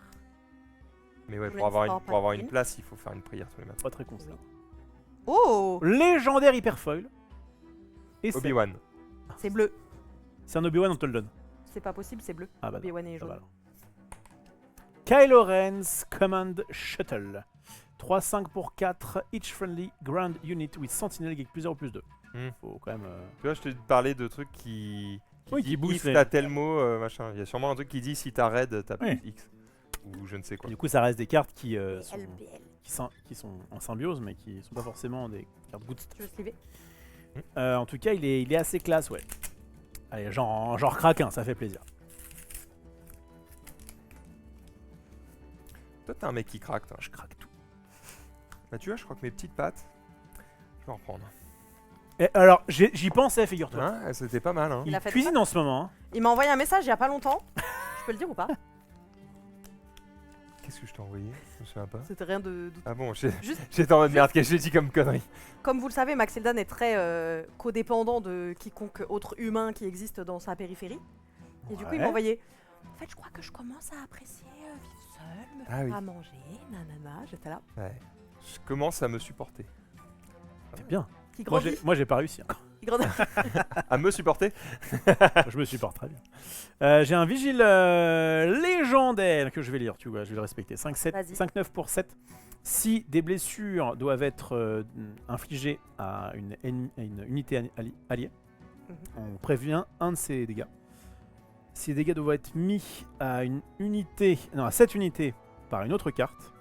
Mais ouais, Pour pour avoir, l'instant, pour avoir une pas de place, il faut faire une prière tous les matins. Pas très con ça. Oh! Légendaire hyperfoil. Et c'est Obi-Wan. C'est bleu. un Obi-Wan, on te le donne. C'est pas possible, c'est bleu. Ah bah non, Obi-Wan est ça jaune. va alors. Kylo Ren's Command Shuttle. 3-5 pour 4, each friendly ground unit with Sentinel avec +0 +2. Faut quand même. Tu vois, je te parlais de trucs qui Oui, dit qui boostent if les- t'as tel mot, machin. Il y a sûrement un truc qui dit si t'as raid, t'as Oui. plus X. Ou je ne sais quoi. Du coup, ça reste des cartes qui, LBL. qui sont en symbiose, mais qui sont pas forcément des cartes good stuff. Tu veux sliver? En tout cas, il est assez classe, ouais. Allez, genre craquin, ça fait plaisir. Toi, t'es un mec qui craque, toi. Je craque tout. Bah, tu vois, je crois que mes petites pattes, je vais en reprendre. Et alors, j'y pensais, figure-toi. Hein, c'était pas mal, hein. Il Il a fait cuisine en ce moment. Hein. Il m'a envoyé un message il y a pas longtemps. Je peux le dire ou pas? Qu'est-ce que je t'ai envoyé? Je me souviens pas. C'était rien de. Ah bon, Juste- j'étais en mode merde, qu'est-ce que j'ai dit comme connerie? Comme vous le savez, Maxildan est très codépendant de quiconque autre humain qui existe dans sa périphérie. Et du coup, il Ouais. m'a envoyé. En fait, je crois que je commence à apprécier vivre seul, me Ah faire oui. à manger, nanana. J'étais là. Ouais. Je commence à me supporter. C'est bien. Qui Moi, grandit. j'ai pas réussi encore. Il grandit. À me supporter? Je me supporte très bien. J'ai un vigile légendaire que je vais lire, tu vois, je vais le respecter. 5-7, Vas-y. 5-9 pour 7. Si des blessures doivent être infligées à une unité alliée, on prévient un de ses dégâts. Si les dégâts doivent être mis à à cette unité par une autre carte,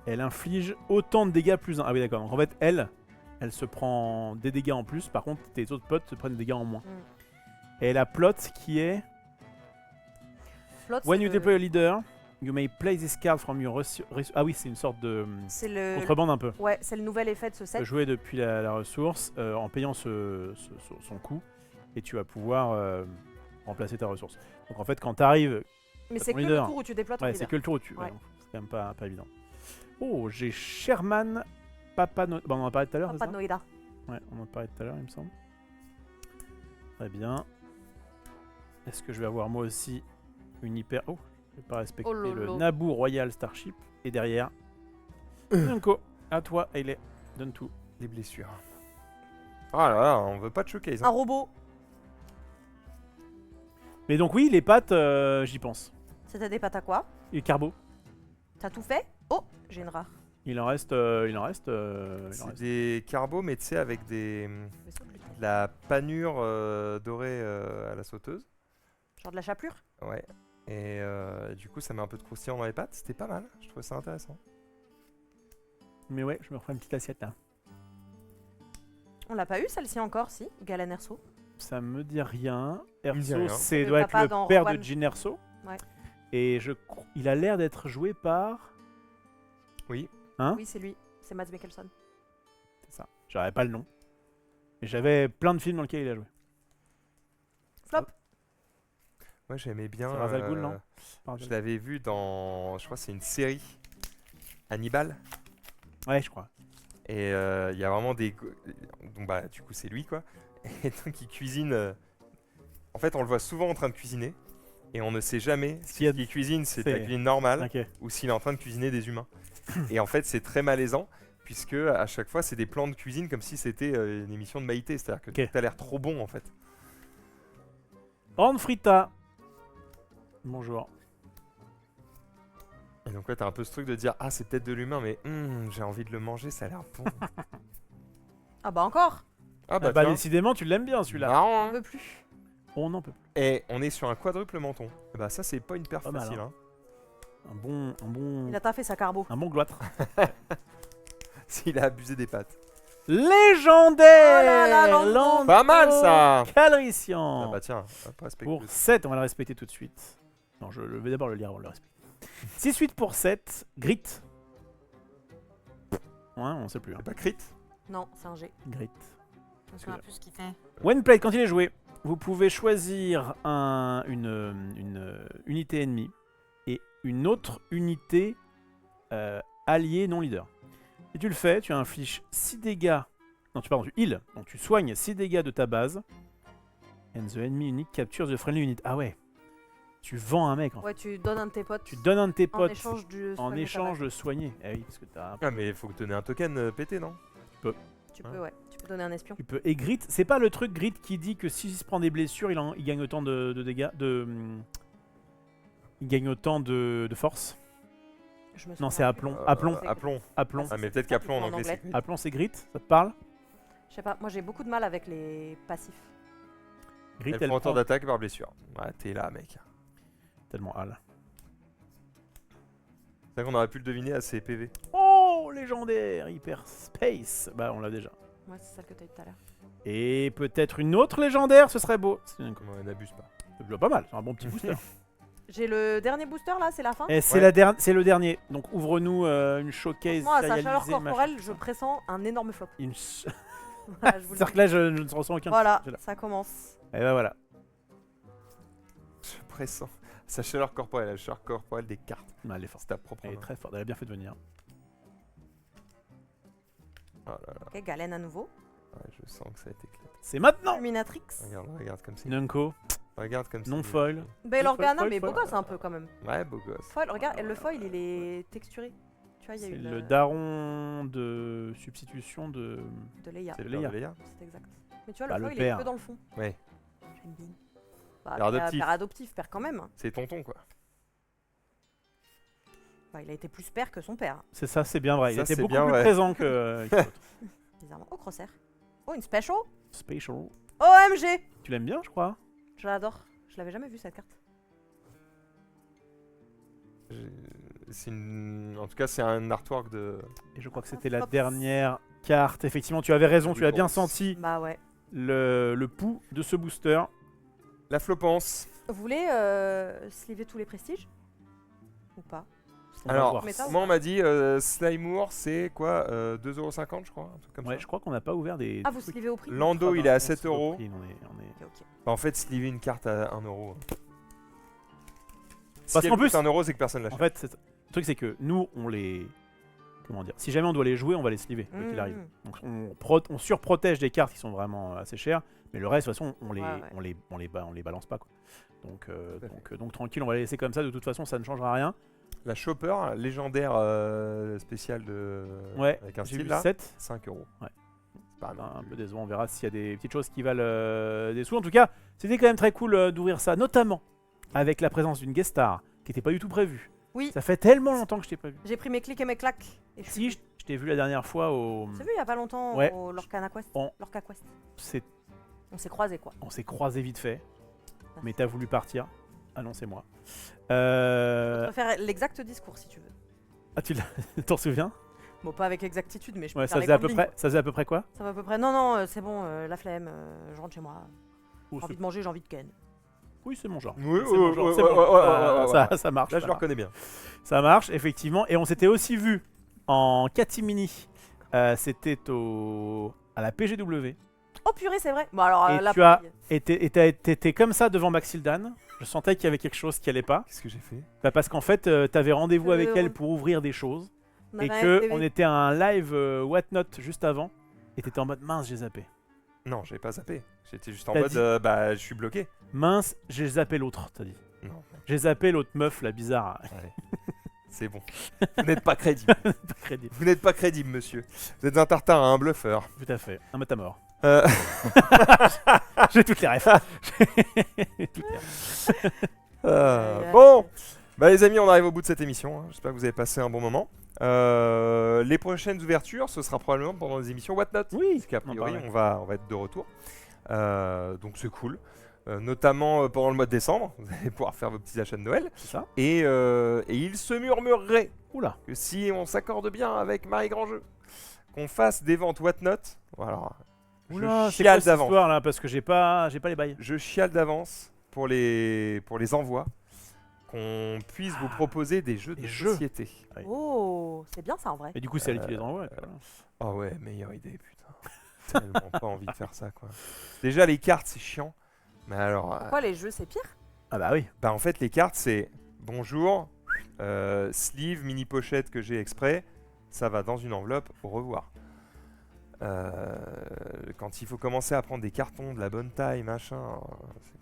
elle inflige autant de dégâts plus 1. Ah oui, d'accord. Donc en fait, elle se prend des dégâts en plus. Par contre, tes autres potes se prennent des dégâts en moins. Et la plot qui est Flotte, When c'est you le- deploy a leader, you may play this card from your Ah oui, c'est une sorte de C'est le. contrebande un peu. Ouais, c'est le nouvel effet de ce Tu set. peux jouer depuis la ressource en payant son coût et tu vas pouvoir remplacer ta ressource. Donc en fait, quand tu arrives, Mais ton c'est que le leader. tour où tu déploies ton ouais, leader. c'est que le tour où tu. Ouais. ouais, donc c'est quand même pas évident. Oh, j'ai Sherman Papano. Bon, on en a parlé tout à l'heure, c'est Pas ça de Noïda. Ouais, on en a parlé tout à l'heure, il me semble. Très bien. Est-ce que je vais avoir moi aussi une hyper. Oh, je vais pas respecter Oh le lolo. Naboo Royal Starship. Et derrière. Bianco, à toi, Hayley. Donne tout. Les blessures. Ah là là, on veut pas de showcase. Un Hein. robot. Mais donc, oui, les pattes, j'y pense. C'était des pâtes à quoi? Et Carbo. T'as tout fait? Oh, j'ai une rare. Il en reste. C'est des carbos, mais tu sais, avec des de la panure dorée à la sauteuse. Genre de la chapelure? Ouais. Et du coup, ça met un peu de croustillant dans les pâtes. C'était pas mal. Je trouvais ça intéressant. Mais ouais, je me refais une petite assiette là. On l'a pas eu celle-ci encore, si? Galan Erso. Ça me dit rien. me dit Erso, rien. c'est Le doit être papa le dans père Rogue de One. Jyn Erso. Ouais. Et il a l'air d'être joué par. Oui. Hein? Oui, c'est lui. C'est Mads Mikkelsen. C'est ça. J'avais pas le nom. Mais j'avais plein de films dans lesquels il a joué. Flop. Moi, j'aimais bien. C'est Ra's al Ghul, non? Je l'avais vu dans. Je crois que c'est une série. Hannibal. Ouais, je crois. Et il y a vraiment des. Donc, bah, du coup, c'est lui, quoi. Et donc, il cuisine. En fait, on le voit souvent en train de cuisiner. Et on ne sait jamais qu'il y a- si il cuisine, c'est de la c'est- cuisine normale Ok. ou s'il est en train de cuisiner des humains. Et en fait, c'est très malaisant. Puisque à chaque fois, c'est des plans de cuisine comme si c'était une émission de Maïté. C'est-à-dire que Ok. tout a l'air trop bon, en fait. Horn Frita. Bonjour. Et donc, ouais, t'as un peu ce truc de dire ah, c'est peut-être de l'humain, mais j'ai envie de le manger, ça a l'air bon. Ah bah encore. Ah, Bah, tiens. décidément, tu l'aimes bien celui-là. Marrant, On hein. veut plus. On n'en peut plus. Et on est sur un quadruple menton. Et bah, ça, c'est pas une perf Pas mal, facile. hein. Hein. Il a taffé sa carbo. Un bon gloître. S'il a abusé des pâtes. Légendaire. Oh là là, Lando. Lando Pas mal, ça. Calrissian. Ah bah tiens, on va pas respecter. Pour 7, on va le respecter tout de suite. Non, je vais d'abord le lire avant de le respecter. 6-8 pour 7, Grit. Ouais, on sait plus. Hein. C'est pas crit. Non, c'est un G. Grit. Je me souviens plus ce qu'il fait. When played, quand il est joué, vous pouvez choisir une unité ennemie et une autre unité alliée non leader. Et tu le fais, tu infliges 6 dégâts. Non, tu heal. Donc tu soignes 6 dégâts de ta base. And the enemy unit captures the friendly unit. Ah ouais. Tu vends un mec en fait. Ouais, tu donnes un de tes potes. Tu donnes un de tes en potes échange du. en soin de échange ta de soigner. Eh oui, parce que t'as. Ah mais il faut donner un token pété, non? base. Tu peux, ouais. Tu peux donner un espion. Tu peux. Et Grit, c'est pas le truc Grit qui dit que s'il se prend des blessures, il gagne autant de dégâts. Il gagne autant de force. Je me Non, souviens c'est plus. aplomb. Aplomb. Aplomb. Aplomb. Ah, mais peut-être qu'aplomb en anglais, c'est grit. Aplomb, c'est grit. Ça te parle? Je sais pas, moi j'ai beaucoup de mal avec les passifs. Grit, Elle elle prend autant prend d'attaque par blessure. Ouais, t'es là, mec. tellement hal. C'est vrai qu'on aurait pu le deviner à ses PV. Oh, légendaire, hyper space. Bah, on l'a déjà. Ouais, c'est celle que t'as eu tout à l'heure. Et peut-être une autre légendaire, ce serait beau. C'est Ouais, n'abuse pas. déjà pas mal, c'est un bon petit booster. J'ai le dernier booster là, c'est la fin. Et c'est Ouais. c'est le dernier. Donc ouvre-nous une showcase. Moi, à sa chaleur réalisée, corporelle, machin. je pressens un énorme flop. Une... Voilà, je vous le C'est-à-dire dis. que là, je ne ressens aucun. Voilà, J'ai là. ça commence. Et bah voilà. Je pressens. Sa chaleur corporelle, la chaleur corporelle des cartes. Bah, elle est forte. C'est ta propre Elle est main. très forte. Elle a bien fait de venir. Oh là là, Ok, Galen à nouveau. ouais, je sens que ça a été éclaté. C'est maintenant. Fulminatrix. Regarde comme c'est. Nunko, Regarde comme c'est. non foil. Belle Organa, foil, mais beau foil. gosse un peu quand même. Ouais, beau gosse. Foil, regarde, le foil il est texturé. Tu vois, il y a C'est une. le daron de substitution de. De Leia. C'est le Leia. père de Leia. C'est exact. Mais tu vois, Bah, le le foil il est père. que dans le fond. Ouais. J'aime bien. Bah, Père adoptif. Père adoptif, père quand même. C'est tonton, quoi. Bah, il a été plus père que son père, C'est ça, c'est bien vrai. Il Ça, était c'est beaucoup bien plus vrai. présent que l'autre. bizarrement. Oh, Crosshair. Oh, une special. Spatial. OMG. Tu l'aimes bien, je crois. Je l'adore. Je l'avais jamais vu cette carte. C'est une... En tout cas, c'est un artwork de. Et je crois que Ah, c'était la Fox. dernière carte. Effectivement, tu avais raison. Tu as bien Bounce. senti Bah ouais. le pouls de ce booster. La flopance. Vous voulez sliver tous les prestiges ou pas? On va Alors, voir. Méta ou moi, on m'a dit Slimemour, c'est quoi 2,50€, je crois, un truc comme Ouais, ça. je crois qu'on n'a pas ouvert des. Ah, vous trucs. slivez au prix? Lando, il est à 7 euros. On est... Ok, ok. Bah, en fait, sliver une carte à 1 euro. Parce Si qu'en elle plus- coûte 1 euro, c'est que personne En l'achète. fait, le truc, c'est que nous, on les. Comment dire? Si jamais on doit les jouer, on va les sliver, quoi qu'il Mmh, arrive. mmh. Donc on surprotège des cartes qui sont vraiment assez chères, mais le reste, de toute façon, on les, Ouais, ouais. on les balance pas, quoi. Donc, à fait. donc tranquille, on va les laisser comme ça. De toute façon, ça ne changera rien. La Chopper, légendaire spéciale de. Ouais, Avec un j'ai style vu là. 7. 5 euros. Ouais. C'est pas Un mal. peu décevant, on verra s'il y a des petites choses qui valent des sous. En tout cas, c'était quand même très cool d'ouvrir ça, notamment avec la présence d'une guest star qui n'était pas du tout prévue. Oui. Ça fait tellement longtemps que je t'ai pas vu. J'ai pris mes clics et mes claques. Et je Si, je t'ai vu la dernière fois au. C'est vu il y a pas longtemps Ouais. au Lorcana Quest. On- Lorca Quest. c'est- On s'est croisés quoi. On s'est croisés vite fait, Ah. mais t'as voulu partir. Annoncez-moi. Je peux faire l'exact discours si tu veux. Ah, tu t'en souviens? Bon, pas avec exactitude, mais je peux Ouais, faire ça les faisait à grandes peu lignes. près. Ça faisait à peu près quoi? Ça va à peu près. Non, non, c'est bon, la flemme, je rentre chez moi. Oh, J'ai envie de manger, j'ai envie de ken. Oui, c'est mon genre. Oui, C'est mon genre, c'est ouais, bon. ouais, ouais, ouais, Ça- ouais. ça marche. Là, je ça le marche. reconnais bien. Ça marche, effectivement. Et on s'était aussi vu en catimini. C'était à la PGW. Oh purée, c'est vrai. Bon, alors Et là, tu as- pareil. Et t'étais comme ça devant Maxildan. Je sentais qu'il y avait quelque chose qui allait pas. Qu'est-ce que j'ai fait? Bah, parce qu'en fait, t'avais rendez-vous avec elle on- pour ouvrir des choses. On Et avait un que STV. on était à un live Whatnot juste avant. Et t'étais en mode mince, j'ai zappé. Non, j'ai pas zappé. J'étais juste en T'as mode dit- bah, je suis bloqué. Mince, j'ai zappé l'autre, t'as dit. Non, J'ai zappé l'autre meuf, la bizarre. c'est bon. Vous n'êtes pas crédible. Pas crédible. Vous n'êtes pas crédible, monsieur. Vous êtes un tartare, un bluffeur. Tout à fait. Un matamor. Euh, J'ai toutes les refs. J'ai toutes les refs. bon, bah les amis, on arrive au bout de cette émission. Hein. J'espère que vous avez passé un bon moment. Les prochaines ouvertures, ce sera probablement pendant les émissions Whatnot. Oui, Parce qu'a on en priori, parlait. on va être de retour. Donc c'est cool. Notamment pendant le mois de décembre, vous allez pouvoir faire vos petits achats de Noël. C'est ça. Et il se murmurerait Oula. que si on s'accorde bien avec Marie Grandjeu, qu'on fasse des ventes Whatnot, voilà, Oula, je c'est quoi chiale cette d'avance. histoire là? Parce que j'ai pas les bails. Je chiale d'avance pour les envois, qu'on puisse vous proposer des jeux de des jeux. société. Oh, c'est bien ça en vrai. Et du coup, c'est elle qui les envoie. quoi. Ah ouais, meilleure idée, putain. Tellement pas envie de faire ça, quoi. Déjà, les cartes, c'est chiant. Mais alors, Pourquoi les jeux c'est pire? Ah bah oui. bah en fait, les cartes, c'est bonjour, sleeve, mini pochette que j'ai exprès, ça va dans une enveloppe, au revoir. Quand il faut commencer à prendre des cartons de la bonne taille, machin,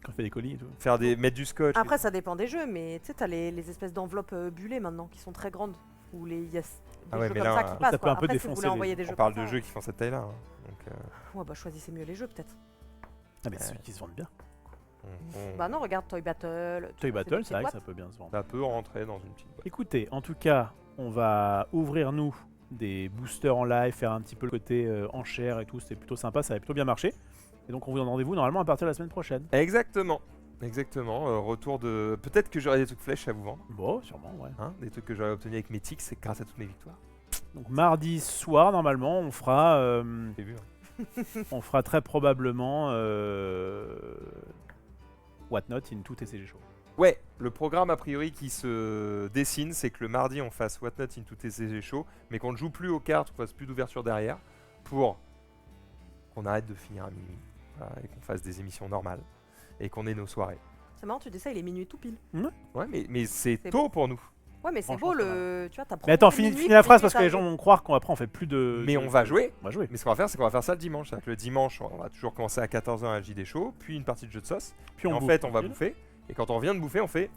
Quand on fait des colis et tout. mettre du scotch. Après, ça dépend des jeux, mais tu sais, t'as les espèces d'enveloppes bullées maintenant qui sont très grandes. Ou les. Y a des Ah ouais, jeux mais comme là, ça qui passent. ça peut quoi. un peu Après, si vous défoncer voulez les- envoyer des on jeux parle comme de ça, jeux qui font cette taille-là. Hein. Donc, ouais, bah choisissez mieux les jeux peut-être. Ah mais c'est celui qui se vendent bien. Bah non, regarde Toy Battle. Toy Battle, c'est vrai que ça. ça peut bien se vendre. Ça peut rentrer dans une petite boîte. Écoutez, en tout cas, on va ouvrir nous des boosters en live, faire un petit peu le côté enchère et tout, c'était plutôt sympa, ça avait plutôt bien marché. Et donc on vous donne rendez-vous normalement à partir de la semaine prochaine. Exactement. Retour de... Peut-être que j'aurai des trucs flèches à vous vendre. Bon, sûrement, ouais. Hein, des trucs que j'aurais obtenus avec mes tics, c'est grâce à toutes mes victoires. Donc mardi soir, normalement, on fera, J'ai vu. Hein. on fera très probablement Whatnot in tout TCG Show. Ouais, le programme a priori qui se dessine, c'est que le mardi on fasse What Not Into TCG Show, mais qu'on ne joue plus aux cartes, qu'on fasse plus d'ouverture derrière, pour qu'on arrête de finir à minuit, voilà, et qu'on fasse des émissions normales, et qu'on ait nos soirées. C'est marrant, tu dis ça, il est minuit tout pile. Ouais, mais c'est C'est tôt pour nous. Ouais, mais c'est Franchement, beau c'est le. Tu vois, t'as Mais attends, finis la phrase parce que les gens vont. vont croire qu'après on fait plus de... Mais on va jouer. On va jouer. Mais ce qu'on va faire, c'est qu'on va faire ça le dimanche. C'est-à-dire que le dimanche, on va toujours commencer à 14h à JD Show, puis une partie de jeu de sauce. Puis Et en bouffe, fait, on va tranquille. bouffer. Et quand on revient de bouffer, on fait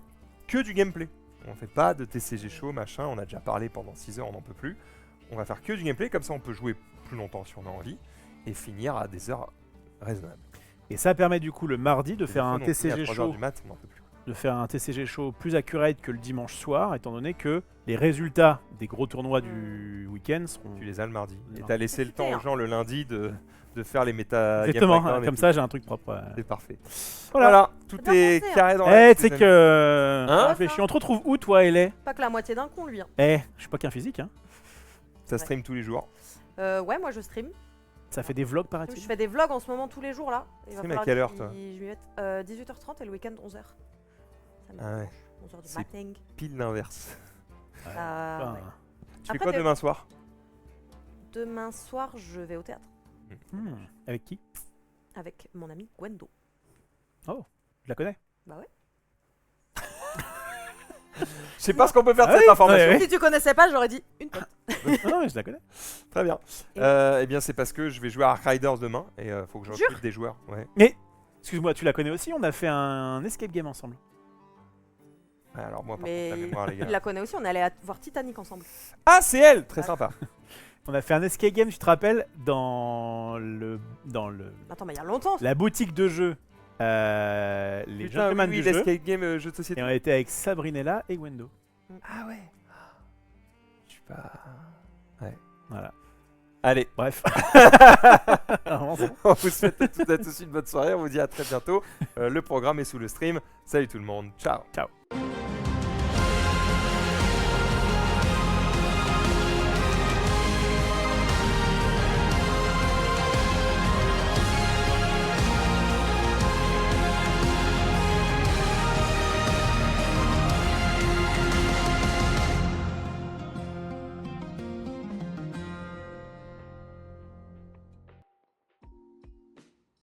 que du gameplay. On fait pas de TCG Show, machin. On a déjà parlé pendant 6 heures, on n'en peut plus. On va faire que du gameplay, comme ça on peut jouer plus longtemps si on a envie. Et finir à des heures raisonnables. Et ça permet du coup le mardi de faire un Des fois, on finit à TCG 3 heures Show. du mat, on n'en peut plus. De faire un TCG Show plus accurate que le dimanche soir, étant donné que les résultats des gros tournois du week-end seront... Tu les as le mardi. Et Non. t'as laissé le temps Profitez, aux gens le lundi de faire les méta game Exactement, breakdowns et comme tout. ça j'ai un truc propre. C'est parfait. Voilà. Voilà, tout C'est bien est pensé, hein. carré dans la Eh, tu sais que... Hein réfléchis, on te retrouve où toi, Elé? Pas que la moitié d'un con, lui. Hein. Eh, je suis pas qu'un physique, hein. Ça stream tous les jours. Ouais, moi je stream. Ça fait des vlogs, Je paraît-il. fais des vlogs en ce moment tous les jours là. Il va Stream à falloir quelle heure, que toi je m'y mette. 18h30 et le week-end 11h. Ah ouais, 11h du C'est- matin. pile l'inverse. Ouais. Ah, Enfin, ouais. Tu fais Après, quoi des- demain soir? Demain soir, je vais au théâtre Avec qui? avec mon ami Gwendo. Je la connais. Bah ouais. Je sais pas ce qu'on peut faire de Ah cette oui information. Ouais. Si tu connaissais pas, j'aurais dit une pote. Non, mais je la connais. Très bien. Et- Eh bien, c'est parce que je vais jouer à Ark Riders demain et faut que je Jure recrute des joueurs. Ouais. Excuse-moi, tu la connais aussi? On a fait un escape game ensemble. Ouais, alors moi, par Mais contre, la mémoire, les il gars. la connaît aussi, on est allé voir Titanic ensemble. Ah, c'est elle. Très sympa. On a fait un escape game, tu te rappelles, dans Attends, mais il y a longtemps. la boutique de jeux, les Putain, gentlemen oui, du jeu. l'escape game jeu de société. Et on était avec Sabrinella et Gwendo. Ah ouais. Je suis pas. Voilà. Allez, Bref. Vraiment, c'est bon. on vous souhaite à toutes et à tous une bonne soirée. On vous dit à très bientôt. Le programme est sous le stream. Salut tout le monde. Ciao. Ciao.